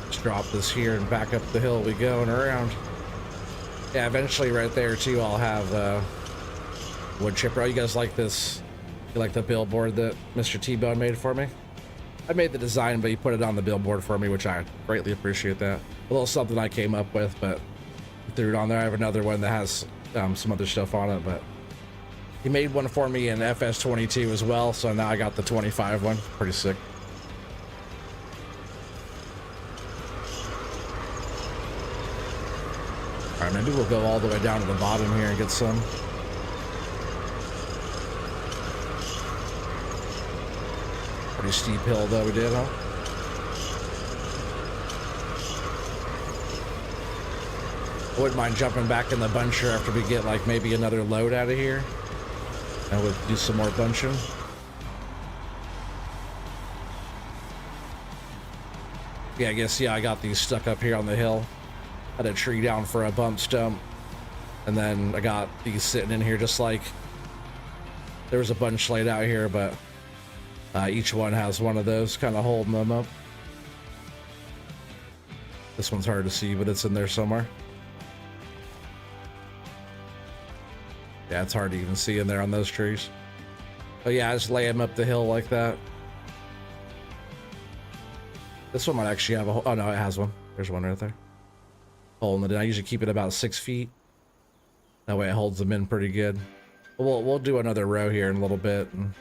just drop this here and back up the hill we go and around. Yeah, eventually right there too I'll have wood chipper. Oh, you guys like this? You like the billboard that Mr. T-Bone made for me? I made the design, but he put it on the billboard for me, which I greatly appreciate that. A little something I came up with, but threw it on there. I have another one that has some other stuff on it, but he made one for me in FS22 as well, so now I got the 25 one. Pretty sick. All right, maybe we'll go all the way down to the bottom here and get some. Pretty steep hill though we did, huh? I wouldn't mind jumping back in the buncher after we get like maybe another load out of here. And we'll do some more bunching. Yeah, I guess, yeah, I got these stuck up here on the hill. Had a tree down for a bump stump. And then I got these sitting in here just like there was a bunch laid out here, but each one has one of those kind of holding them up. This one's hard to see, but it's in there somewhere. Yeah, it's hard to even see in there on those trees. But yeah, I just lay them up the hill like that. This one might actually have a hole. Oh no, it has one. There's one right there. Holding it in. I usually keep it about 6 feet. That way it holds them in pretty good. We'll do another row here in a little bit and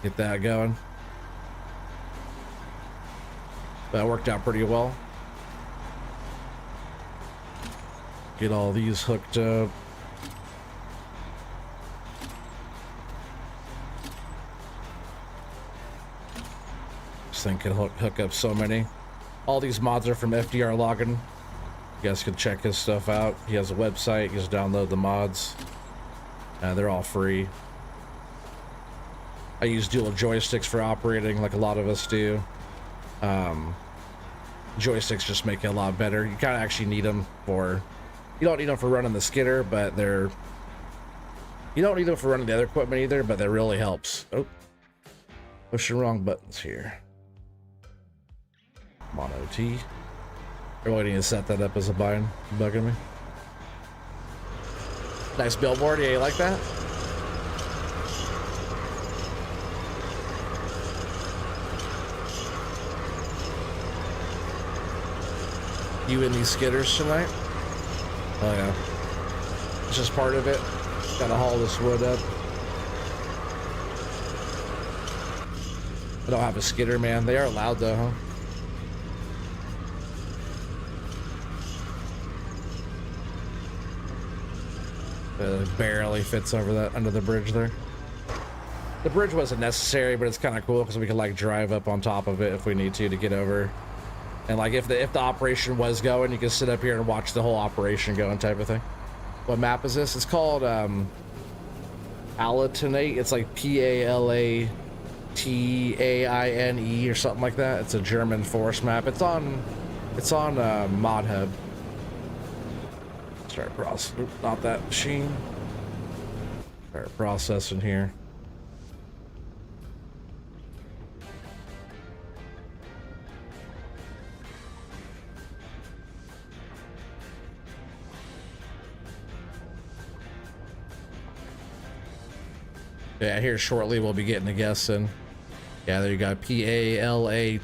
get that going. That worked out pretty well. Get all these hooked up. This thing can hook up so many. All these mods are from FDR Logging. You guys can check his stuff out. He has a website. You just download the mods. They're all free. I use dual joysticks for operating like a lot of us do. Joysticks just make it a lot better. You kind of actually need them for... You don't need them for running the skidder, but they're... You don't need them for running the other equipment either, but that really helps. Oh. Pushing wrong buttons here. Mono T. I really need to set that up as a bind. Bugging me. Nice billboard. Yeah, you like that? You in these skidders tonight? Oh yeah. It's just part of it. Gotta haul this wood up. I don't have a skidder, man. They are loud though, huh? It barely fits over that under the bridge there. The bridge wasn't necessary, but it's kind of cool because we can like drive up on top of it if we need to get over. And like if the operation was going, you can sit up here and watch the whole operation going type of thing. What map is this? It's called Palatinate. It's like Palatinane or something like that. It's a German forest map. It's on Mod Hub. Start processing. Not that machine. Start processing here. Yeah, here shortly we'll be getting a guess in. Yeah, there you go. Palatinate.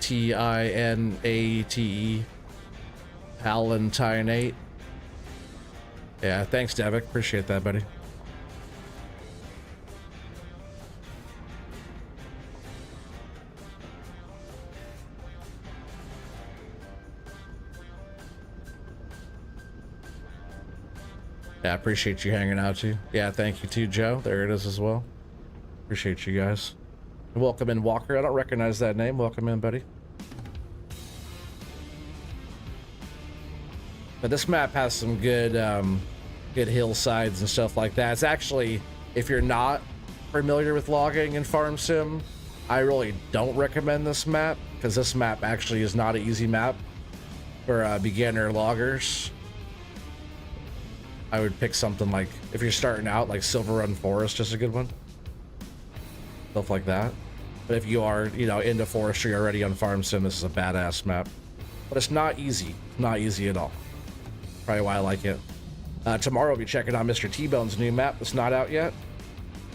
Palatinate. Yeah, thanks, Devik. Appreciate that, buddy. Yeah, I appreciate you hanging out too. Yeah, thank you too, Joe. There it is as well. Appreciate you guys. Welcome in, Walker. I don't recognize that name. Welcome in, buddy. But this map has some good good hillsides and stuff like that. It's actually, if you're not familiar with logging and farm sim, I really don't recommend this map because this map actually is not an easy map for beginner loggers. I would pick something like, if you're starting out, like Silver Run Forest is a good one. Stuff like that. But if you are, you know, into forestry already on farm sim, this is a badass map. But it's not easy. Not easy at all. Probably why I like it. Tomorrow we'll be checking out Mr. T-Bone's new map that's not out yet.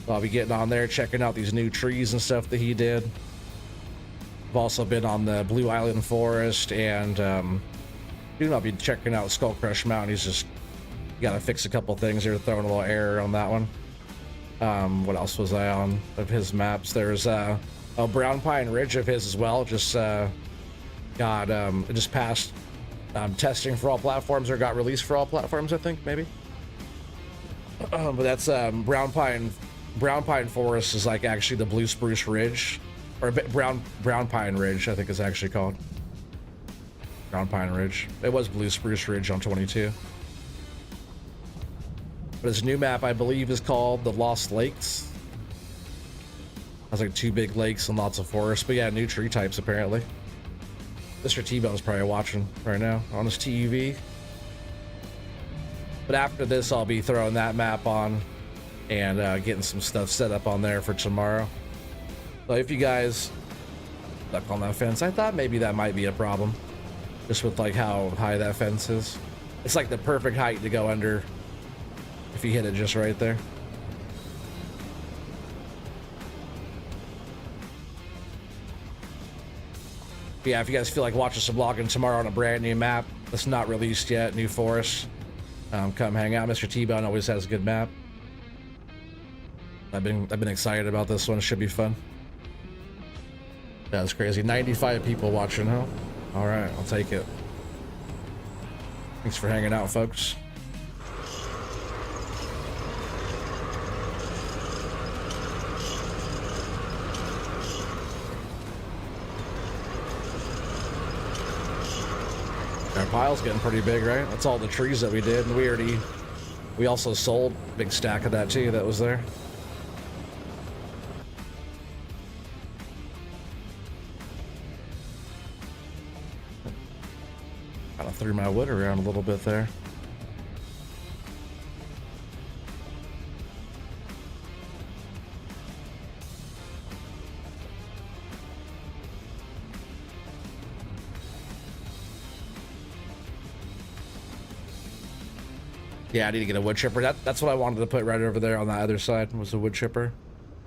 I'll be getting on there, checking out these new trees and stuff that he did. I've also been on the Blue Island Forest, and soon I'll be checking out Skull Crush Mountain. He's just gotta fix a couple things here, throwing a little error on that one. What else was I on of his maps? There's a Brown Pine Ridge of his as well. Just it just passed testing for all platforms, or got released for all platforms, I think, maybe. But that's Brown Pine Forest is like actually the Blue Spruce Ridge, or Brown Pine Ridge, I think is actually called Brown Pine Ridge. It was Blue Spruce Ridge on 22. But his new map, I believe, is called the Lost Lakes. Has like 2 big lakes and lots of forests. But yeah, new tree types apparently. Mr. T-Bone's probably watching right now on his TV. But after this, I'll be throwing that map on and getting some stuff set up on there for tomorrow. So if you guys stuck on that fence, I thought maybe that might be a problem, just with like how high that fence is. It's like the perfect height to go under if you hit it just right there. But yeah, if you guys feel like watching some logging tomorrow on a brand new map that's not released yet, new forest, come hang out. Mr. T-Bone always has a good map. I've been excited about this one. It should be fun. That's crazy. 95 people watching, huh? All right, I'll take it. Thanks for hanging out, folks. Our pile's getting pretty big, right? That's all the trees that we did, and we also sold a big stack of that too that was there. Kind of threw my wood around a little bit there. Yeah, I need to get a wood chipper. That's what I wanted to put right over there on the other side, was a wood chipper.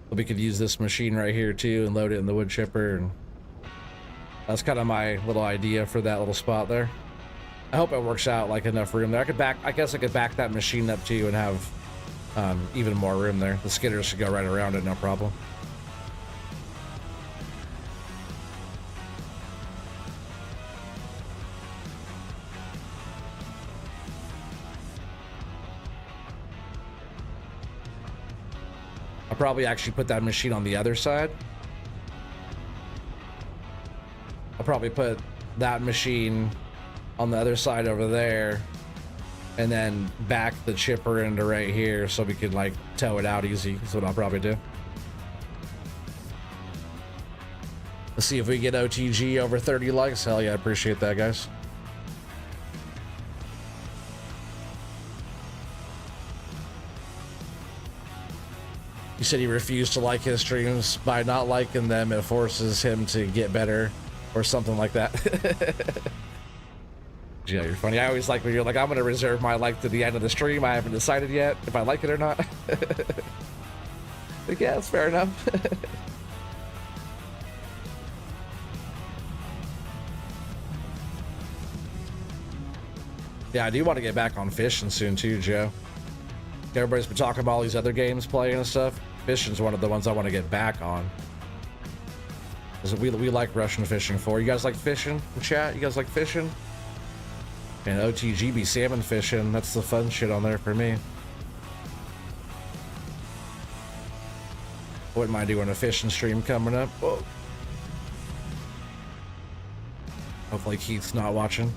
But we could use this machine right here too and load it in the wood chipper, and that's kind of my little idea for that little spot there. I hope it works out like enough room there. I guess I could back that machine up to you and have even more room there. The skidders should go right around it, no problem. I'll probably actually put that machine on the other side. I'll probably put that machine on the other side over there and then back the chipper into right here so we could like tow it out easy. That's what I'll probably do. Let's see if we get OTG over 30 likes. Hell yeah, I appreciate that, guys. He said he refused to like his streams. By not liking them, it forces him to get better or something like that. Yeah, you're funny. I always like when you're like, I'm gonna reserve my like to the end of the stream. I haven't decided yet if I like it or not. Like, yeah, that's fair enough. Yeah, I do want to get back on fishing soon too, Joe. Everybody's been talking about all these other games playing and stuff. Fishing's one of the ones I want to get back on. We like Russian fishing for. You guys like fishing in chat? You guys like fishing? And OTGB salmon fishing, that's the fun shit on there for me. Wouldn't mind doing a fishing stream coming up. Whoa. Hopefully Keith's not watching.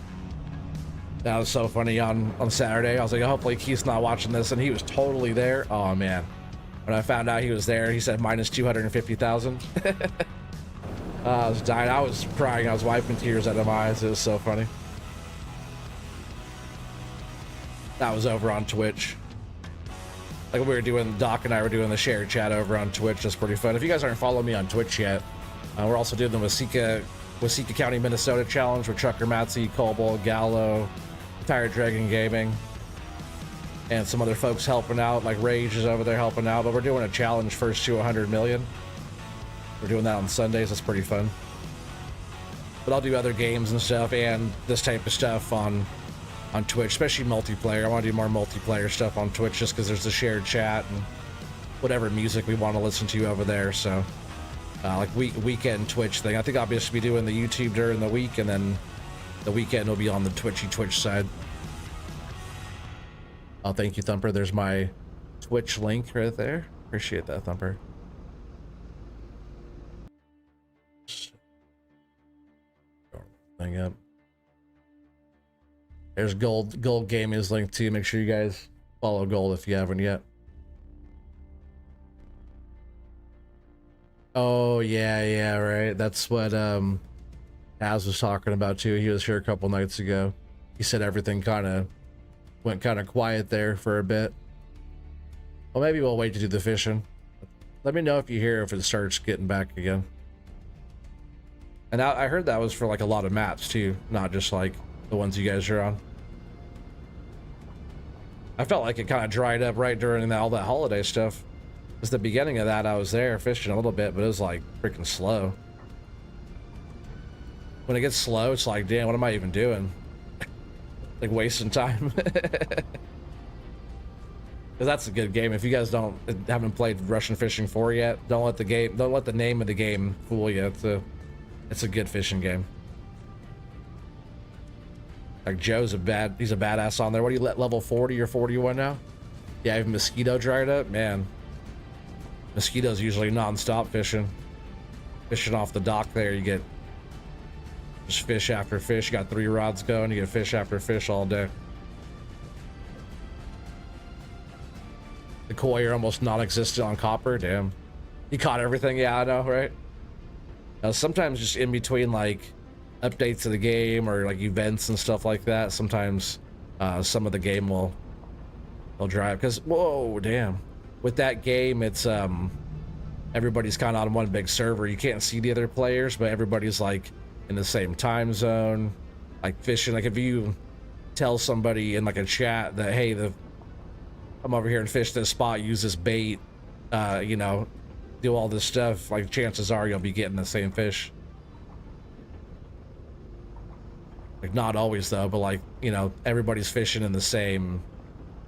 That was so funny on Saturday. I was like, hopefully Keith's not watching this, and he was totally there. Oh man. When I found out he was there, he said minus 250,000. I was dying. I was crying. I was wiping tears out of my eyes. It was so funny. That was over on Twitch. Like we were doing, Doc and I were doing the shared chat over on Twitch. That's pretty fun. If you guys aren't following me on Twitch yet, we're also doing the Waseca County, Minnesota challenge with Trucker Matzi, Colbo, Gallo, Tire Dragon Gaming, and some other folks helping out. Like Rage is over there helping out. But we're doing a challenge first to 100 million. We're doing that on Sundays. That's pretty fun. But I'll do other games and stuff and this type of stuff on Twitch, especially multiplayer. I want to do more multiplayer stuff on Twitch just because there's the shared chat and whatever music we want to listen to over there. So like weekend Twitch thing. I think I'll just be doing the YouTube during the week, and then the weekend will be on the Twitch side. Oh, thank you, Thumper. There's my Twitch link right there. Appreciate that, Thumper. Thing up. There's Gold Gaming's link too. Make sure you guys follow Gold if you haven't yet. Oh yeah, right. That's what Az was talking about too. He was here a couple nights ago. He said everything went kind of quiet there for a bit. Well, maybe we'll wait to do the fishing. Let me know if you hear if it starts getting back again. And I heard that was for like a lot of maps too, not just like the ones you guys are on. I felt like it kind of dried up right during all that holiday stuff. Because the beginning of that, I was there fishing a little bit, but it was like freaking slow. When it gets slow, it's like, damn, what am I even doing? Like wasting time. Because that's a good game. If you guys haven't played Russian Fishing 4 yet, don't let the name of the game fool you. It's a good fishing game. Like Joe's he's a badass on there. What do you let level 40 or 41 now? Yeah, even Mosquito dried up, man. Mosquito's usually non-stop fishing off the dock there. You get just fish after fish. You got 3 rods going, you get fish after fish all day. The koi are almost non-existent on copper. Damn, you caught everything. Yeah, I know, right? Now, sometimes just in between like updates of the game or like events and stuff like that, sometimes some of the game will dry up. Because whoa, damn, with that game, it's everybody's kind of on one big server. You can't see the other players, but everybody's like in the same time zone, like fishing. Like if you tell somebody in like a chat that, hey, I'm over here and fish this spot, use this bait, you know, do all this stuff, like chances are you'll be getting the same fish. Like, not always though, but like, you know, everybody's fishing in the same,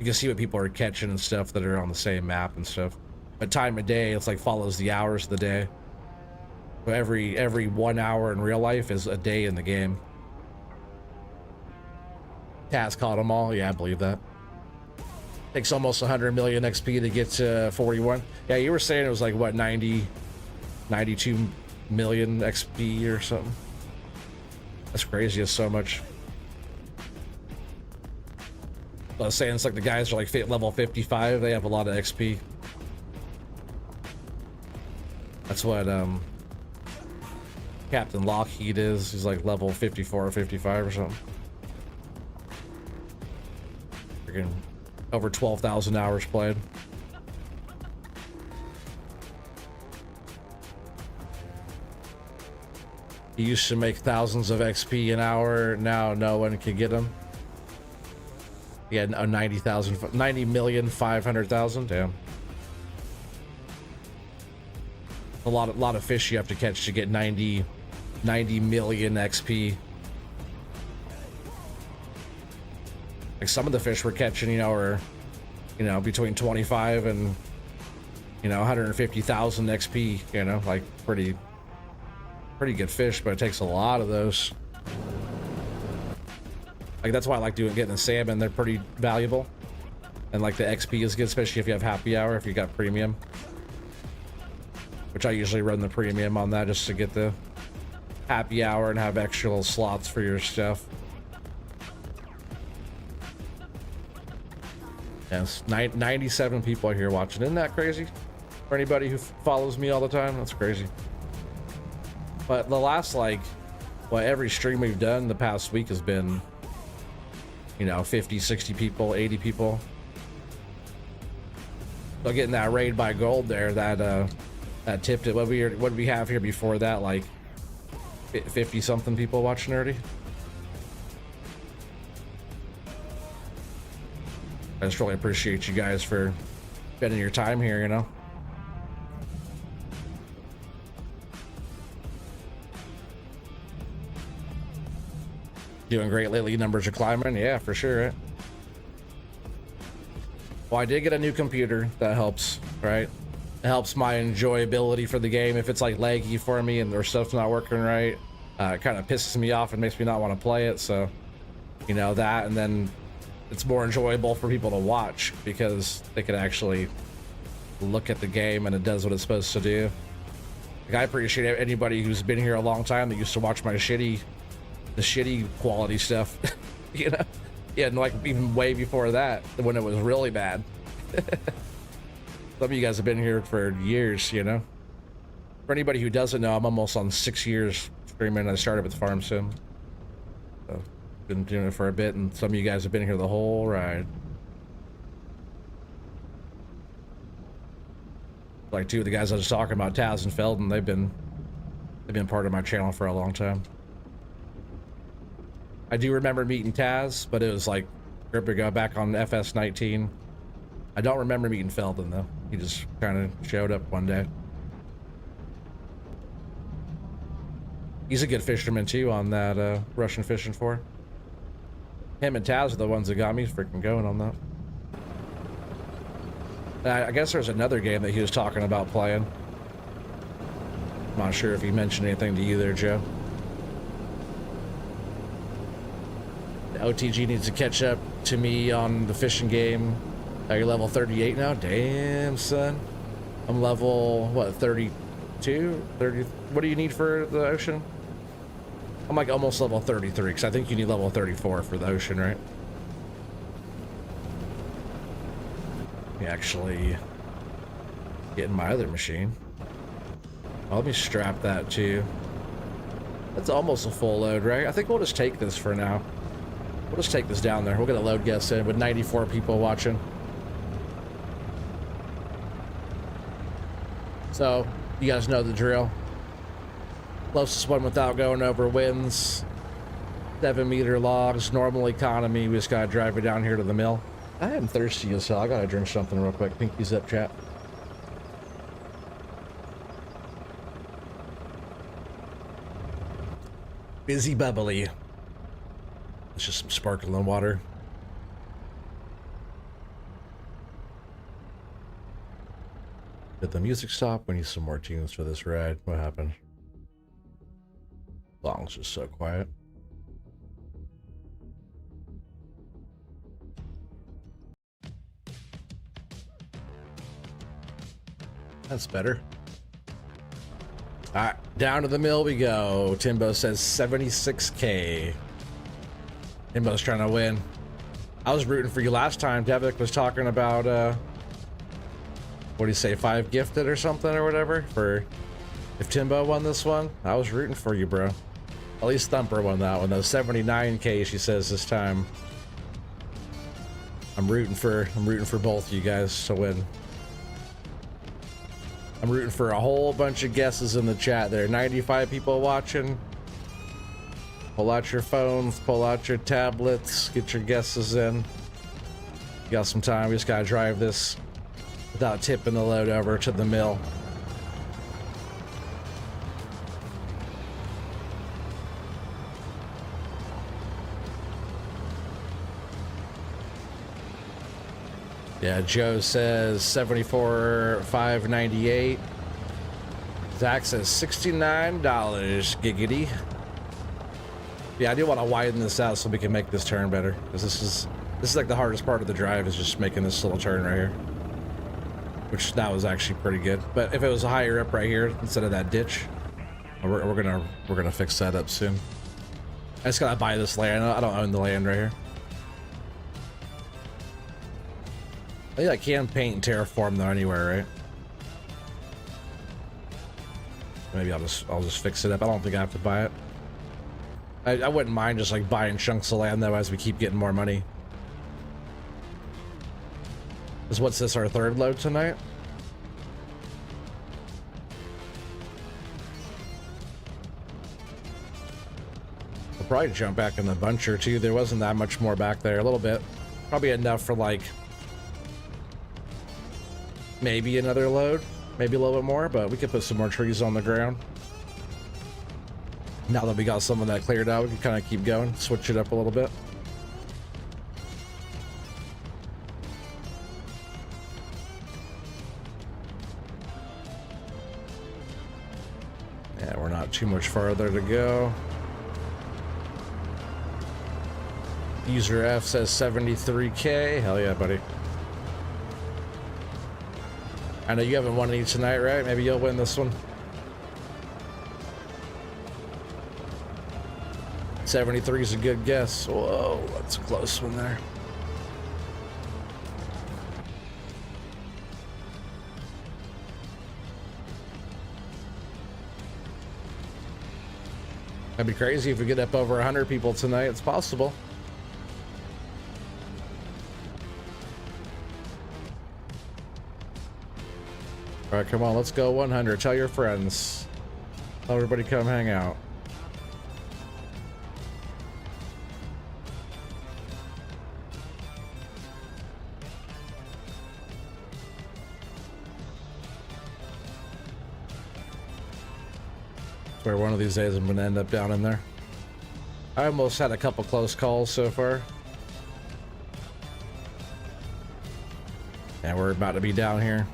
you can see what people are catching and stuff that are on the same map and stuff. But time of day, it's like follows the hours of the day. So every 1 hour in real life is a day in the game. Taz caught them all. Yeah, I believe that. Takes almost 100 million XP to get to 41. Yeah, you were saying it was like, what, 92 million XP or something? That's crazy. It's so much. I was saying it's like the guys are like level 55. They have a lot of XP. That's what Captain Lockheed is. He's like level 54 or 55 or something. Freaking over 12,000 hours played. He used to make thousands of XP an hour. Now no one can get him. He had a 90,500,000. Damn. A lot of fish you have to catch to get 90 million XP. Like some of the fish we're catching, you know, are, you know, between 25 and, you know, 150,000 XP, you know, like pretty good fish, but it takes a lot of those. Like that's why I like getting the salmon. They're pretty valuable. And like the XP is good, especially if you have happy hour, if you got premium. Which I usually run the premium on that just to get the happy hour and have extra little slots for your stuff. Yes, 97 people are here watching. Isn't that crazy? For anybody who follows me all the time, that's crazy. But the last, like, well, every stream we've done the past week has been, you know, 50, 60 people, 80 people. So getting that raid by gold there, that tipped it. What did we have here before that? Like 50 something people watching already. I just really appreciate you guys for spending your time here, you know. Doing great lately. Numbers are climbing. Yeah, for sure. Right? Well, I did get a new computer. That helps, right? It helps my enjoyability for the game. If it's like laggy for me and their stuff's not working right, it kind of pisses me off and makes me not want to play it. So, you know, that, and then it's more enjoyable for people to watch because they can actually look at the game and it does what it's supposed to do. Like, I appreciate anybody who's been here a long time that used to watch my shitty quality stuff. You know, yeah, and like even way before that when it was really bad. Some of you guys have been here for years, you know. For anybody who doesn't know, I'm almost on 6 years streaming. I started with Farm Sim, so been doing it for a bit, and some of you guys have been here the whole ride. Like two of the guys I was talking about, Taz and Felden, they've been part of my channel for a long time. I do remember meeting Taz, but it was like grip ago back on FS19. I don't remember meeting Felden though. He just kind of showed up one day. He's a good fisherman too on that Russian Fishing 4. Him and Taz are the ones that got me freaking going on that. I guess there's another game that he was talking about playing. I'm not sure if he mentioned anything to you there, Joe. The OTG needs to catch up to me on the fishing game. Are you level 38 now? Damn, son. I'm level, what, 32? 30? What do you need for the ocean? I'm like almost level 33, because I think you need level 34 for the ocean, right? Actually getting my other machine. Well, let me strap that too. That's almost a full load, right? I think we'll just take this for now. We'll just take this down there. We'll get a load guest in with 94 people watching. So, you guys know the drill. Closest one without going over wins. 7-meter logs, normal economy. We just gotta drive it down here to the mill. I am thirsty as hell. I gotta drink something real quick. Pinkies up, chat. Busy bubbly. It's just some sparkling water. Did the music stop? We need some more tunes for this ride. What happened? Song's just so quiet. That's better. All right, down to the mill we go. Timbo says 76K. Timbo's trying to win. I was rooting for you last time. Devik was talking about, what do you say, 5 gifted or something or whatever? For if Timbo won this one, I was rooting for you, bro. At least Thumper won that one, though. 79K, she says this time. I'm rooting for both you guys to win. I'm rooting for a whole bunch of guesses in the chat there. 95 people watching. Pull out your phones, pull out your tablets, get your guesses in. You got some time. We just gotta drive this without tipping the load over to the mill. Yeah, Joe says 74,598. Zach says $69. Giggity. Yeah, I do want to widen this out so we can make this turn better, because this is like the hardest part of the drive, is just making this little turn right here. Which that was actually pretty good. But if it was higher up right here instead of that ditch, we're gonna fix that up soon. I just gotta buy this land. I don't own the land right here. I think I can paint and terraform though anywhere, right? Maybe I'll just fix it up. I don't think I have to buy it. I wouldn't mind just like buying chunks of land though as we keep getting more money. What's this, our third load tonight? We'll probably jump back in the buncher too. There wasn't that much more back there. A little bit. Probably enough for like maybe another load, maybe a little bit more, but we could put some more trees on the ground. Now that we got some of that cleared out, we can kind of keep going, switch it up a little bit. Yeah, we're not too much farther to go. User F says 73K. Hell yeah, buddy. I know you haven't won any tonight, right? Maybe you'll win this one. 73 is a good guess. Whoa, that's a close one there. That'd be crazy if we get up over 100 people tonight. It's possible. All right, come on, let's go 100. Tell your friends. Tell everybody come hang out. Where one of these days I'm gonna end up down in there. I almost had a couple close calls so far. And we're about to be down here.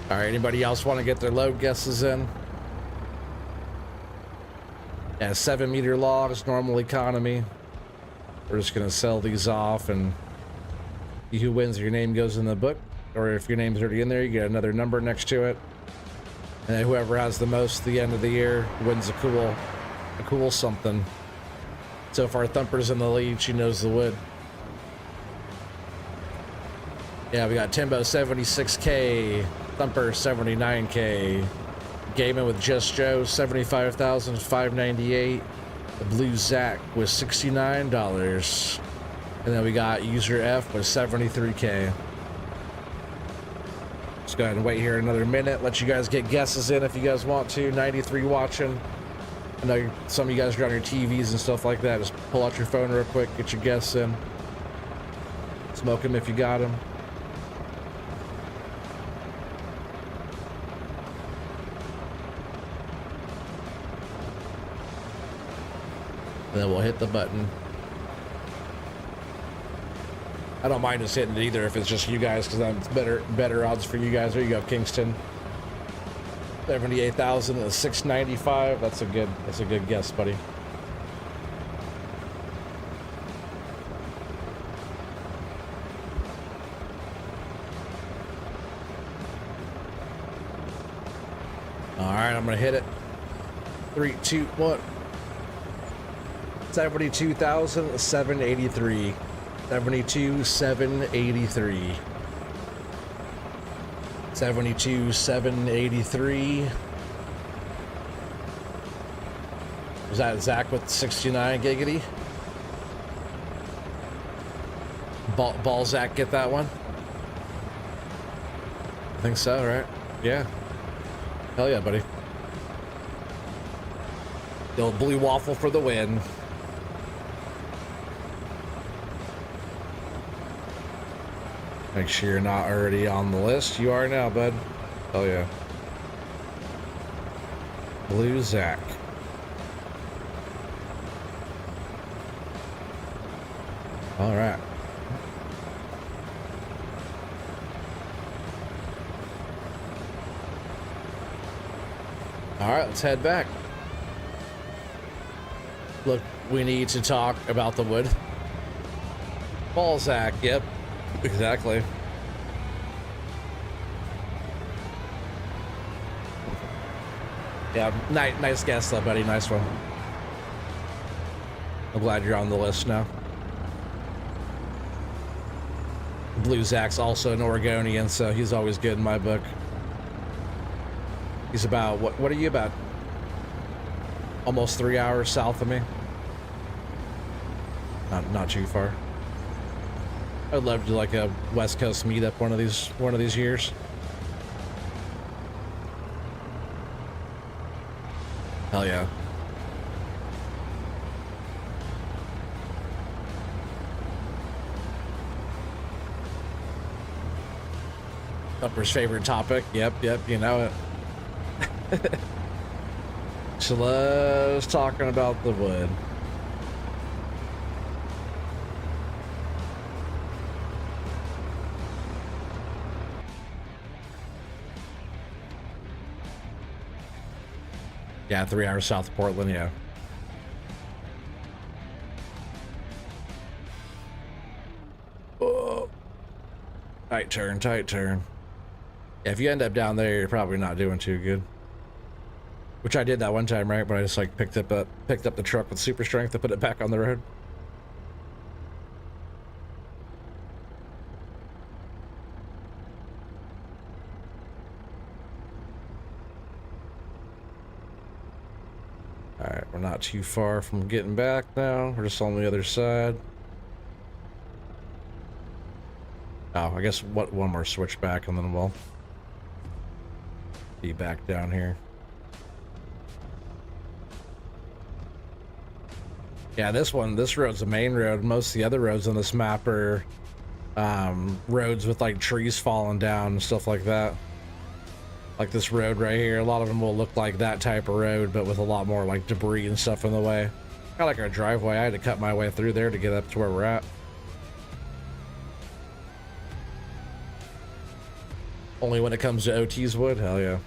All right, anybody else want to get their load guesses in? Yeah, 7-meter logs, normal economy. We're just gonna sell these off, and who wins, your name goes in the book, or if your name's already in there, you get another number next to it. And then whoever has the most at the end of the year wins a cool something. So far, Thumper's in the lead. She knows the wood. Yeah, we got Timbo 76K, Thumper 79K. Gaming with Just Joe, 75,598. The Blue Zach was $69. And then we got User F with 73K. Let's go ahead and wait here another minute. Let you guys get guesses in if you guys want to. 93 watching. I know some of you guys are on your TVs and stuff like that. Just pull out your phone real quick, get your guests in. Smoke them if you got them. And then we'll hit the button. I don't mind just hitting it either if it's just you guys, because it's better odds for you guys. There you go, Kingston. 78,000 and 695. That's a good guess, buddy. All right, I'm gonna hit it. 3, 2, 1. 72,783. 72,783. 72,783. Was that Zach with 69 giggity? Ball Zach get that one? I think so, right? Yeah. Hell yeah, buddy. The old blue waffle for the win. Make sure you're not already on the list. You are now, bud. Oh yeah. Blue Zach. All right. All right, let's head back. Look, we need to talk about the wood. Ball Zach, yep. Exactly. Yeah, nice guess though, buddy. Nice one. I'm glad you're on the list now. Blue Zach's also an Oregonian, so he's always good in my book. He's about, what are you about? Almost 3 hours south of me. Not too far. I'd love to do like a West Coast meetup one of these years. Hell yeah. Upper's favorite topic. Yep, you know it. She loves talking about the wood. Yeah, 3 hours south of Portland, yeah. Oh. Tight turn. Yeah, if you end up down there, you're probably not doing too good. Which I did that one time, right? But I just like picked up the truck with super strength to put it back on the road. Alright, we're not too far from getting back now. We're just on the other side. Oh, I guess one more switch back and then we'll be back down here. Yeah, this road's the main road. Most of the other roads on this map are roads with like trees falling down and stuff like that. Like this road right here, a lot of them will look like that type of road, but with a lot more like debris and stuff in the way. Kind of like our driveway. I had to cut my way through there to get up to where we're at. Only when it comes to OT's wood? Hell yeah.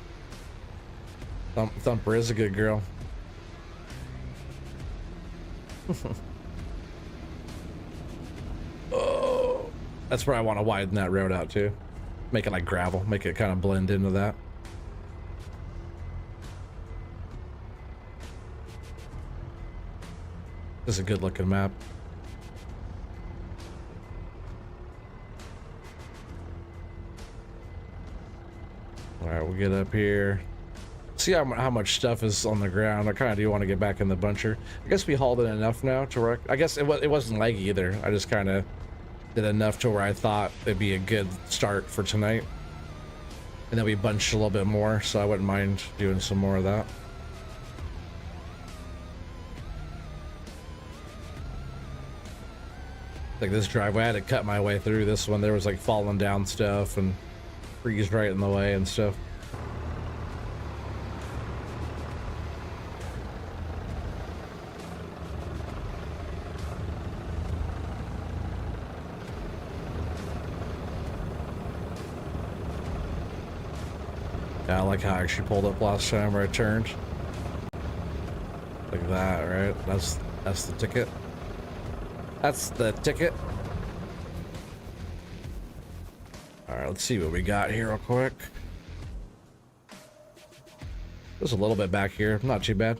Thumper is a good girl. Oh, that's where I want to widen that road out too. Make it like gravel, make it kind of blend into that. This is a good looking map. All right, we'll get up here. See how much stuff is on the ground. I kind of do want to get back in the buncher. I guess we hauled in enough now to wreck. I guess it wasn't leggy either. I just kind of did enough to where I thought it'd be a good start for tonight. And then we bunched a little bit more, so I wouldn't mind doing some more of that. Like this driveway, I had to cut my way through this one. There was like falling down stuff and trees right in the way and stuff. Yeah, I like how I actually pulled up last time where I turned. Like that, right? That's the ticket. That's the ticket. Alright, let's see what we got here real quick. There's a little bit back here, not too bad.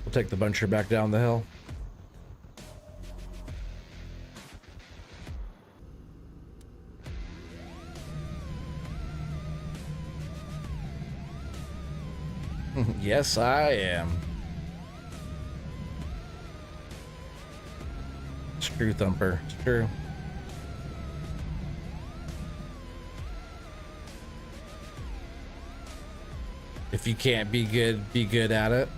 We'll take the buncher back down the hill. Yes, I am. Screw thumper, it's true. If you can't be good at it.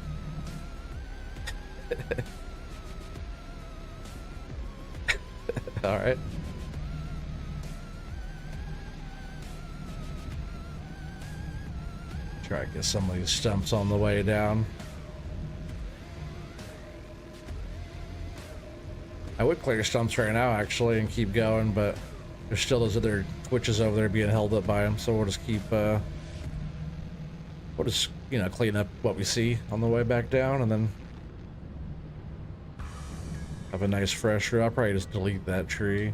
All right. Try to get some of these stumps on the way down. I would clear stumps right now actually and keep going, but there's still those other twitches over there being held up by them, so we'll just keep we'll just, you know, clean up what we see on the way back down and then have a nice fresh row. I'll probably just delete that tree.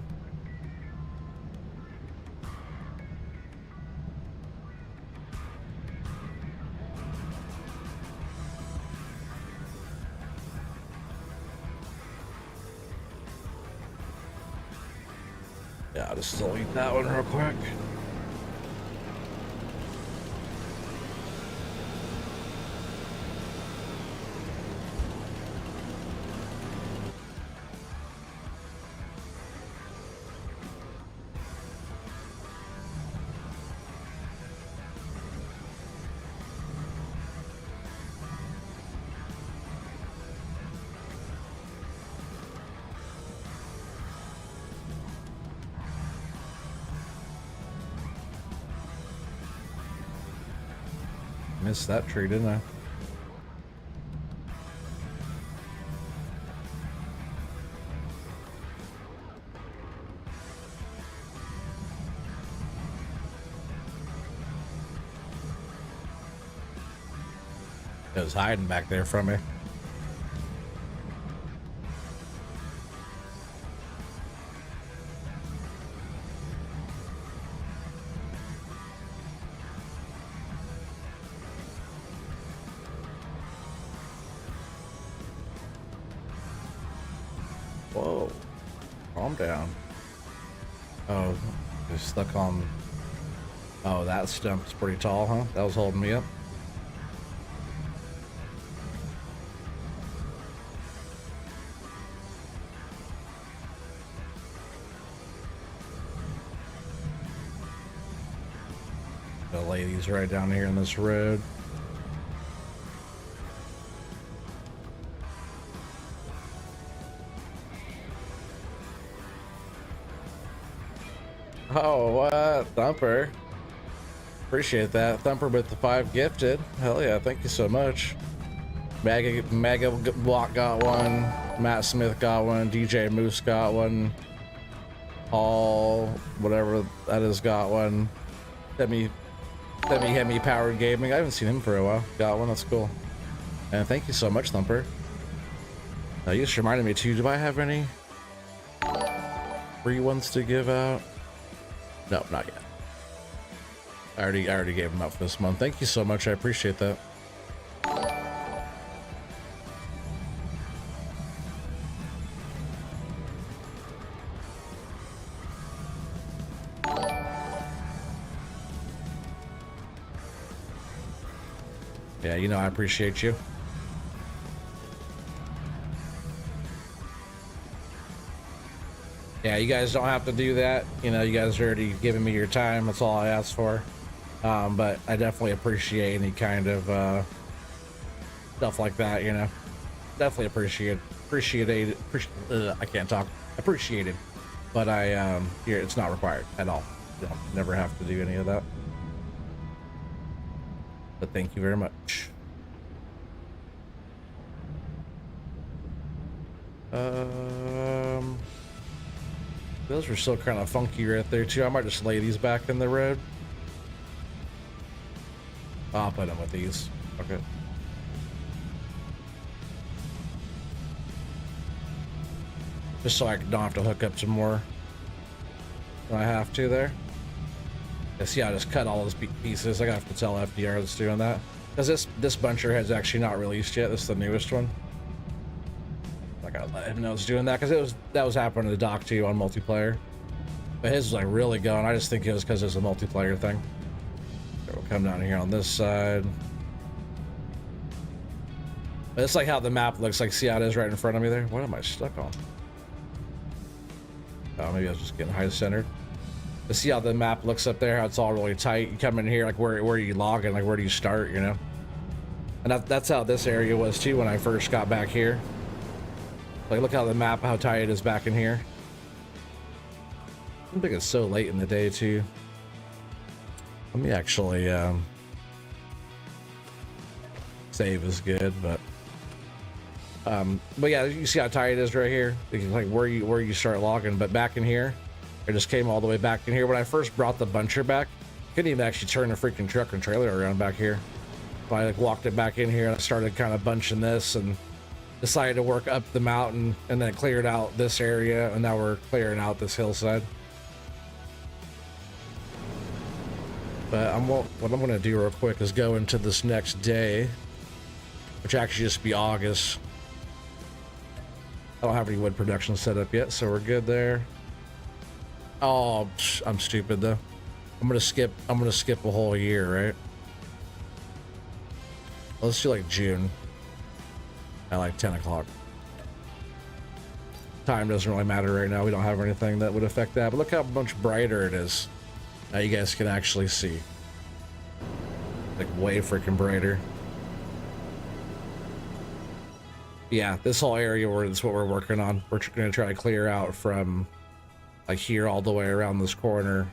Yeah, I'll just delete that one real quick. Missed that tree, didn't I? It was hiding back there from me. Whoa, calm down. Oh, you're stuck on. Oh, that stump's pretty tall, huh? That was holding me up. The ladies right down here in this road. Oh, what? Thumper. Appreciate that. Thumper with the 5 gifted. Hell yeah, thank you so much. Mega Block got one. Matt Smith got one. DJ Moose got one. Paul, whatever that is, got one. Hemi Powered Gaming. I haven't seen him for a while. Got one, that's cool. And thank you so much, Thumper. You just reminded me too, do I have any free ones to give out? No, not yet. I already gave them out for this month. Thank you so much. I appreciate that. Yeah, you know I appreciate you. Yeah, you guys don't have to do that. You know, you guys are already giving me your time. That's all I asked for. But I definitely appreciate any kind of stuff like that, you know. Definitely appreciate it. I can't talk. appreciated, but here it's not required at all. You don't never have to do any of that. But thank you very much. Those were still kind of funky right there too. I might just lay these back in the road. I'll put them with these. Okay. Just so I don't have to hook up some more when I have to there. Yeah, see, I just cut all those pieces. I gotta have to tell FDR that's doing that. Because this buncher head's actually not released yet. This is the newest one. I gotta let him know it's doing that, because that was happening to the dock too on multiplayer. But his was like really going. I just think it was because it's a multiplayer thing. So we'll come down here on this side. But it's like how the map looks like. See how it is right in front of me there? What am I stuck on? Oh, maybe I was just getting high centered. But see how the map looks up there? How it's all really tight. You come in here, like where you log in, like where do you start, you know? And that's how this area was too when I first got back here. Like, look how the map, how tight it is back in here. I think it's so late in the day too. Let me actually save is good, but yeah, you see how tight it is right here. It's like where you start logging. But back in here, I just came all the way back in here. When I first brought the buncher back, couldn't even actually turn the freaking truck and trailer around back here. So I like walked it back in here and I started kind of bunching this and decided to work up the mountain and then cleared out this area, and now we're clearing out this hillside. But what I'm going to do real quick is go into this next day, which actually just be August. I don't have any wood production set up yet, so we're good there. Oh, I'm stupid though. I'm gonna skip a whole year, right? Let's do like June at like 10 o'clock. Time doesn't really matter right now. We don't have anything that would affect that, but look how much brighter it is. Now you guys can actually see. Like way freaking brighter. Yeah, this whole area is what we're working on. We're gonna try to clear out from like here all the way around this corner,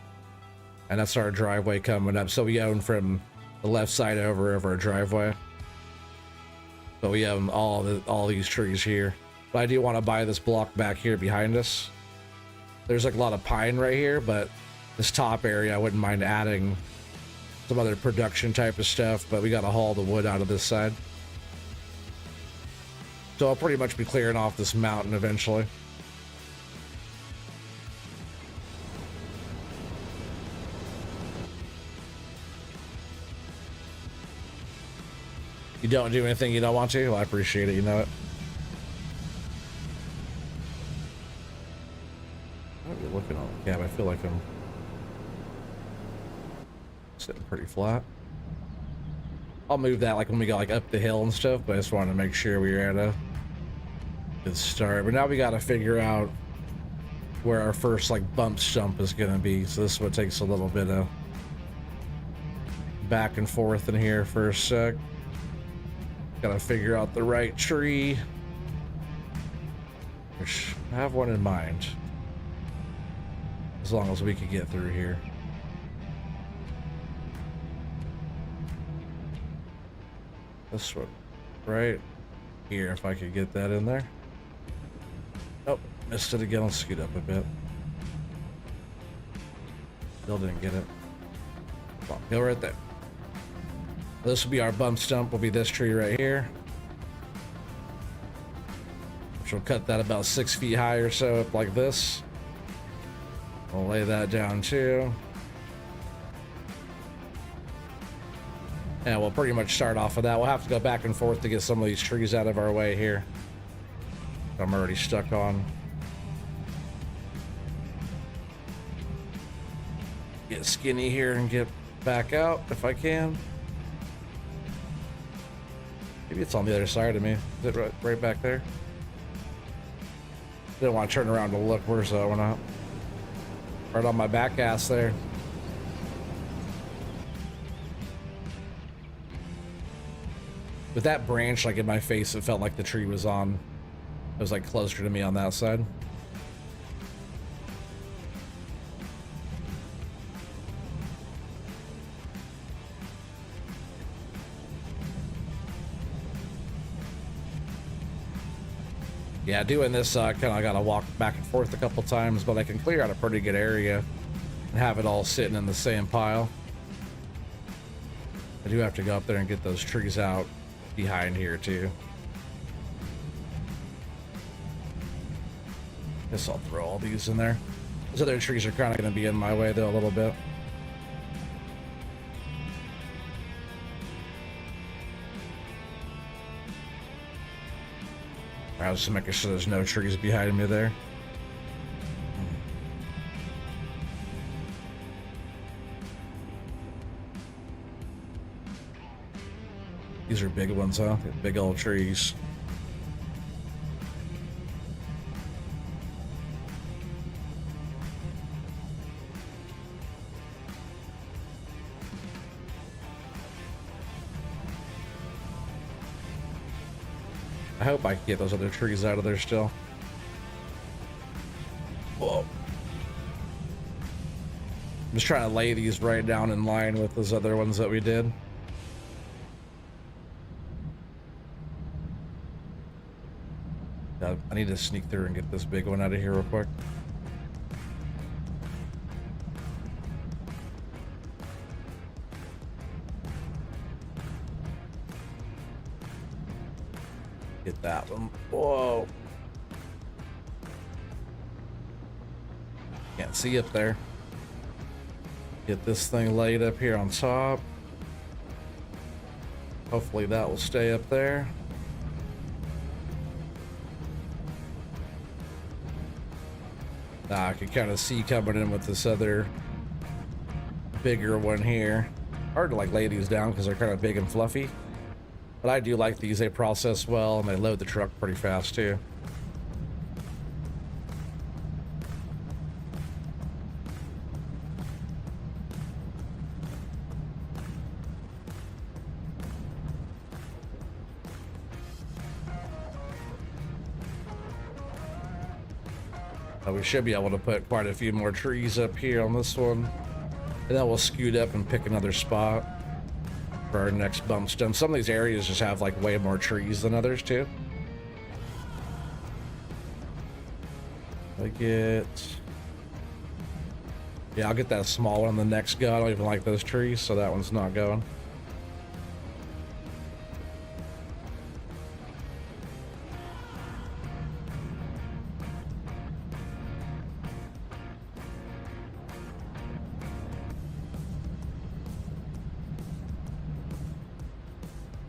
and that's our driveway coming up. So we own from the left side over of our driveway. But we own all these trees here. But I do want to buy this block back here behind us. There's like a lot of pine right here, but this top area I wouldn't mind adding some other production type of stuff, but we got to haul the wood out of this side. So I'll pretty much be clearing off this mountain eventually. You don't do anything you don't want to? Well, I appreciate it, you know it. What are you looking on the cab? I feel like I'm sitting pretty flat. I'll move that like when we go like up the hill and stuff, but I just wanted to make sure we were at a good start. But now we got to figure out where our first like bump stump is going to be. So this is what takes a little bit of back and forth in here for a sec. Gotta figure out the right tree, which I have one in mind, as long as we can get through here. This one right here, if I could get that in there. Oh, missed it again. I'll scoot up a bit. Still didn't get it. Come on, go right there. This will be our bump stump, will be this tree right here. Which will cut that about 6 feet high or so up like this. We'll lay that down too. And we'll pretty much start off with that. We'll have to go back and forth to get some of these trees out of our way here. I'm already stuck on. Get skinny here and get back out if I can. Maybe it's on the other side of me. Is it right back there? Didn't want to turn around to look. Where's that one at? Right on my back ass there. With that branch like in my face, it felt like the tree was on. It was like closer to me on that side. Yeah, doing this, kind of gotta walk back and forth a couple times, but I can clear out a pretty good area and have it all sitting in the same pile. I do have to go up there and get those trees out behind here too. Guess I'll throw all these in there. These other trees are kind of going to be in my way though a little bit. I was just making sure there's no trees behind me there. These are big ones, huh? Big old trees. I hope I can get those other trees out of there still. Whoa. I'm just trying to lay these right down in line with those other ones that we did. I need to sneak through and get this big one out of here real quick. Get that one. Whoa. Can't see up there. Get this thing laid up here on top. Hopefully that will stay up there. I can kind of see coming in with this other bigger one here. Hard to like lay these down because they're kind of big and fluffy. But I do like these. They process well and they load the truck pretty fast too. We should be able to put quite a few more trees up here on this one. And then we'll scoot up and pick another spot for our next bump stem. Some of these areas just have like way more trees than others too. Yeah, I'll get that small one the next go. I don't even like those trees, so that one's not going.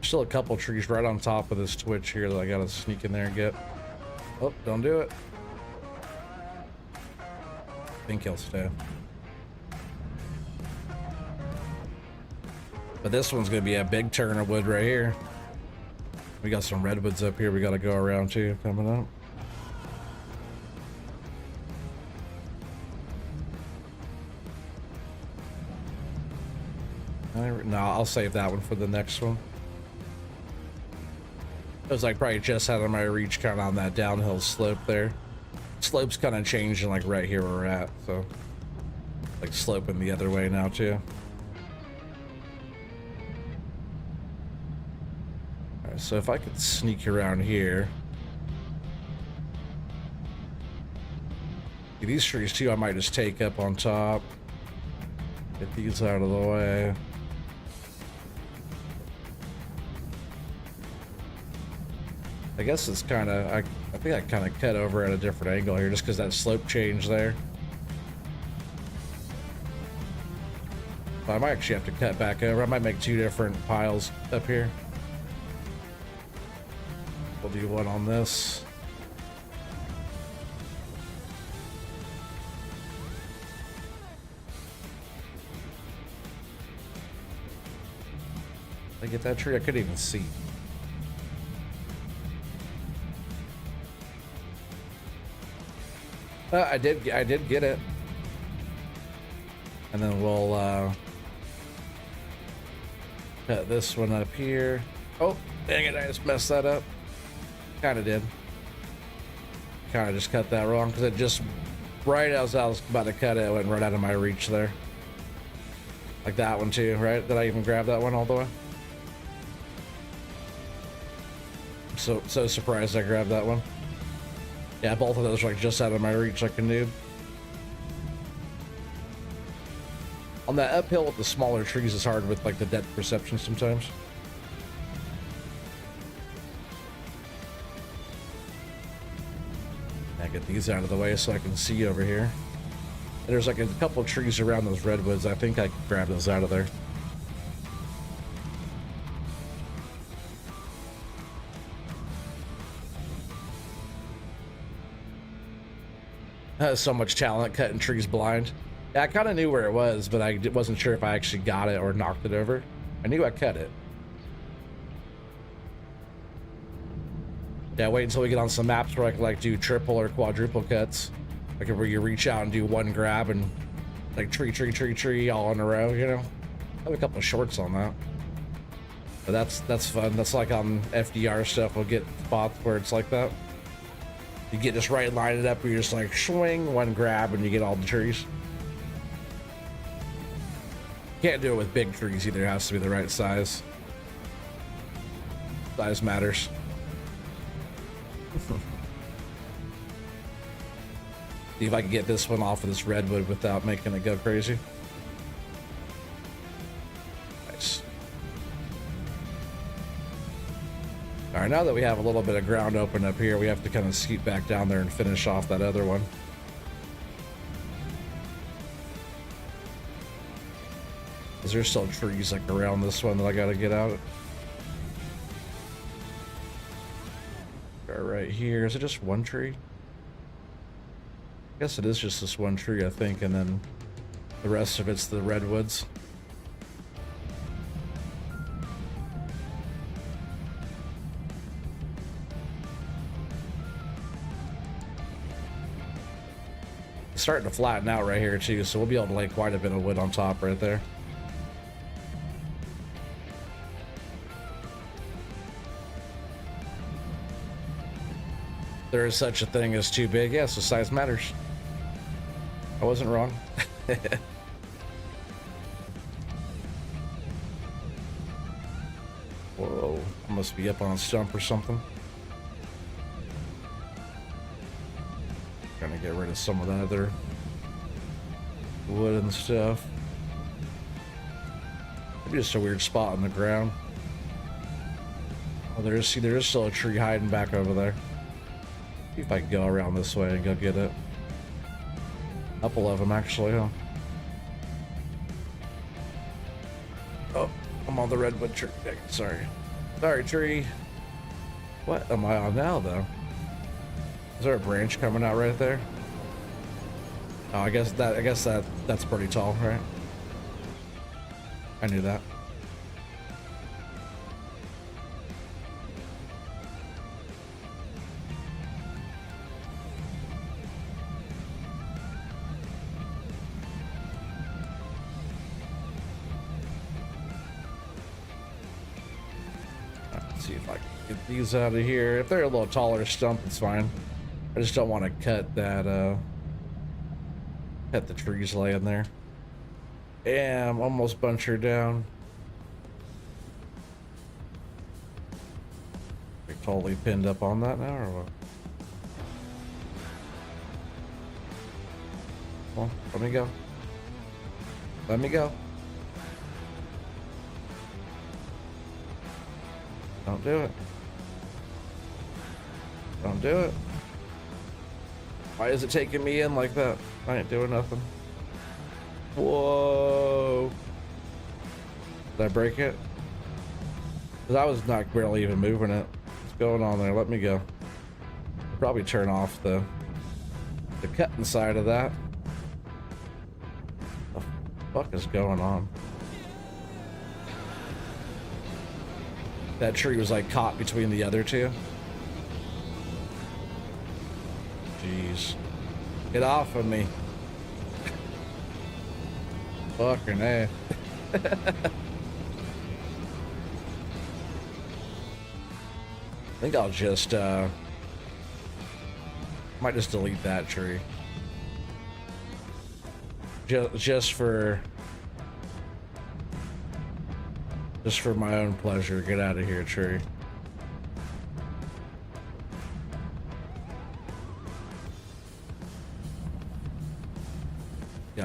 Still a couple trees right on top of this twitch here that I gotta sneak in there and get. Oh, don't do it. I think he'll stay. But this one's gonna be a big turn of wood right here. We got some redwoods up here we gotta go around too coming up. No, I'll save that one for the next one. It was like probably just out of my reach, kind of on that downhill slope there. Slope's kind of changing like right here where we're at, so like sloping the other way now too. All right, so if I could sneak around here. These trees too, I might just take up on top. Get these out of the way. I guess it's kind of, I think I kind of cut over at a different angle here just because that slope changed there. But I might actually have to cut back over. I might make two different piles up here. We'll do one on this. Did I get that tree? I couldn't even see. I did get it. And then we'll cut this one up here. Oh, dang it, I just messed that up. Kinda did. Kinda just cut that wrong because it just, right as I was about to cut it, it went right out of my reach there. Like that one too, right? Did I even grab that one all the way? I'm so surprised I grabbed that one. Yeah, both of those are like just out of my reach like a noob. On that uphill with the smaller trees is hard with like the depth perception sometimes. I get these out of the way so I can see over here. And there's like a couple of trees around those redwoods. I think I can grab those out of there. So much talent cutting trees blind. Yeah, I kind of knew where it was, but I wasn't sure if I actually got it or knocked it over. I knew I cut it. Yeah, wait until we get on some maps where I can like do triple or quadruple cuts. Like where you reach out and do one grab and like tree all in a row, you know? I have a couple of shorts on that. But that's fun. That's like on FDR stuff. We'll get spots where it's like that. You get just right, line it up, where you're just like swing, one grab, and you get all the trees. Can't do it with big trees either. It has to be the right size. Size matters. See if I can get this one off of this redwood without making it go crazy. Nice. All right, now that we have a little bit of ground open up here, we have to kind of scoot back down there and finish off that other one. Is there still trees like around this one that I gotta get out? Right here, is it just one tree? I guess it is just this one tree, I think, and then the rest of it's the redwoods. It's starting to flatten out right here too, so we'll be able to lay quite a bit of wood on top right there. There is such a thing as too big. Yeah, so size matters. I wasn't wrong. Whoa, I must be up on a stump or something. Trying to get rid of some of that other wood and stuff. Maybe just a weird spot on the ground. Oh, there is still a tree hiding back over there. See if I can go around this way and go get it. A couple of them actually, huh? Oh, I'm on the redwood tree. Sorry. Sorry, tree. What am I on now, though? Is there a branch coming out right there? Oh, I guess that's pretty tall, right? I knew that. See if I can get these out of here. If they're a little taller stump, it's fine. I just don't want to cut that, cut the trees laying there. Yeah, I'm almost bunchered down. Are you totally pinned up on that now, or what? Well, let me go. Let me go. Don't do it. Don't do it. Why is it taking me in like that? I ain't doing nothing. Whoa. Did I break it? Because I was not barely even moving it. What's going on there? Let me go. I'll probably turn off the cutting side of that. What the fuck is going on? That tree was like caught between the other two. Jeez. Get off of me. Fucking A. I think I'll just, might just delete that tree. Just for my own pleasure. Get out of here, tree.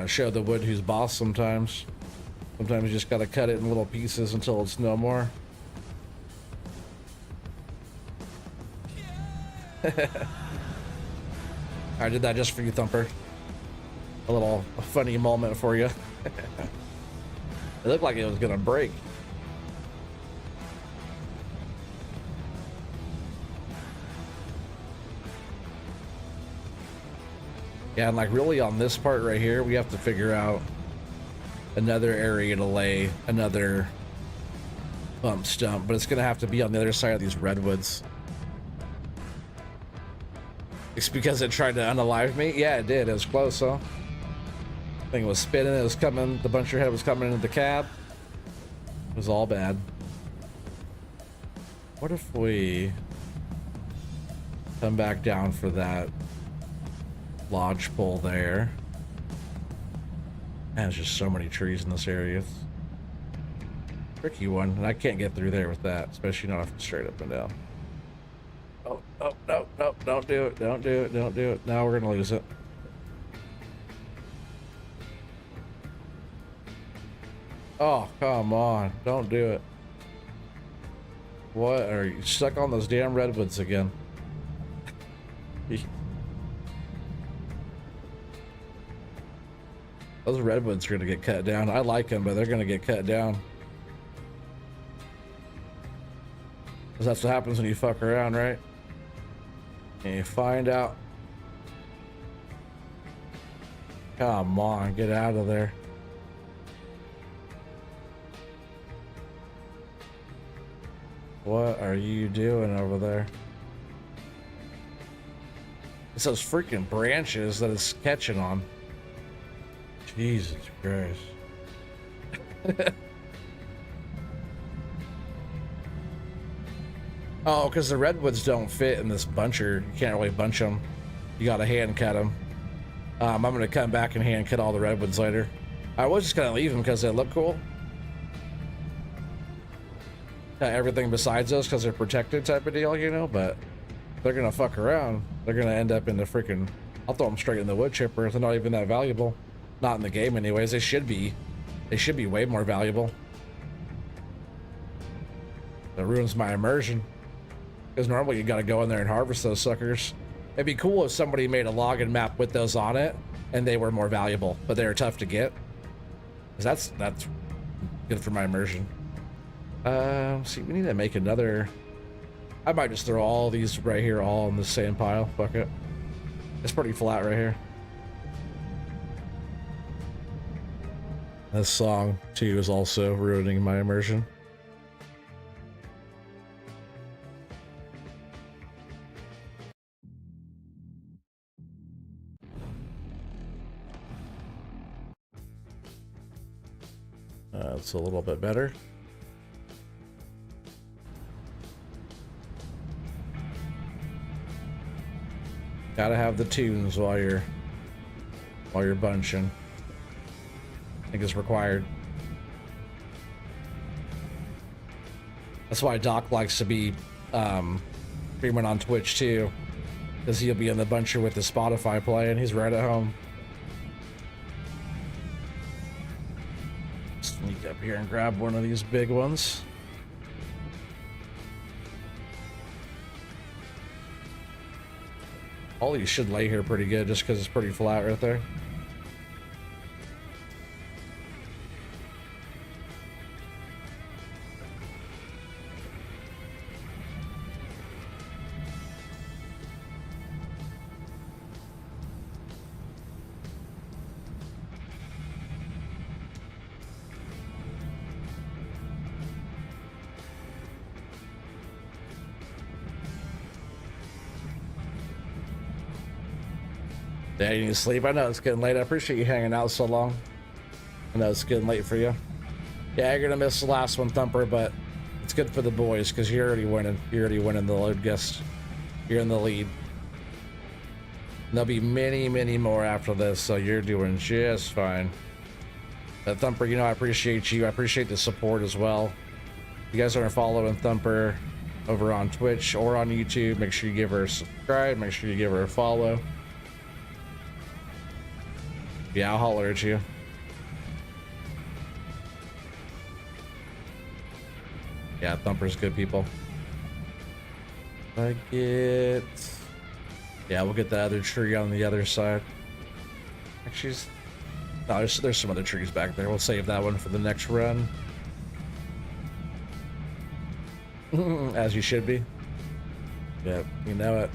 gotta show the wood who's boss sometimes. Sometimes you just gotta cut it in little pieces until it's no more. I did that just for you, Thumper. A little funny moment for you. It looked like it was gonna break. Yeah, and like really on this part right here, we have to figure out another area to lay another bump stump, but it's gonna have to be on the other side of these redwoods. It's because it tried to unalive me? Yeah, it did. It was close, huh? Thing was spinning, it was coming, the buncher head was coming into the cab. It was all bad. What if we come back down for that lodge pole there? Man, there's just so many trees in this area. It's a tricky one, and I can't get through there with that, especially not if it's straight up and down. Oh, no, don't do it, don't do it, don't do it. Now we're gonna lose it. Oh, come on, don't do it. What, are you stuck on those damn redwoods again? Those redwoods are gonna get cut down. I like them, but they're gonna get cut down. Because that's what happens when you fuck around, right? And you find out. Come on, get out of there. What are you doing over there? It's those freaking branches that it's catching on. Jesus Christ. Oh, because the redwoods don't fit in this buncher. You can't really bunch them. You gotta hand cut them. I'm gonna come back and hand cut all the redwoods later. I was just gonna leave them because they look cool. Everything besides those because they're protected type of deal, you know, but they're gonna fuck around. They're gonna end up in the freaking, I'll throw them straight in the wood chipper. They're not even that valuable. Not in the game anyways. They should be way more valuable. That ruins my immersion. Because normally you gotta go in there and harvest those suckers. It'd be cool if somebody made a login map with those on it and they were more valuable, but they were tough to get. Because that's good for my immersion. See, we need to make another. I might just throw all these right here all in the same pile. Fuck it. It's pretty flat right here. This song too is also ruining my immersion. It's a little bit better. Gotta have the tunes while you're bunching. I think it's required. That's why Doc likes to be streaming on Twitch too, because he'll be in the buncher with the Spotify playing. He's right at home. Sneak up here and grab one of these big ones. All these should lay here pretty good just because it's pretty flat right there. Yeah, you need to sleep. I know it's getting late. I appreciate you hanging out so long. I know it's getting late for you. Yeah, you're gonna miss the last one, Thumper, but it's good for the boys because you're already winning. You're already winning the load guest. You're in the lead. And there'll be many, many more after this, so you're doing just fine. But Thumper, you know, I appreciate you. I appreciate the support as well. If you guys aren't following Thumper over on Twitch or on YouTube, make sure you give her a subscribe. Make sure you give her a follow. Yeah, I'll holler at you. Yeah, Thumper's good people. I get... Yeah, we'll get the other tree on the other side. Actually, no, there's some other trees back there. We'll save that one for the next run. As you should be. Yep, you know it.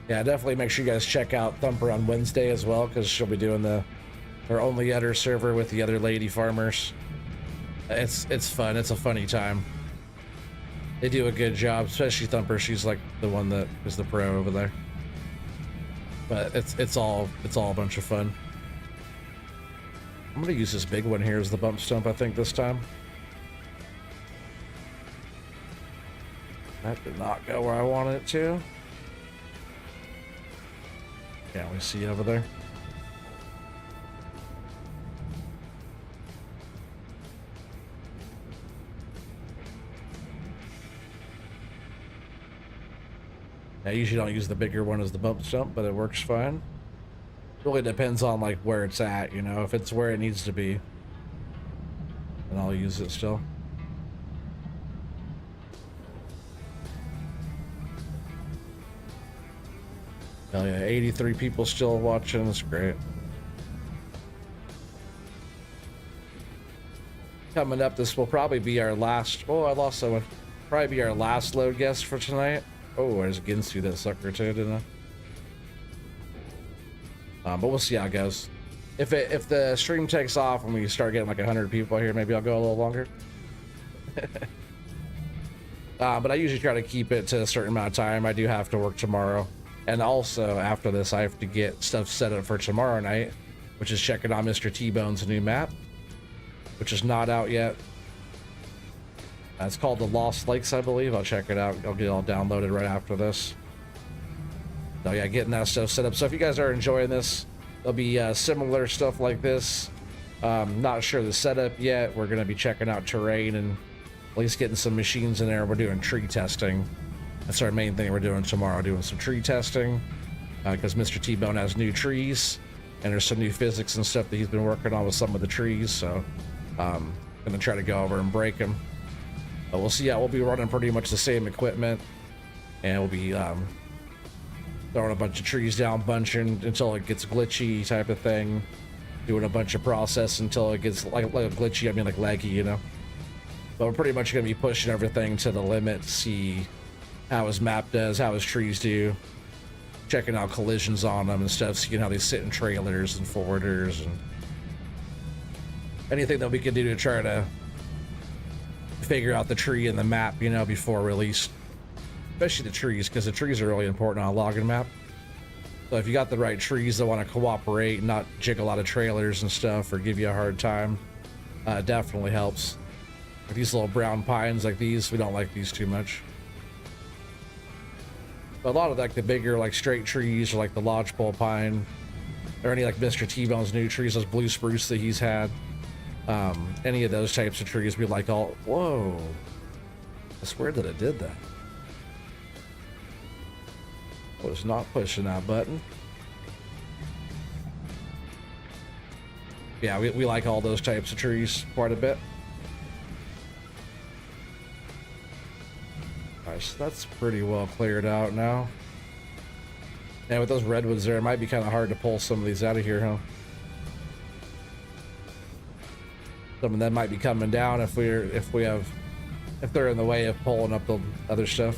Yeah, definitely make sure you guys check out Thumper on Wednesday as well, because she'll be doing her only Udder server with the other lady farmers. It's fun. It's a funny time. They do a good job, especially Thumper. She's like the one that is the pro over there. But it's all a bunch of fun. I'm gonna use this big one here as the bump stump, I think, this time. That did not go where I wanted it to. Yeah, we see it over there. I usually don't use the bigger one as the bump stump, but it works fine. Really depends on like where it's at, you know. If it's where it needs to be, then I'll use it still. Hell yeah, 83 people still watching. That's great. Coming up, this will probably be our last. Oh, I lost someone. Probably be our last load guest for tonight. Oh, I just Ginsu that sucker too, didn't I? But we'll see how it goes. If the stream takes off and we start getting like 100 people here, maybe I'll go a little longer. But I usually try to keep it to a certain amount of time. I do have to work tomorrow. And also, after this, I have to get stuff set up for tomorrow night, which is checking out Mr. T-Bone's new map, which is not out yet. It's called the Lost Lakes, I believe. I'll check it out. I'll get it all downloaded right after this. So yeah, getting that stuff set up. So if you guys are enjoying this, there'll be similar stuff like this. Not sure the setup yet. We're going to be checking out terrain and at least getting some machines in there. We're doing tree testing. That's our main thing we're doing tomorrow, doing some tree testing, because Mr. T-Bone has new trees, and there's some new physics and stuff that he's been working on with some of the trees, so I'm going to try to go over and break them. But we'll see. Yeah, we'll be running pretty much the same equipment, and we'll be throwing a bunch of trees down, bunching until it gets glitchy type of thing, doing a bunch of process until it gets like glitchy, I mean like laggy, you know. But we're pretty much going to be pushing everything to the limit, see how his map does, how his trees do, checking out collisions on them and stuff, seeing how they sit in trailers and forwarders and anything that we can do to try to figure out the tree and the map, you know, before release. Especially the trees, because the trees are really important on a logging map. So if you got the right trees that want to cooperate and not jiggle out of trailers and stuff or give you a hard time, it definitely helps. Like these little brown pines like these, we don't like these too much. But a lot of like the bigger like straight trees or like the lodgepole pine or any like Mr. T-Bone's new trees, those blue spruce that he's had, any of those types of trees we like all. Whoa, I swear that it did that. I was not pushing that button. Yeah, we like all those types of trees quite a bit. Alright, so that's pretty well cleared out now. And with those redwoods there, it might be kind of hard to pull some of these out of here, huh? Some of them might be coming down if they're in the way of pulling up the other stuff.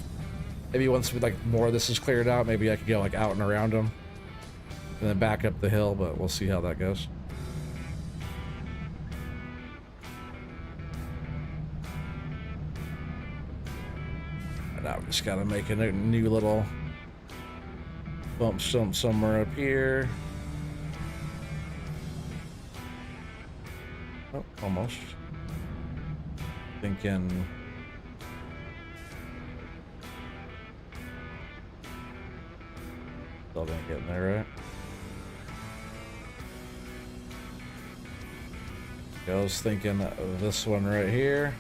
Maybe once like more of this is cleared out, maybe I could go like out and around them and then back up the hill, but we'll see how that goes. And now we just gotta make a new little bump stump somewhere up here. Oh, almost. Thinking. Still didn't get in there, right? I was thinking of this one right here.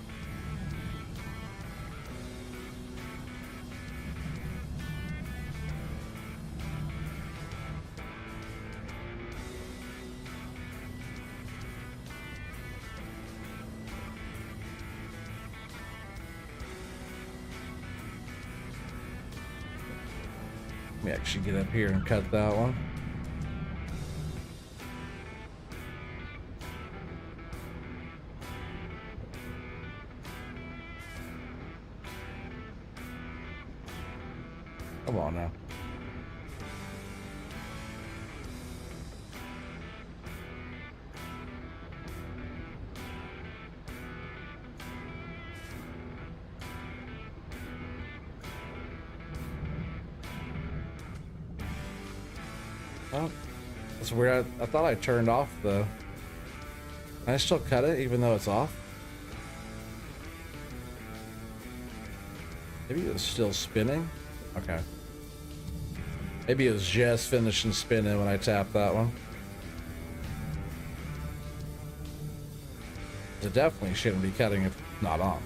me actually get up here and cut that one. Come on now. Oh, that's weird. I thought I turned off the... Can I still cut it even though it's off? Maybe it was still spinning? Okay. Maybe it was just finishing spinning when I tapped that one. It definitely shouldn't be cutting if it's not on.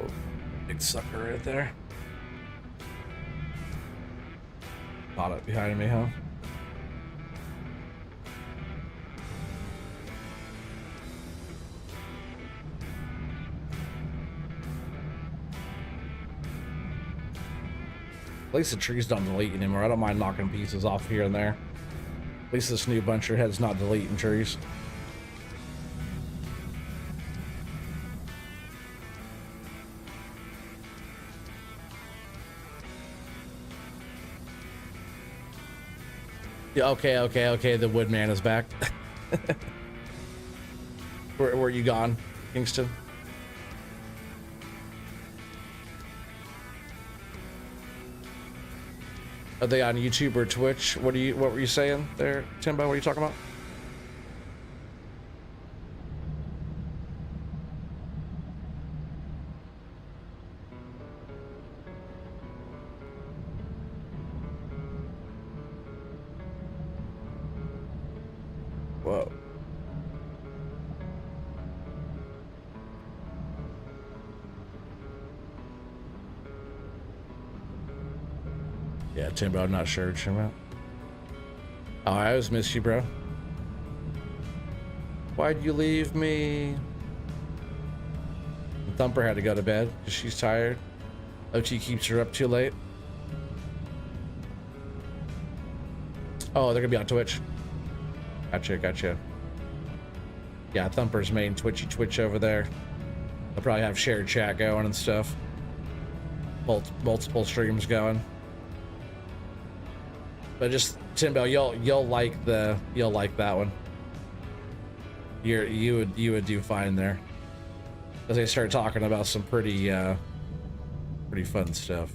Oh, big sucker right there. Caught it behind me, huh? At least the trees don't delete anymore. I don't mind knocking pieces off here and there. At least this new buncher head's not deleting trees. Yeah, okay. The woodman is back. Where are you gone, Kingston? Are they on YouTube or Twitch? What were you saying there, Timbo? What are you talking about? Whoa. Yeah, Timbo, I'm not sure what you're about. Oh, I always miss you, bro. Why'd you leave me? Thumper had to go to bed because she's tired. OT keeps her up too late. Oh, they're gonna be on Twitch. Gotcha. Yeah, Thumper's main Twitch over there. They'll probably have shared chat going and stuff. Multiple streams going. But just Timbo, you'll like that one. You would do fine there, as they start talking about some pretty fun stuff.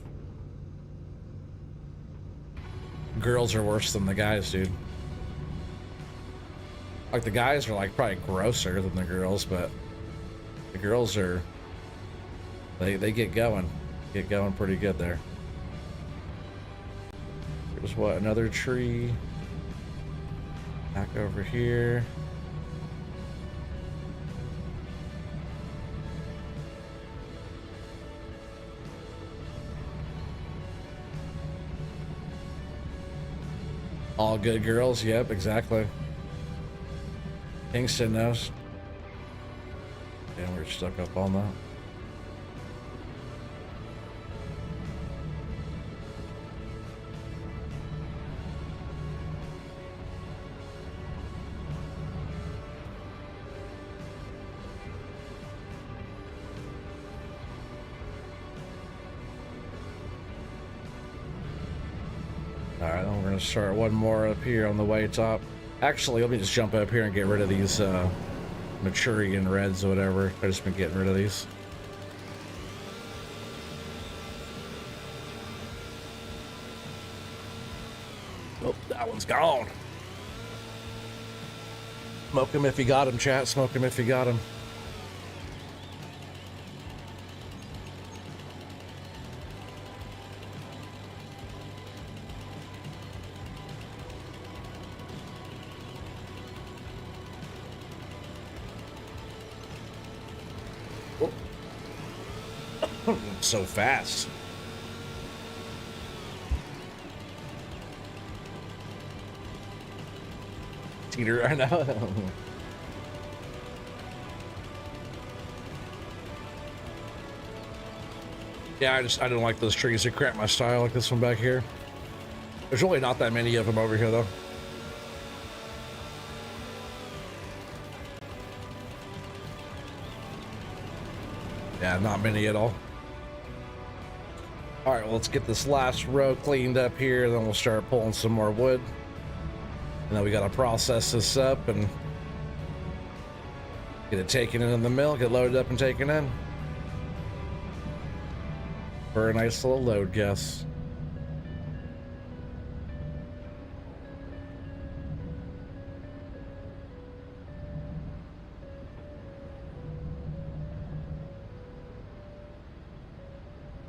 Girls are worse than the guys, dude. Like the guys are like probably grosser than the girls, but the girls are they get going pretty good there. There's what, another tree back over here. All good girls, yep, exactly. Kingston knows. Yeah, we're stuck up on that. Alright, then we're gonna start one more up here on the way top. Actually, let me just jump up here and get rid of these Maturian reds or whatever. I've just been getting rid of these. Oh, that one's gone. Smoke him if you got him, chat. Smoke him if you got him. So fast. Teeter, I know. Yeah, I don't like those trees. They cramp my style like this one back here. There's really not that many of them over here though. Yeah, not many at all. All right, well, let's get this last row cleaned up here, then we'll start pulling some more wood. And then we got to process this up and get it taken in the mill, get loaded up and taken in for a nice little load guess.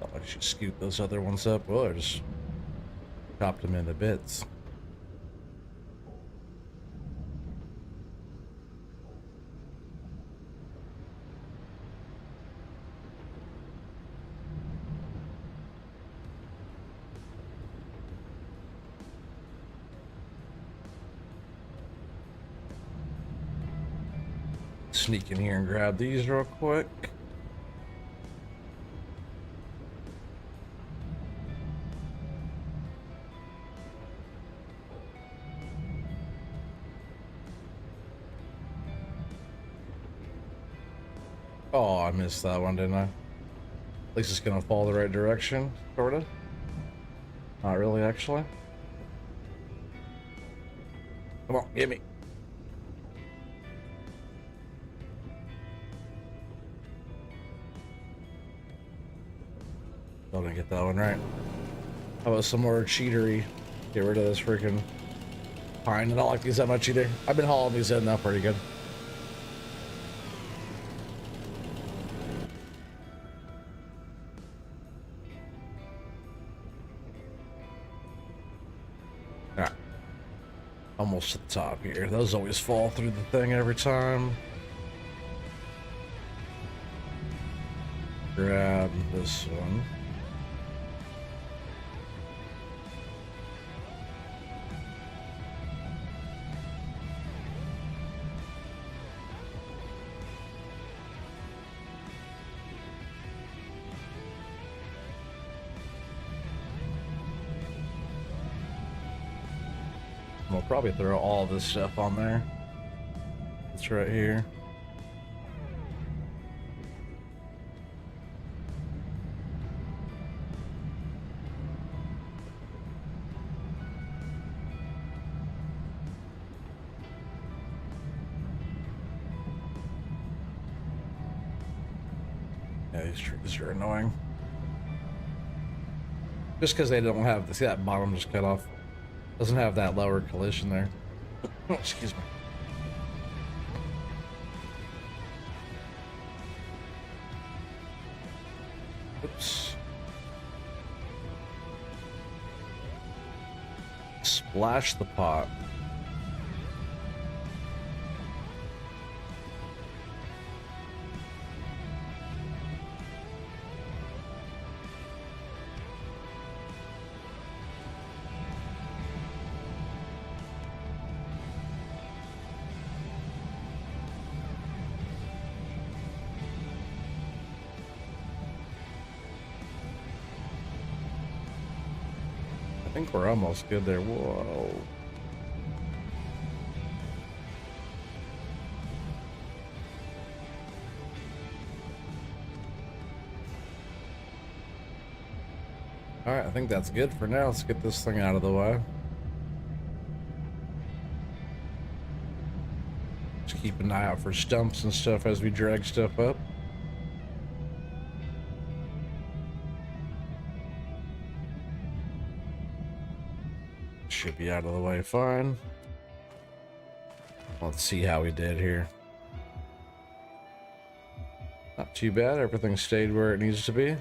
I should scoot those other ones up. Oh, I just chopped them into bits. Sneak in here and grab these real quick. Oh, I missed that one, didn't I? At least it's gonna fall the right direction, sorta. Not really, actually. Come on, get me. Oh, I didn't get that one right. How about some more cheatery? Get rid of this freaking pine. I don't like these that much either. I've been hauling these in now pretty good. Almost to the top here. Those always fall through the thing every time. Grab this one. We'll probably throw all this stuff on there. It's right here. Yeah, these trees are annoying. Just because they don't have, see that bottom just cut off. Doesn't have that lower collision there. Oh, excuse me. Oops. Splash the pot. I think we're almost good there. Whoa. All right, I think that's good for now. Let's get this thing out of the way. Just keep an eye out for stumps and stuff as we drag stuff up. Should be out of the way fine. Let's see how we did here. Not too bad. Everything stayed where it needs to be.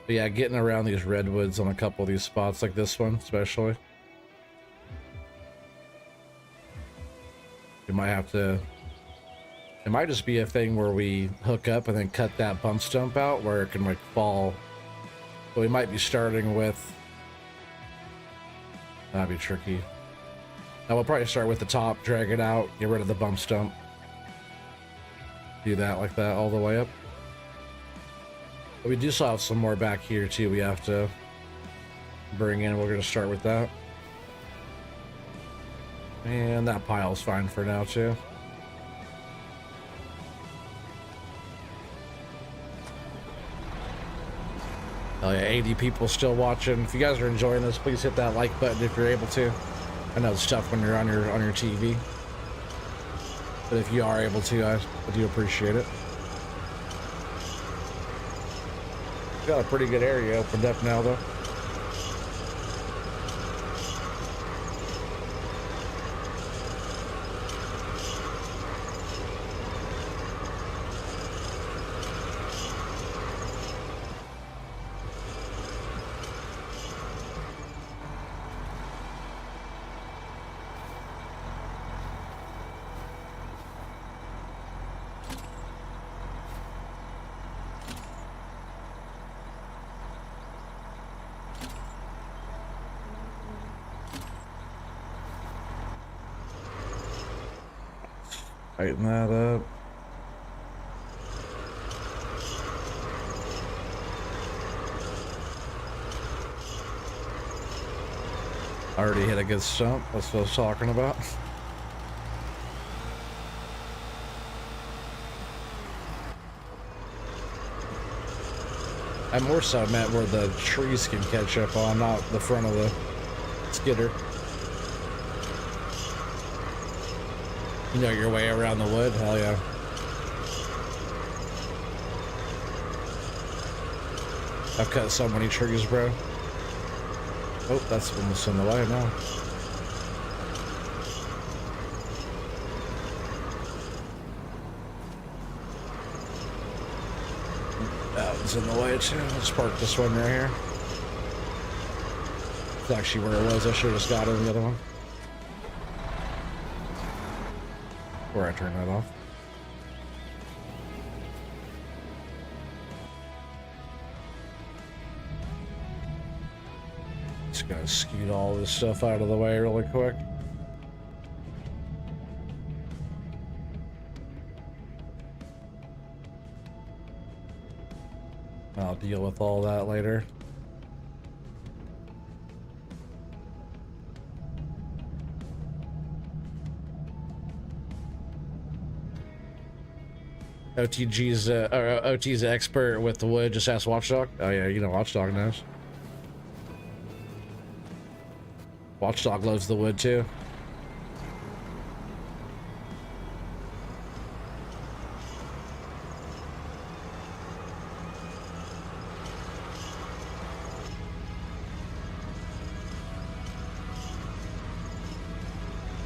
But yeah, getting around these redwoods on a couple of these spots like this one, especially. You might have to... It might just be a thing where we hook up and then cut that bump stump out where it can like fall. But we might be starting with... That'd be tricky. Now we'll probably start with the top, drag it out, get rid of the bump stump. Do that like that all the way up. But we do still have some more back here too we have to bring in. We're going to start with that. And that pile's fine for now too. Oh yeah, 80 people still watching. If you guys are enjoying this, please hit that like button if you're able to. I know it's tough when you're on your TV, but if you are able to, I do appreciate it. Got a pretty good area opened up now though. Tighten that up. Already hit a good stump. That's what I was talking about. I more so meant where the trees can catch up on, not the front of the skidder. You know your way around the wood? Hell yeah. I've cut so many trees, bro. Oh, that's almost in the way now. That was in the way too. Let's park this one right here. It's actually where it was. I should have just got in the other one. Before I turn that off. Just gonna scoot all this stuff out of the way really quick. I'll deal with all that later. OT's expert with the wood. Just ask Watchdog. Oh yeah, you know Watchdog knows. Watchdog loves the wood too.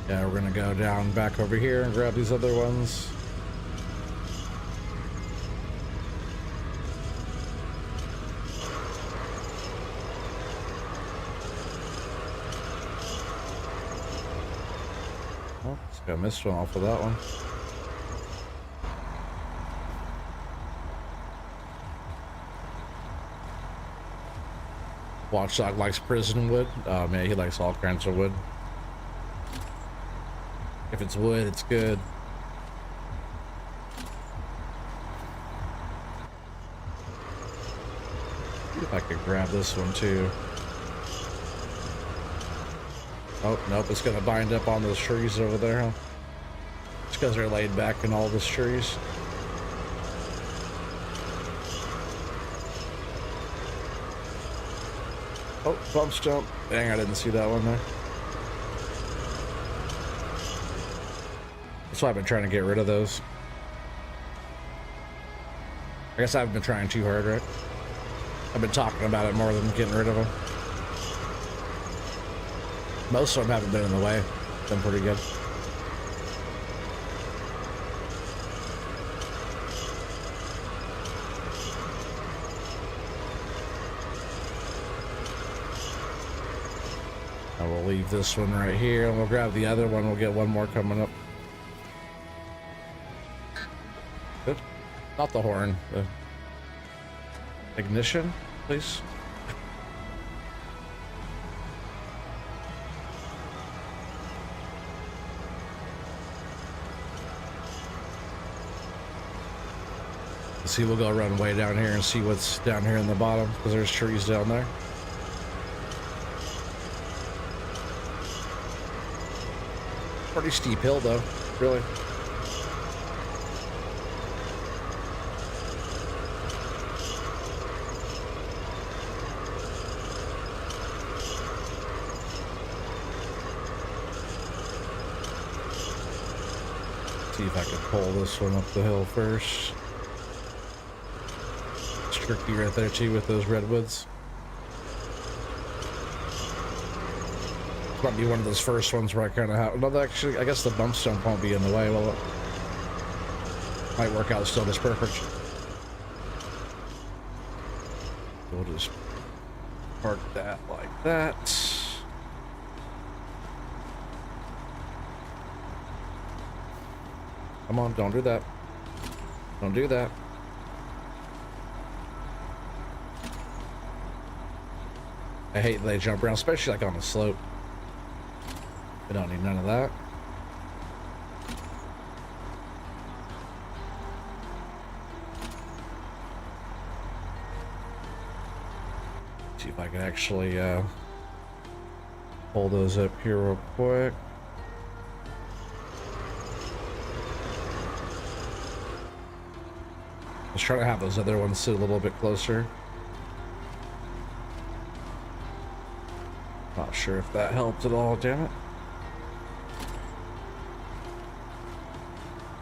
Yeah, we're gonna go down back over here and grab these other ones. I missed one off of that one. Watchdog likes prison wood. Oh man, he likes all kinds of wood. If it's wood, it's good. See if I could grab this one too. Oh, nope, it's gonna bind up on those trees over there, huh? It's because they're laid back in all those trees. Oh, bump stump. Dang, I didn't see that one there. That's why I've been trying to get rid of those. I guess I haven't been trying too hard, right? I've been talking about it more than getting rid of them. Most of them haven't been in the way. Been pretty good. I will leave this one right here and we'll grab the other one. We'll get one more coming up. Good. Not the horn. The ignition, please. See, we'll go run way down here and see what's down here in the bottom, because there's trees down there. Pretty steep hill though, really. See if I can pull this one up the hill first. It's tricky right there too with those redwoods. Might be one of those first ones where I kind of have. No, actually, I guess the bump stump won't be in the way. Well, it might work out still just perfect. We'll just park that like that. Come on, don't do that. Don't do that. I hate that they jump around, especially like on the slope. We don't need none of that. See if I can actually pull those up here real quick. Let's try to have those other ones sit a little bit closer. Not sure if that helped at all, damn it.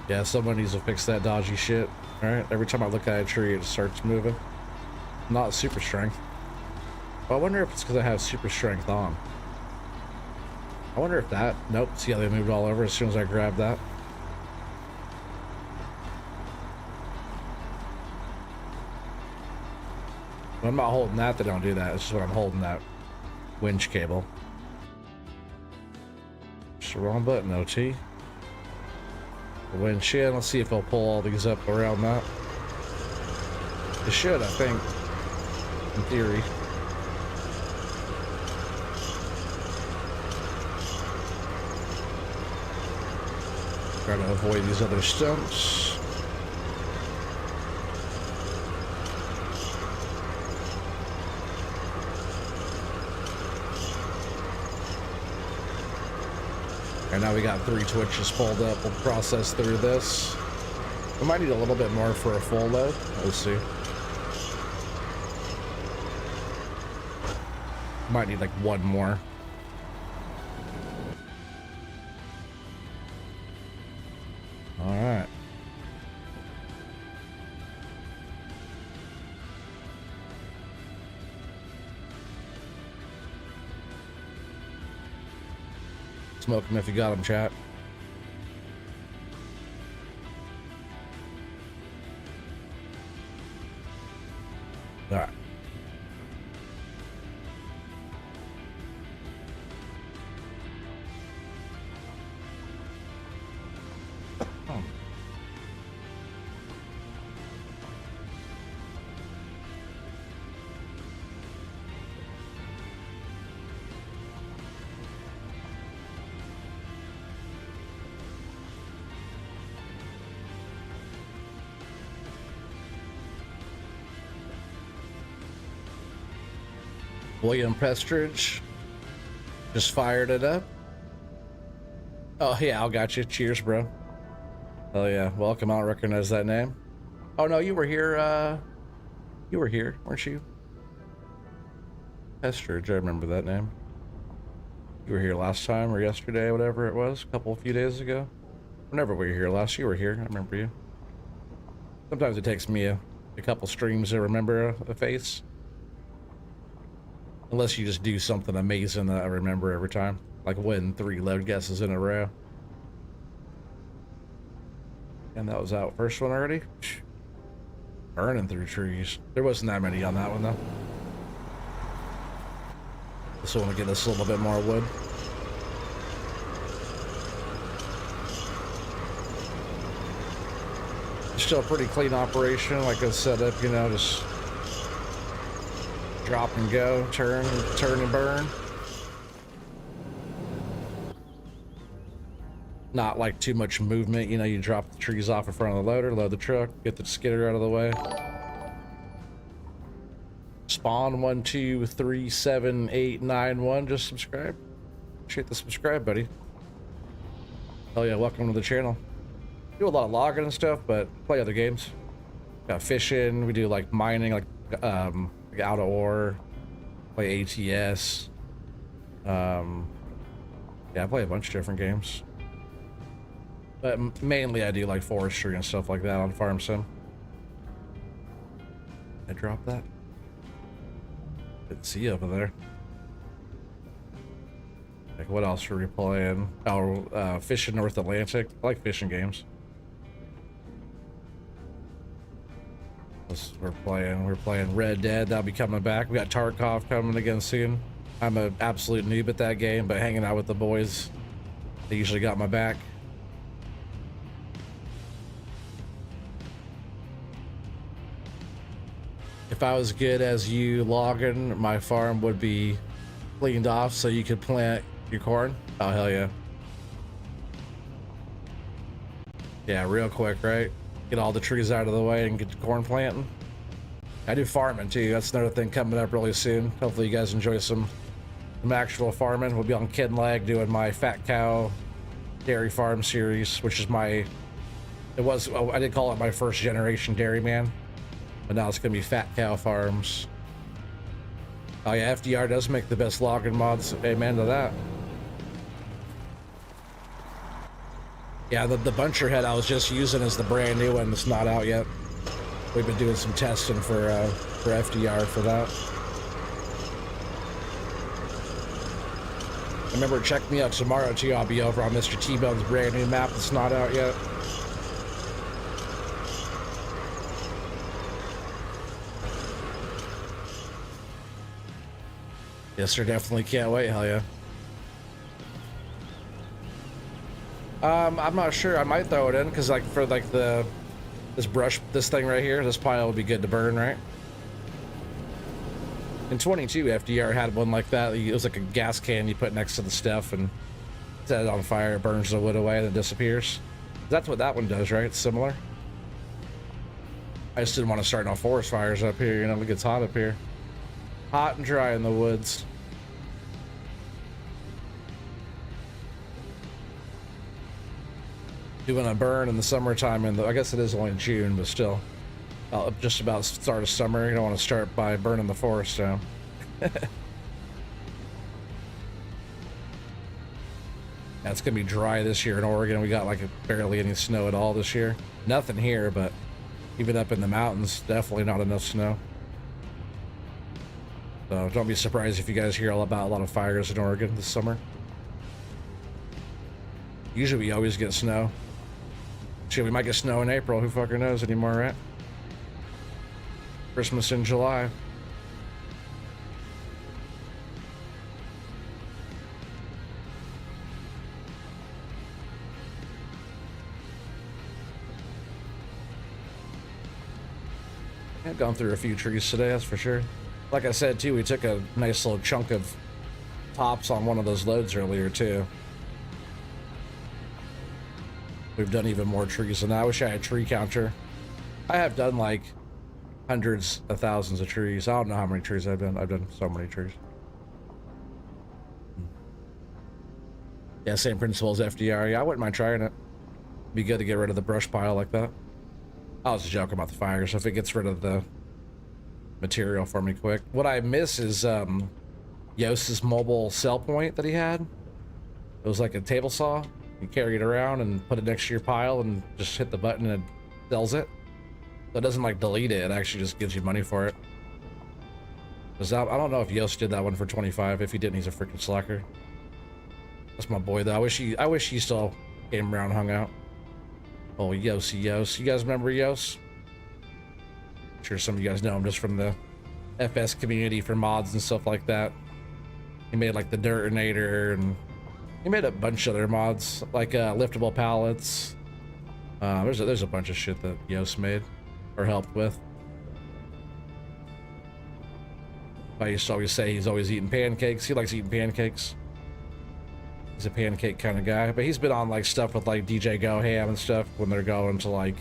Yeah, someone needs to fix that dodgy shit. Alright, every time I look at a tree, it starts moving. Not super strength. Well, I wonder if it's because I have super strength on. I wonder if that... Nope, see how they moved all over as soon as I grabbed that? When I'm not holding that, they don't do that. It's just when I'm holding that winch cable. Just the wrong button, OT. The winch in. Let's see if I'll pull all these up around that. It should, I think. In theory. Trying to avoid these other stumps. And now we got 3 twitches pulled up. We'll process through this. We might need a little bit more for a full load. We'll see. Might need like 1 more. All right. Smoke them if you got them, chat. All right. William Prestridge just fired it up. Oh yeah, I got you. Cheers, bro. Oh yeah, welcome. I don't recognize that name. Oh no, you were here. You were here, weren't you? Prestridge, I remember that name. You were here last time or yesterday, whatever it was, a few days ago. Whenever we were here last, you were here. I remember you. Sometimes it takes me a couple streams to remember a face. Unless you just do something amazing that I remember every time. Like win 3 load guesses in a row. And that was out. First one already? Burning through trees. There wasn't that many on that one though. Just want to get us a little bit more wood. Still a pretty clean operation. Like I set up, you know, just drop and go, turn and burn. not like too much movement. You know, you drop the trees off in front of the loader, load the truck, get the skidder out of the way. Spawn 123781 just subscribe. Appreciate the subscribe, buddy. Oh yeah, welcome to the channel. Do a lot of logging and stuff, but play other games. Got fishing, we do like mining, like out of ore, play ATS. Yeah, I play a bunch of different games. But mainly I do like forestry and stuff like that on Farm Sim. I dropped that. Didn't see you over there. Like, what else are we playing? Oh, fishing North Atlantic. I like fishing games. We're playing Red Dead. That'll be coming back. We got Tarkov coming again soon. I'm an absolute noob at that game, but hanging out with the boys, they usually got my back. If I was good as you logging, my farm would be cleaned off so you could plant your corn. Oh, hell yeah. Yeah, real quick, right? Get all the trees out of the way and get the corn planting. I do farming too. That's another thing coming up really soon. Hopefully you guys enjoy some actual farming. We'll be on Kid Lag doing my fat cow dairy farm series, which is I did call it my first generation dairyman. But now it's gonna be fat cow farms. Oh yeah, FDR does make the best logging mods. Amen to that. Yeah, the buncher head I was just using is the brand new one that's not out yet. We've been doing some testing for FDR for that. Remember, check me out tomorrow too. I'll be over on Mr. T-Bone's brand new map that's not out yet. Yes, sir, definitely can't wait. Hell yeah. I'm not sure. I might throw it in because, like, for like this thing right here, this pile would be good to burn, right? In 22, FDR had one like that. It was like a gas can you put next to the stuff and set it on fire. It burns the wood away and it disappears. That's what that one does, right? It's similar. I just didn't want to start no forest fires up here. You know, it gets hot up here. Hot and dry in the woods. Doing a burn in the summertime, and I guess it is only June, but still, just about start of summer. You don't want to start by burning the forest down. Yeah, it's gonna be dry this year in Oregon. We got like barely any snow at all this year. Nothing here, but even up in the mountains, definitely not enough snow. So don't be surprised if you guys hear all about a lot of fires in Oregon this summer. Usually we always get snow. Shit, we might get snow in April. Who fucking knows anymore, right? Christmas in July. I've gone through a few trees today, that's for sure. Like I said, too, we took a nice little chunk of tops on one of those loads earlier, too. We've done even more trees than that. I wish I had a tree counter. I have done like hundreds of thousands of trees. I don't know how many trees I've done. I've done so many trees. Yeah, same principle as FDR. Yeah, I wouldn't mind trying it. Be good to get rid of the brush pile like that. I was joking about the fire, so if it gets rid of the material for me quick. What I miss is Yost's mobile sell point that he had. It was like a table saw. You carry it around and put it next to your pile and just hit the button and it sells it. So it doesn't like delete it, it actually just gives you money for it. I don't know if Yost did that one for 25. If he didn't, he's a freaking slacker. That's my boy though. I wish he still came around and hung out. Oh, Yost. You guys remember Yost? I'm sure some of you guys know him just from the FS community for mods and stuff like that. He made like the Dirtinator, and he made a bunch of other mods, like liftable pallets. There's a bunch of shit that Yost made or helped with. I used to always say he's always eating pancakes. He likes eating pancakes. He's a pancake kind of guy, but he's been on like stuff with like DJ Go Ham and stuff when they're going to like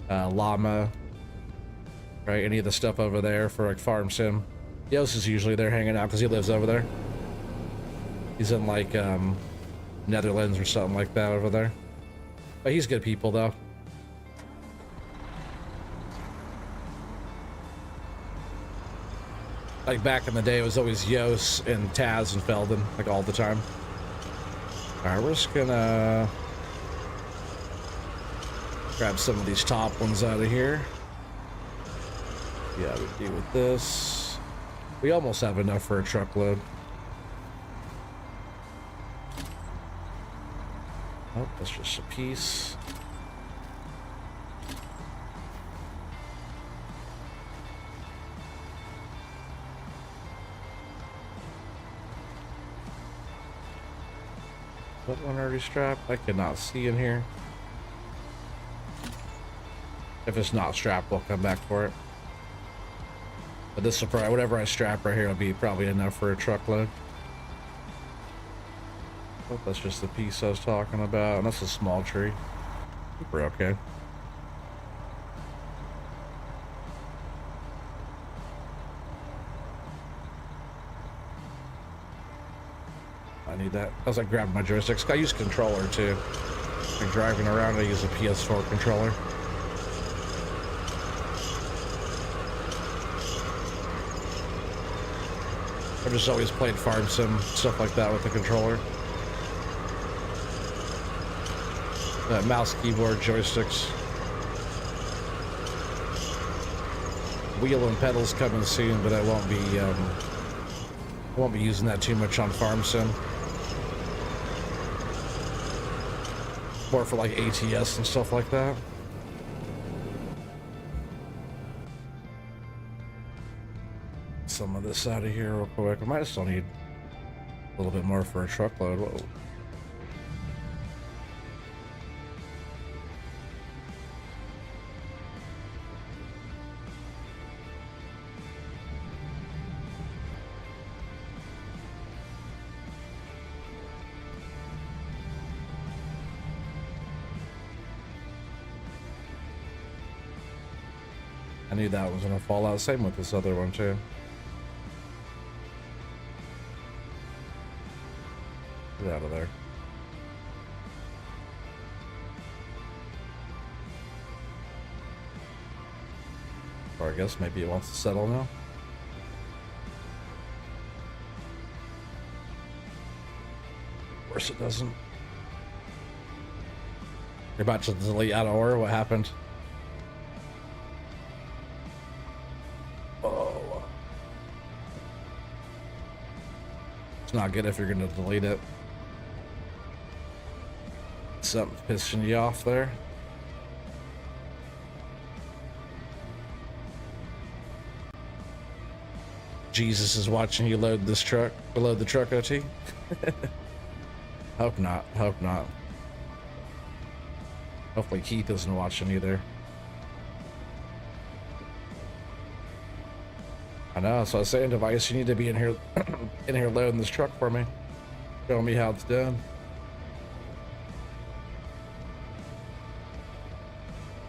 Llama, right? Any of the stuff over there for like Farm Sim. Yos is usually there hanging out because he lives over there. He's in like Netherlands or something like that over there. But he's good people though. Like back in the day, it was always Yos and Taz and Felden, like all the time. Alright, we're just gonna grab some of these top ones out of here. Yeah, we do with this. We almost have enough for a truckload. Oh, that's just a piece. That one already strapped? I cannot see in here. If it's not strapped, we'll come back for it. But this will probably, whatever I strap right here will be probably enough for a truckload. Oh, that's just the piece I was talking about, and that's a small tree. We're okay. I need that. I was like grabbing my joysticks. I use controller too. Like driving around, I use a PS4 controller. I've just always played Farm Sim, stuff like that with the controller. Mouse, keyboard, joysticks. Wheel and pedals coming soon, but I won't be using that too much on Farm Sim. More for like ATS and stuff like that. Some of this out of here real quick. I might still need a little bit more for a truckload. Whoa. I knew that was gonna fall out. Same with this other one too. Get out of there. Or I guess maybe it wants to settle now. Of course it doesn't. You're about to delete out of order. What happened? Oh. It's not good if you're gonna delete it. Something's pissing you off there. Jesus is watching you load this truck, load the truck, OT. Hope not, hope not. Hopefully Keith isn't watching either. I know, so I was saying, Device, you need to be in here in here loading this truck for me. Showing me how it's done.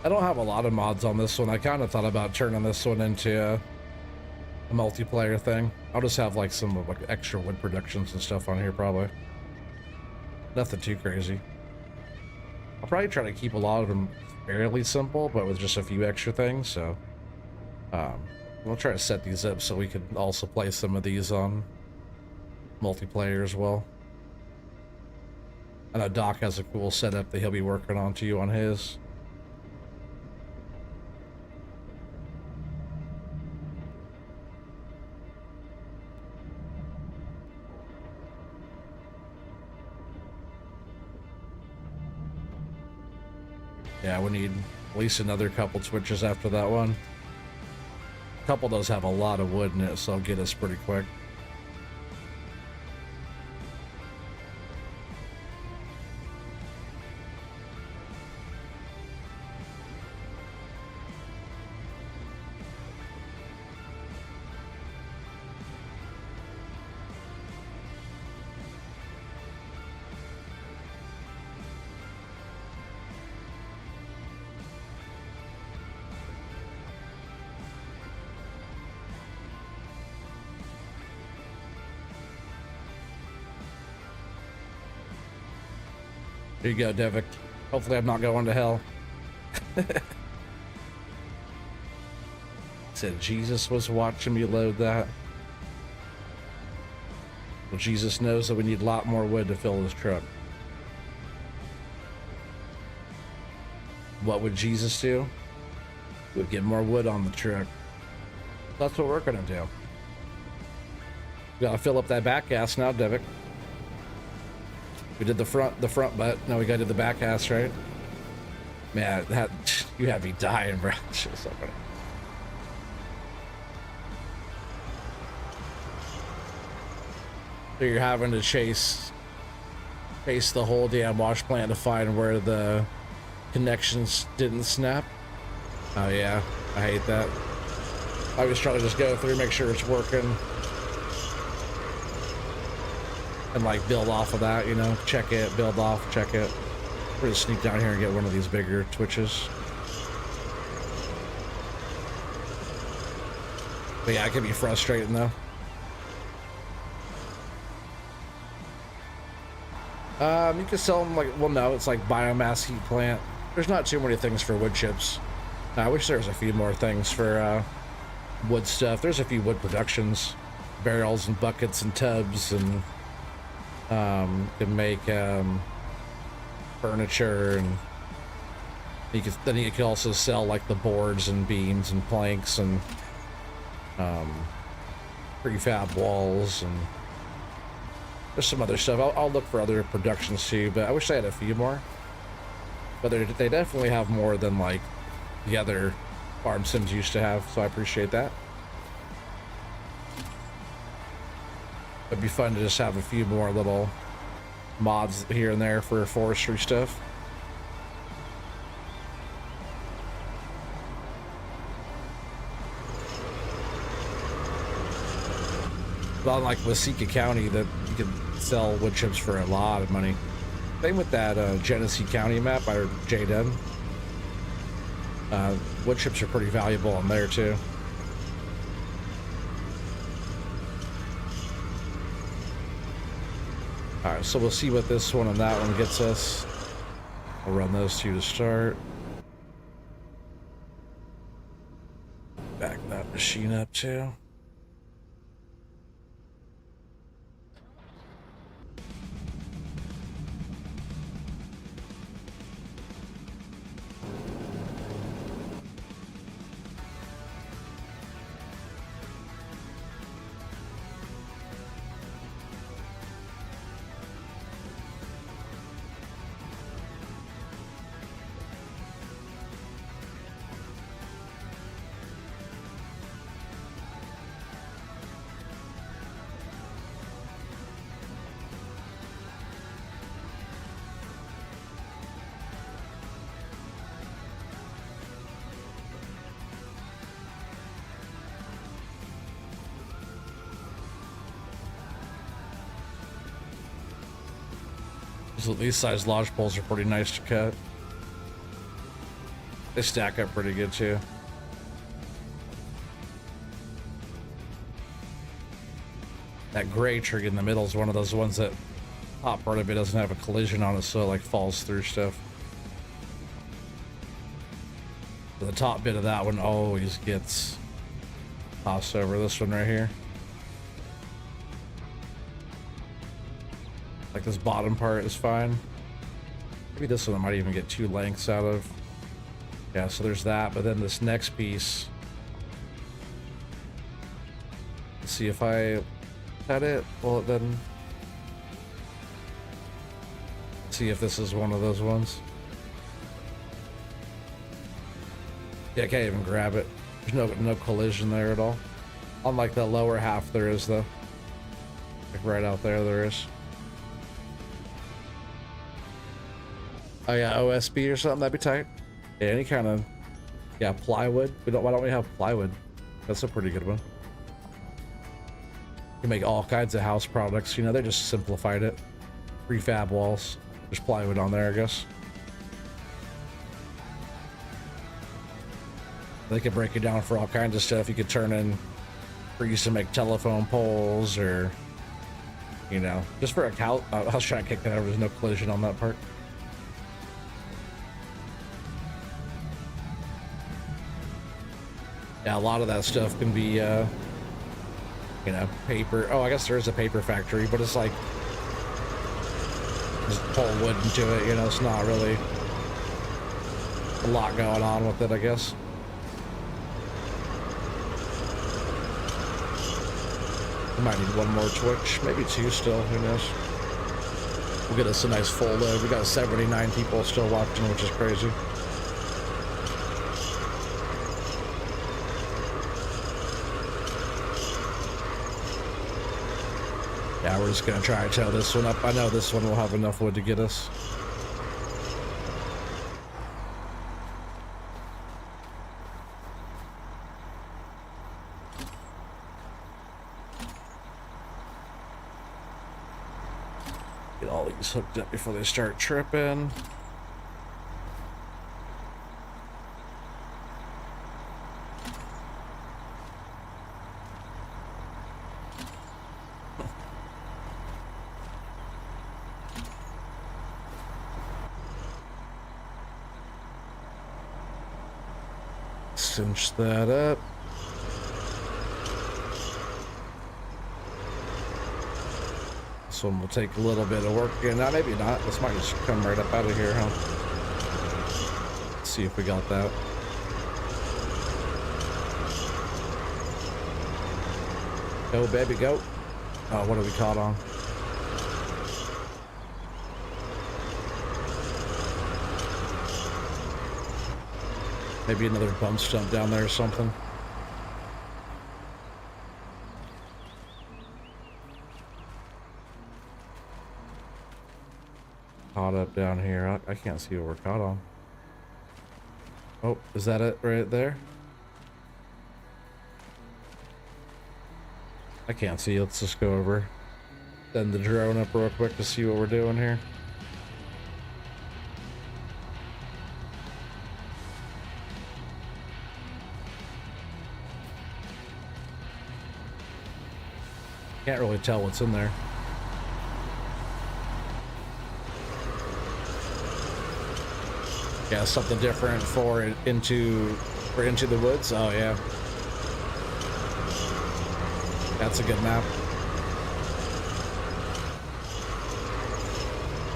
I don't have a lot of mods on this one. I kind of thought about turning this one into a multiplayer thing. I'll just have like some like extra wood productions and stuff on here probably. Nothing too crazy. I'll probably try to keep a lot of them fairly simple, but with just a few extra things. So we'll try to set these up so we can also play some of these on multiplayer as well. I know Doc has a cool setup that he'll be working on too on his. Yeah, we need at least another couple switches after that one. A couple of those have a lot of wood in it, so it'll get us pretty quick. There you go, Devik. Hopefully I'm not going to hell. Said Jesus was watching me load that. Well, Jesus knows that we need a lot more wood to fill this truck. What would Jesus do? We'd get more wood on the truck. That's what we're gonna do. We gotta fill up that back gas now, Devik. We did the front butt. Now we gotta do the back ass, right? Man, that you had me dying, bro. Shit was so funny. So you're having to chase the whole damn wash plant to find where the connections didn't snap. Oh yeah, I hate that. I was trying to just go through, make sure it's working, and like build off of that, you know, check it, build off, check it. We're gonna sneak down here and get one of these bigger twitches. But yeah, it can be frustrating though. You can sell them like, well, no, it's like biomass heat plant. There's not too many things for wood chips. I wish there was a few more things for wood stuff. There's a few wood productions, barrels and buckets and tubs, and can make furniture, and you can also sell like the boards and beams and planks and prefab walls, and there's some other stuff. I'll look for other productions too, but I wish I had a few more. But they definitely have more than like the other farm sims used to have, so I appreciate that. It'd be fun to just have a few more little mods here and there for forestry stuff. But unlike Waseca County, that you can sell wood chips for a lot of money. Same with that Genesee County map by JDen. Wood chips are pretty valuable on there too. Alright, so we'll see what this one and that one gets us. I'll run those two to start. Back that machine up too. These size lodge poles are pretty nice to cut. They stack up pretty good too. That gray tree in the middle is one of those ones that top part of it doesn't have a collision on it, so it like falls through stuff. The top bit of that one always gets tossed over. This one right here. Like this bottom part is fine. Maybe this one I might even get 2 lengths out of. Yeah, so there's that, but then this next piece. Let's see if I cut it. Well, then see if this is one of those ones. Yeah, I can't even grab it. There's no collision there at all. Unlike the lower half, there is though. Like right out there is. Oh yeah, OSB or something, that'd be tight. Yeah, any kind of, yeah, plywood. Why don't we have plywood? That's a pretty good one. You can make all kinds of house products, you know, they just simplified it. Prefab walls. There's plywood on there, I guess. They could break it down for all kinds of stuff. You could turn in for use to make telephone poles, or, you know, just for a cow. I was trying to kick that over. There's no collision on that part. Yeah, a lot of that stuff can be, you know, paper. Oh, I guess there is a paper factory, but it's like just pull wood into it, you know, it's not really a lot going on with it, I guess. We might need one more Twitch, maybe two still, who knows. We'll get us a nice full load. We got 79 people still watching, which is crazy. Yeah, we're just gonna try to tow this one up. I know this one will have enough wood to get us. Get all these hooked up before they start tripping. Cinch that up. This one will take a little bit of work. Yeah, now maybe not. This might just come right up out of here, huh? Let's see if we got that. Go, baby, go. Oh, what are we caught on? Maybe another bump stump down there or something. Caught up down here. I can't see what we're caught on. Oh, is that it right there? I can't see. Let's just go over. Send the drone up real quick to see what we're doing here. Can't really tell what's in there. Yeah, something different for into the woods. Oh yeah, that's a good map.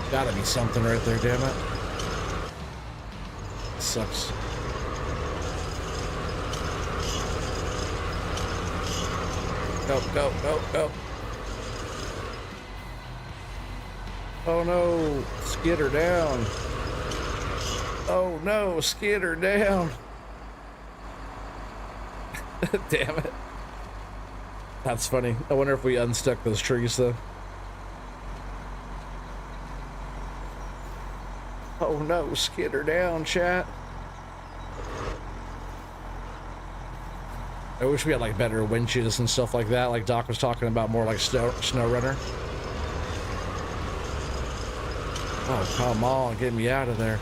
Gotta be something right there. Damn it, sucks. Go, go, go, go. Oh no, skid her down. Oh no, skid her down. Damn it. That's funny. I wonder if we unstuck those trees though. Oh no, skid her down, chat. I wish we had like better winches and stuff like that, like Doc was talking about, more like snow runner. Oh, come on, get me out of there.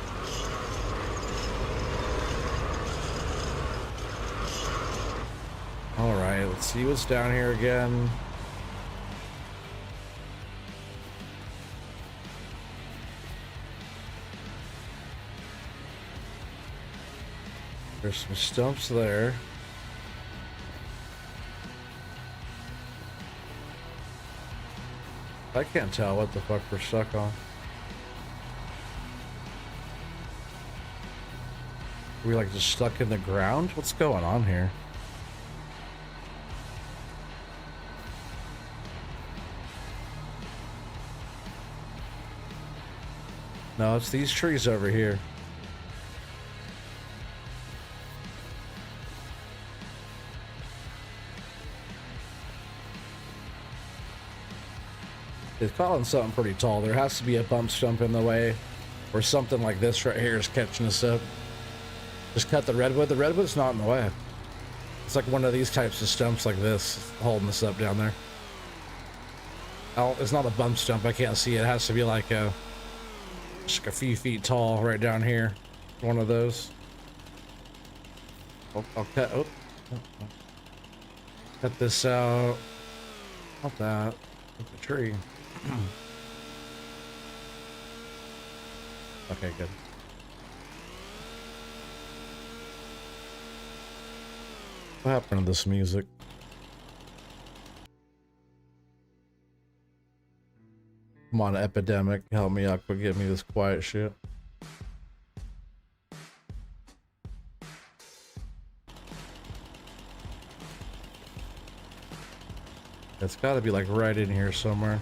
All right, let's see what's down here again. There's some stumps there. I can't tell what the fuck we're stuck on. Are we like just stuck in the ground? What's going on here? No, it's these trees over here. It's calling something pretty tall. There has to be a bump stump in the way, or something like this right here is catching us up. Just cut the redwood. The redwood's not in the way. It's like one of these types of stumps like this holding us up down there. Oh, it's not a bump stump. I can't see it. It has to be like just a few feet tall right down here. One of those. Oh, I'll cut. Oh, cut this out. Not that. Cut the tree. Okay, good. What happened to this music? Come on, Epidemic, help me out, quit giving me this quiet shit. It's got to be like right in here somewhere.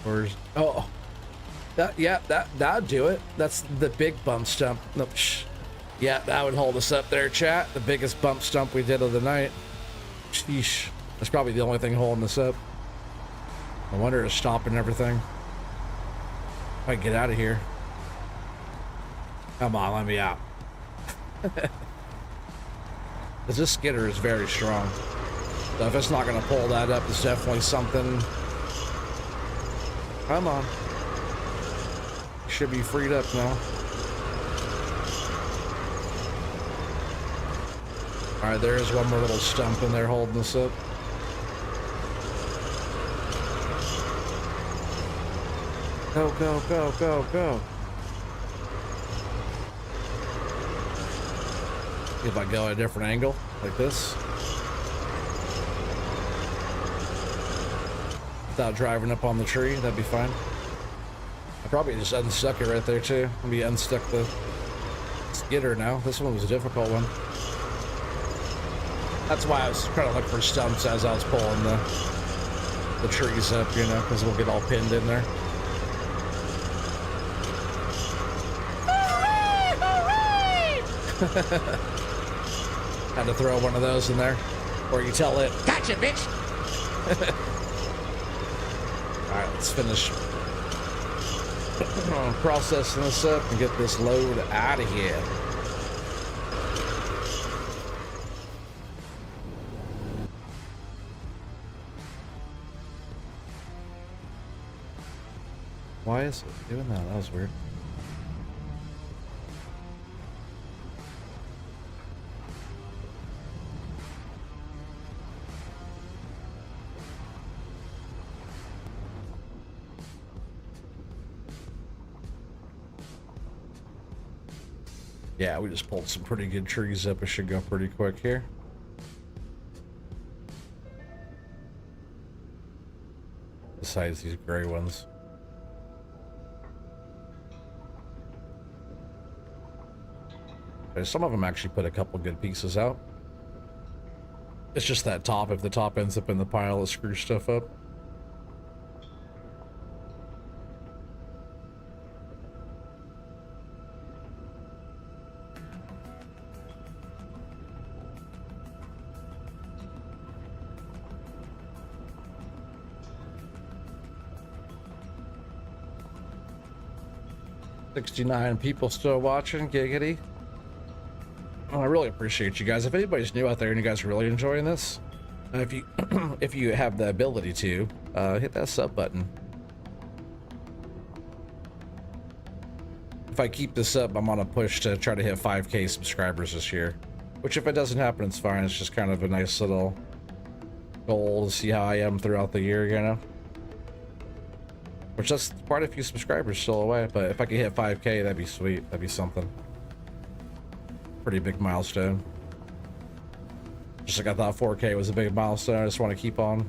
Where's that'd do it. That's the big bump stump. Nope. Yeah, that would hold us up there, chat. The biggest bump stump we did of the night. Sheesh. That's probably the only thing holding us up. I wonder it's stopping everything. If I can get out of here. Come on, let me out. This skidder is very strong. So if it's not gonna pull that up, it's definitely something. Come on. Should be freed up now. Alright, there is one more little stump in there holding us up. Go, go, go, go, go. If I go at a different angle, like this. Without driving up on the tree, that'd be fine. I probably just unstuck it right there too. Let me unstuck the skidder now. This one was a difficult one. That's why I was trying to look for stumps as I was pulling the trees up, you know, because we'll get all pinned in there. Hooray! Hooray! Had to throw one of those in there, or you tell it, "Gotcha, bitch!" All right, let's finish processing this up and get this load out of here. Why is it doing that? That was weird. Yeah, we just pulled some pretty good trees up. It should go pretty quick here. Besides these gray ones. Some of them actually put a couple good pieces out. It's just that top. If the top ends up in the pile, it screws stuff up. $69 people still watching. Giggity. Oh, I really appreciate you guys. If anybody's new out there and you guys are really enjoying this, if you if you have the ability to hit that sub button. If I keep this up, I'm on a push to try to hit 5K subscribers this year, which if it doesn't happen, it's fine. It's just kind of a nice little goal to see how I am throughout the year, you know, which that's quite a few subscribers still away. But if I could hit 5K, that'd be sweet. That'd be something. Pretty big milestone. Just like I thought 4K was a big milestone. I just want to keep on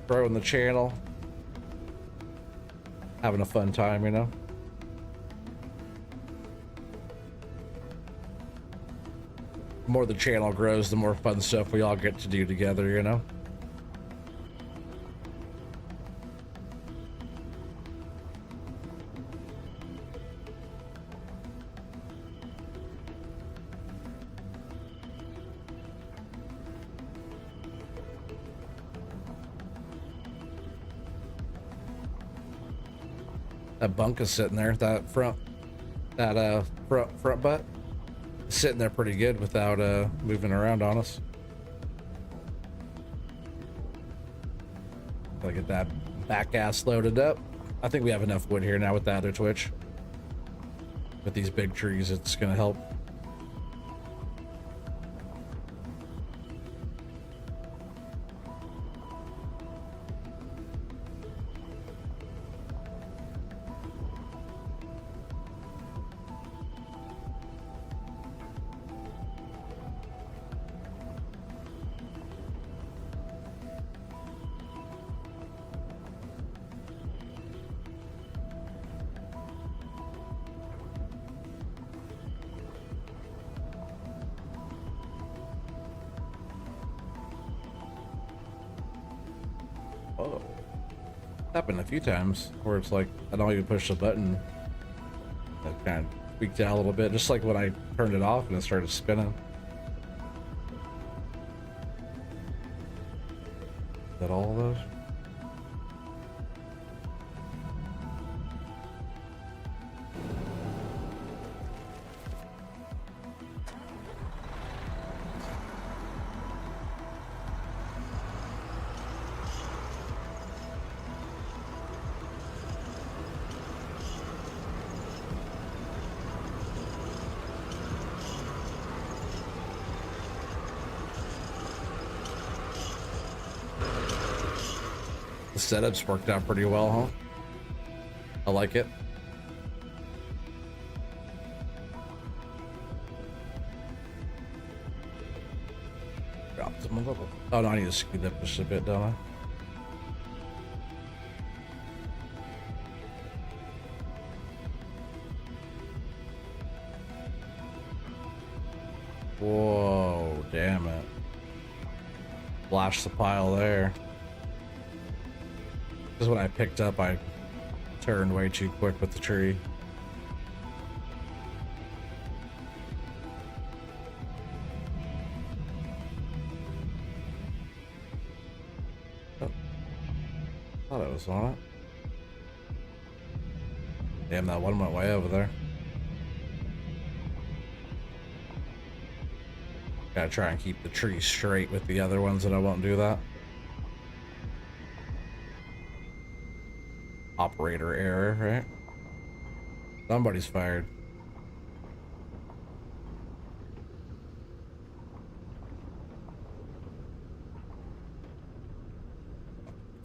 growing the channel, having a fun time, you know. The more the channel grows, the more fun stuff we all get to do together, you know. That bunk is sitting there, that front butt sitting there pretty good without moving around on us. Gotta get that back ass loaded up. I think we have enough wood here now with the other Twitch. With these big trees, it's gonna help. Oh, happened a few times where it's like I don't even push the button. It kind of tweaked out a little bit, just like when I turned it off and it started spinning. Is that all of those? The setup's worked out pretty well, huh? I like it. Dropped them a little. Oh no, I need to scoot up just a bit, don't I? Whoa, damn it. Flash the pile there. Because when I picked up, I turned way too quick with the tree. Oh. Thought I was on it. Damn, that one went way over there. Gotta try and keep the tree straight with the other ones, and I won't do that. Operator error, right? Somebody's fired.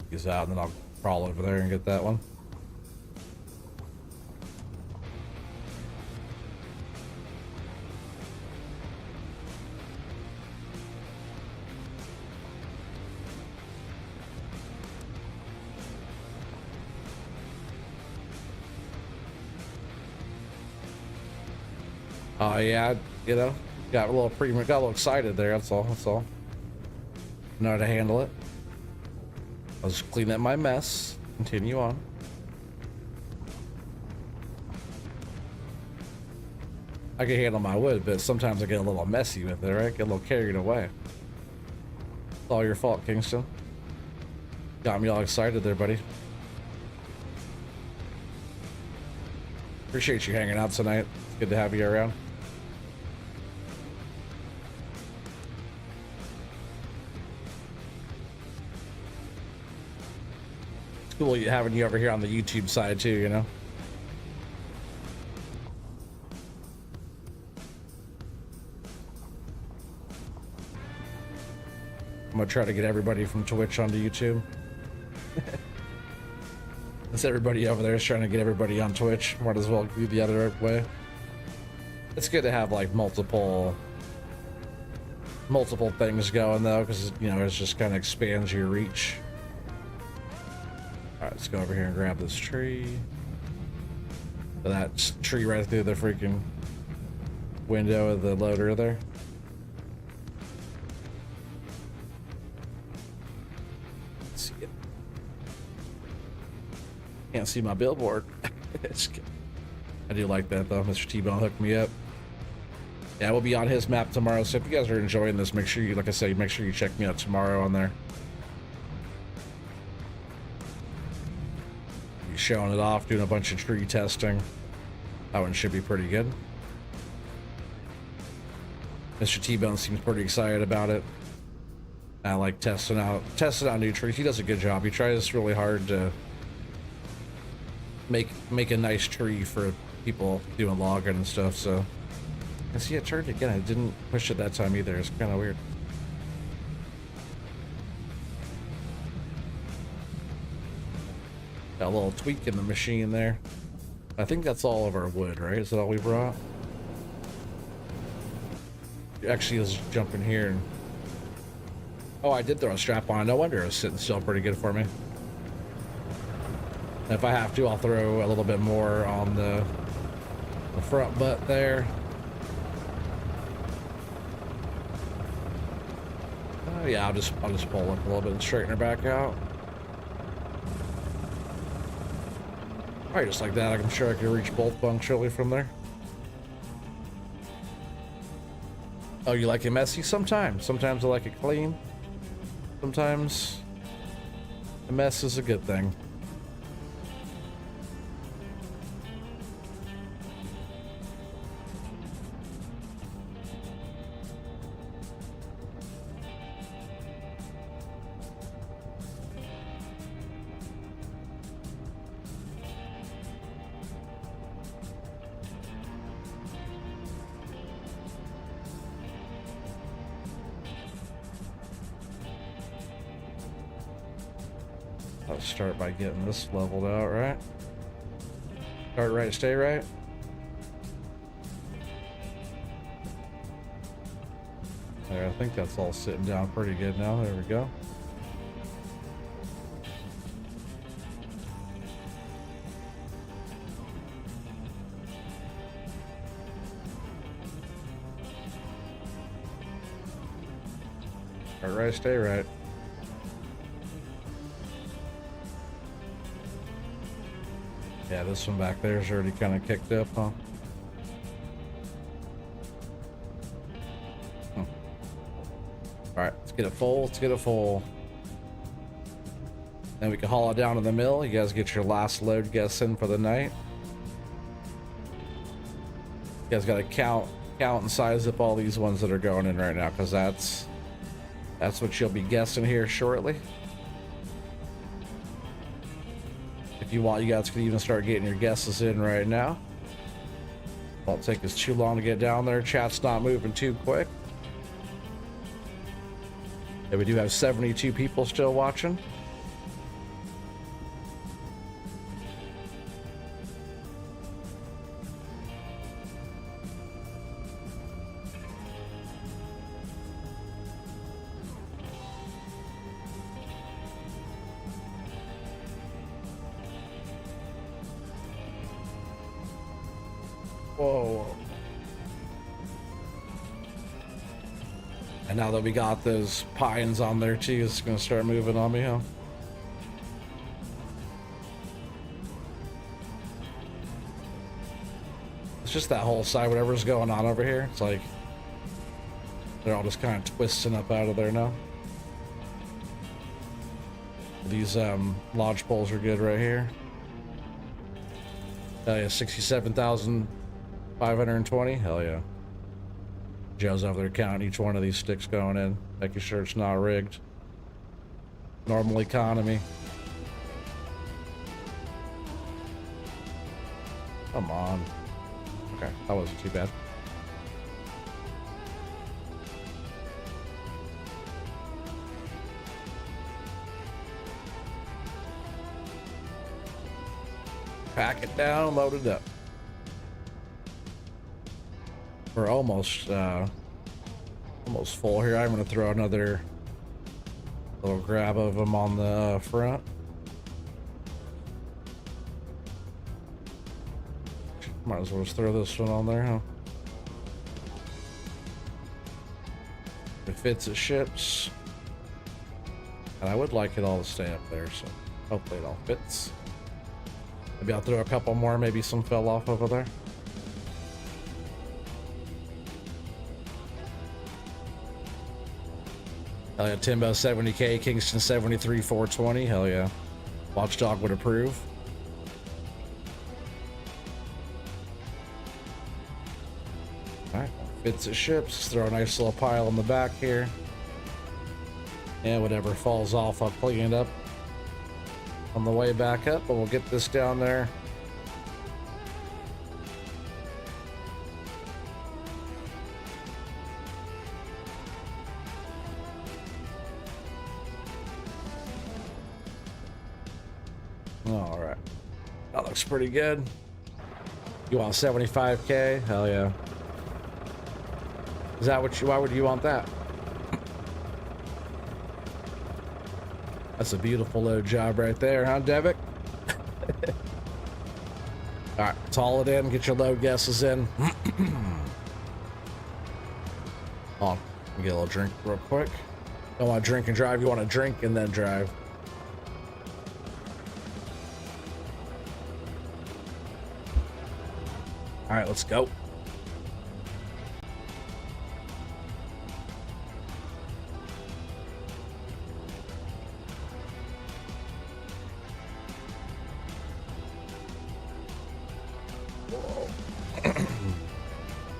He's out, and then I'll crawl over there and get that one. Oh yeah, you know, got a little excited there. That's all. That's all. Know how to handle it. I'll just clean up my mess. Continue on. I can handle my wood, but sometimes I get a little messy with it, right? Get a little carried away. It's all your fault, Kingston. Got me all excited there, buddy. Appreciate you hanging out tonight. It's good to have you around. It's cool having you over here on the YouTube side too, you know? I'm gonna try to get everybody from Twitch onto YouTube. That's everybody over there is trying to get everybody on Twitch. Might as well do the other way. It's good to have like multiple things going though, because you know it just kind of expands your reach. All right, let's go over here and grab this tree. That tree right through the freaking window of the loader there. Let's see it. Can't see my billboard. I do like that though. Mr. T-Bone hooked me up. Yeah, we'll be on his map tomorrow. So if you guys are enjoying this, make sure you, like I say, make sure you check me out tomorrow on there. Be showing it off, doing a bunch of tree testing. That one should be pretty good. Mr. T-Bone seems pretty excited about it. I like testing out new trees. He does a good job. He tries really hard to make a nice tree for people doing logging and stuff. So, and see, it turned again. I didn't push it that time either. It's kind of weird. Got a little tweak in the machine there. I think that's all of our wood, right? Is that all we brought? Actually, let's jump in here and... Oh, I did throw a strap on. No wonder it was sitting still pretty good for me. If I have to, I'll throw a little bit more on the front butt there. Oh yeah, I'll just pull up a little bit and straighten her back out. Probably just like that. I'm sure I could reach both punctually from there. Oh, you like it messy? Sometimes. Sometimes I like it clean. Sometimes a mess is a good thing. Let's start by getting this leveled out, right? Start right, stay right. There, I think that's all sitting down pretty good now. There we go. Start right, stay right. Yeah, this one back there is already kind of kicked up, huh? All right, let's get it full. Let's get it full. Then we can haul it down to the mill. You guys get your last load guess in for the night. You guys got to count and size up all these ones that are going in right now, because that's what you'll be guessing here shortly. If you want, you guys can even start getting your guesses in right now. Won't take us too long to get down there. Chat's not moving too quick. And we do have 72 people still watching. Whoa. And now that we got those pines on there too, it's gonna start moving on me, huh? It's just that whole side, whatever's going on over here. It's like they're all just kind of twisting up out of there now. These lodge poles are good right here. Hell yeah, 67,520. Hell yeah. Joe's over there counting each one of these sticks going in, making sure it's not rigged. Normal economy. Come on. Okay, that wasn't too bad. Pack it down, load it up. We're almost full here. I'm gonna throw another little grab of them on the front. Might as well just throw this one on there, huh? If it fits, it ships. And I would like it all to stay up there, so hopefully it all fits. Maybe I'll throw a couple more, maybe some fell off over there. Hell yeah, Timbo 70K, Kingston 73, 420. Hell yeah. Watchdog would approve. Alright, fits it ships. Let's throw a nice little pile in the back here. And whatever falls off, I'll clean it up on the way back up, but we'll get this down there. All right, that looks pretty good. You want 75K? Hell yeah. Is that what you, why would you want that? That's a beautiful load job right there, huh, Devic? All right, let's haul it in, get your load guesses in. Hold on, let me get a little drink real quick. Don't want to drink and drive, you want to drink and then drive. All right, let's go.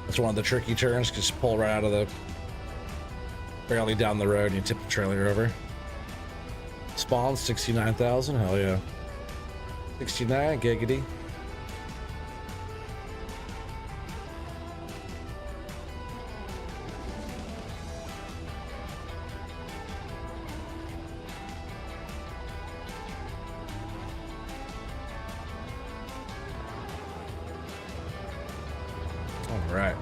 That's one of the tricky turns, because you pull right out of the, barely down the road and you tip the trailer over. Spawn 69,000, hell yeah. 69, giggity. All right.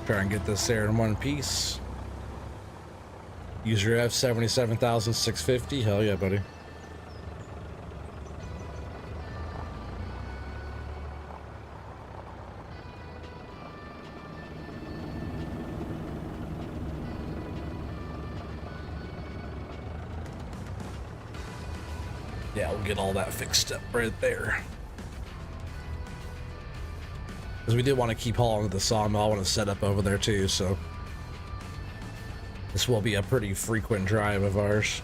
Try and get this there in one piece. User F 77,650. Hell yeah, buddy. Yeah, we'll get all that fixed up right there. Because we did want to keep hauling to the sawmill. I want to set up over there too, so this will be a pretty frequent drive of ours.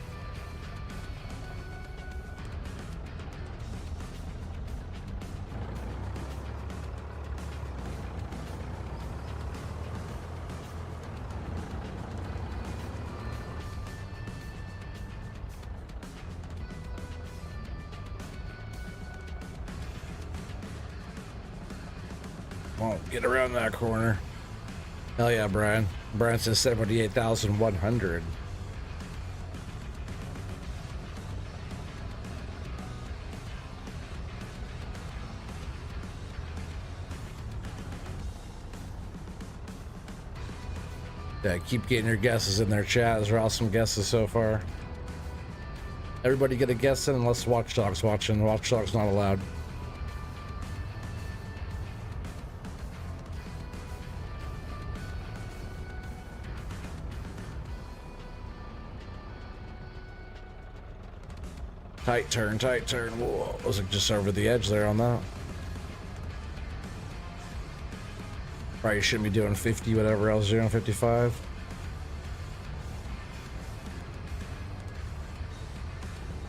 Won't get around that corner. Hell yeah, Brian. Brian says 78,100. Yeah, keep getting your guesses in there, chat. Those are awesome guesses so far. Everybody get a guess in unless Watchdog's watching. Watchdog's not allowed. Tight turn, tight turn. Whoa, was it just over the edge there on that? Probably shouldn't be doing 50, whatever I was doing, 55.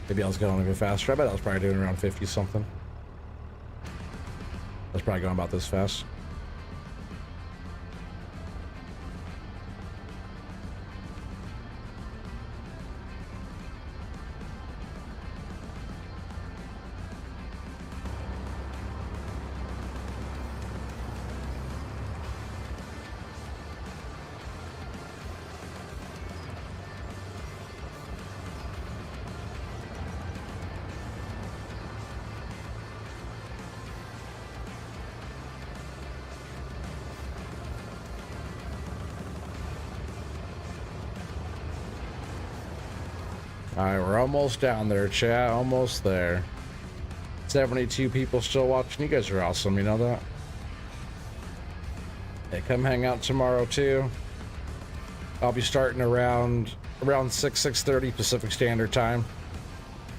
Maybe I was going a bit faster. I bet I was probably doing around 50 something. I was probably going about this fast. Alright, we're almost down there, chat. Almost there. 72 people still watching. You guys are awesome, you know that? Hey, come hang out tomorrow too. I'll be starting around 6:30 Pacific Standard Time.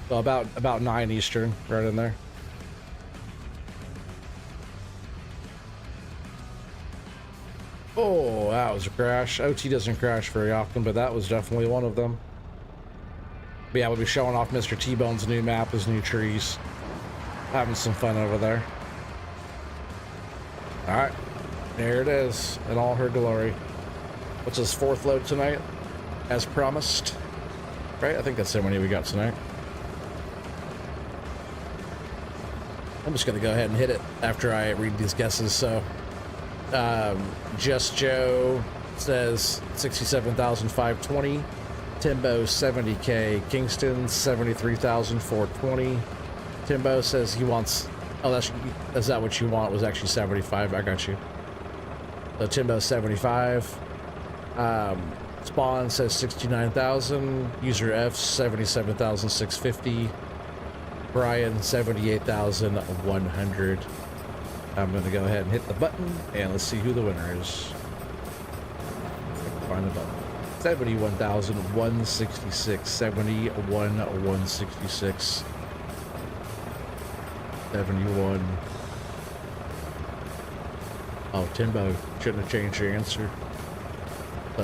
So about 9 Eastern, right in there. Oh, that was a crash. OT doesn't crash very often, but that was definitely one of them. But yeah, we'll be showing off Mr. T-Bone's new map, his new trees. Having some fun over there. Alright, there it is, in all her glory. What's his fourth load tonight? As promised. Right, I think that's how many we got tonight. I'm just gonna go ahead and hit it after I read these guesses, so. Just Joe says 67,520. Timbo 70K, Kingston 73,420. Timbo says he wants, oh, that's not what you want, it was actually 75. I got you. So Timbo 75. Spawn says 69,000. User F 77,650. Brian 78,100. I'm gonna go ahead and hit the button and let's see who the winner is. Find the button. 71,166, 71,166. 71. Oh, Timbo shouldn't have changed your answer.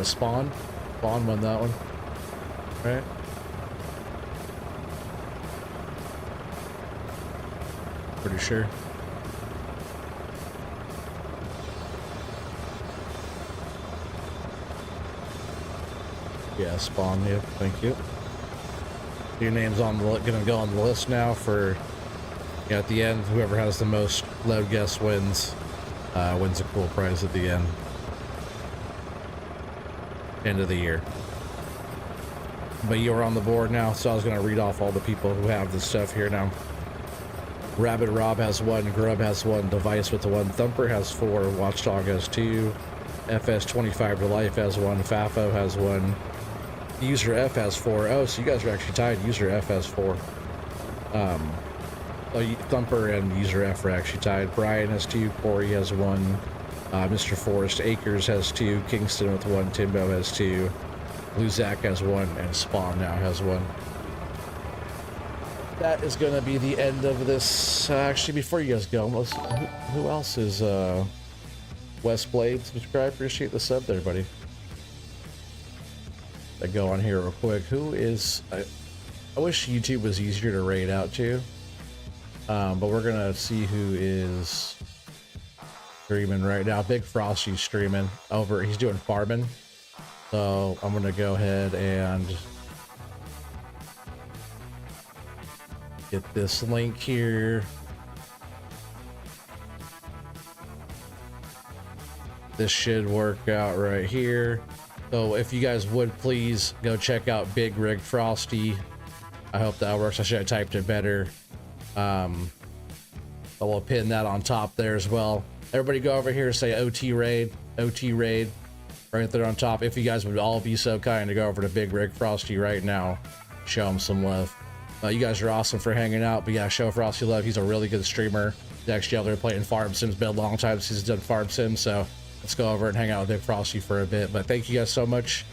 Spawn? Spawn won that one. Right? Pretty sure. Yeah, Spawn, yep, thank you. Your name's on the gonna go on the list now for, yeah, at the end, whoever has the most loud guess wins a cool prize at the end of the year. But you're on the board now, so I was gonna read off all the people who have this stuff here now. Rabbit Rob has 1, Grub has 1, Device with the 1, Thumper has 4, Watchdog has 2, FS25 to Life has 1, Fafo has 1, User F has 4. Oh, so you guys are actually tied. User F has 4. Thumper and User F are actually tied. Brian has 2, Corey has 1, Mr. Forest Acres has 2, Kingston with 1, Timbo has 2, Luzak has 1, and Spawn now has 1. That is going to be the end of this. Actually, before you guys go, who else is West Blade? Subscribe, appreciate the sub there, buddy. I go on here real quick. Who is... I wish YouTube was easier to raid out to. But we're going to see who is streaming right now. Big Frosty's streaming over. He's doing farming. So I'm going to go ahead and get this link here. This should work out right here. So if you guys would please go check out Big Rig Frosty. I hope that works. I should have typed it better. I will pin that on top there as well. Everybody go over here, say OT Raid right there on top. If you guys would all be so kind to go over to Big Rig Frosty right now, show him some love. You guys are awesome for hanging out, but yeah, show Frosty love. He's a really good streamer. He's actually out there playing Farm Sims. Been a long time since he's done Farm Sims, so let's go over and hang out with Big Frosty for a bit. But thank you guys so much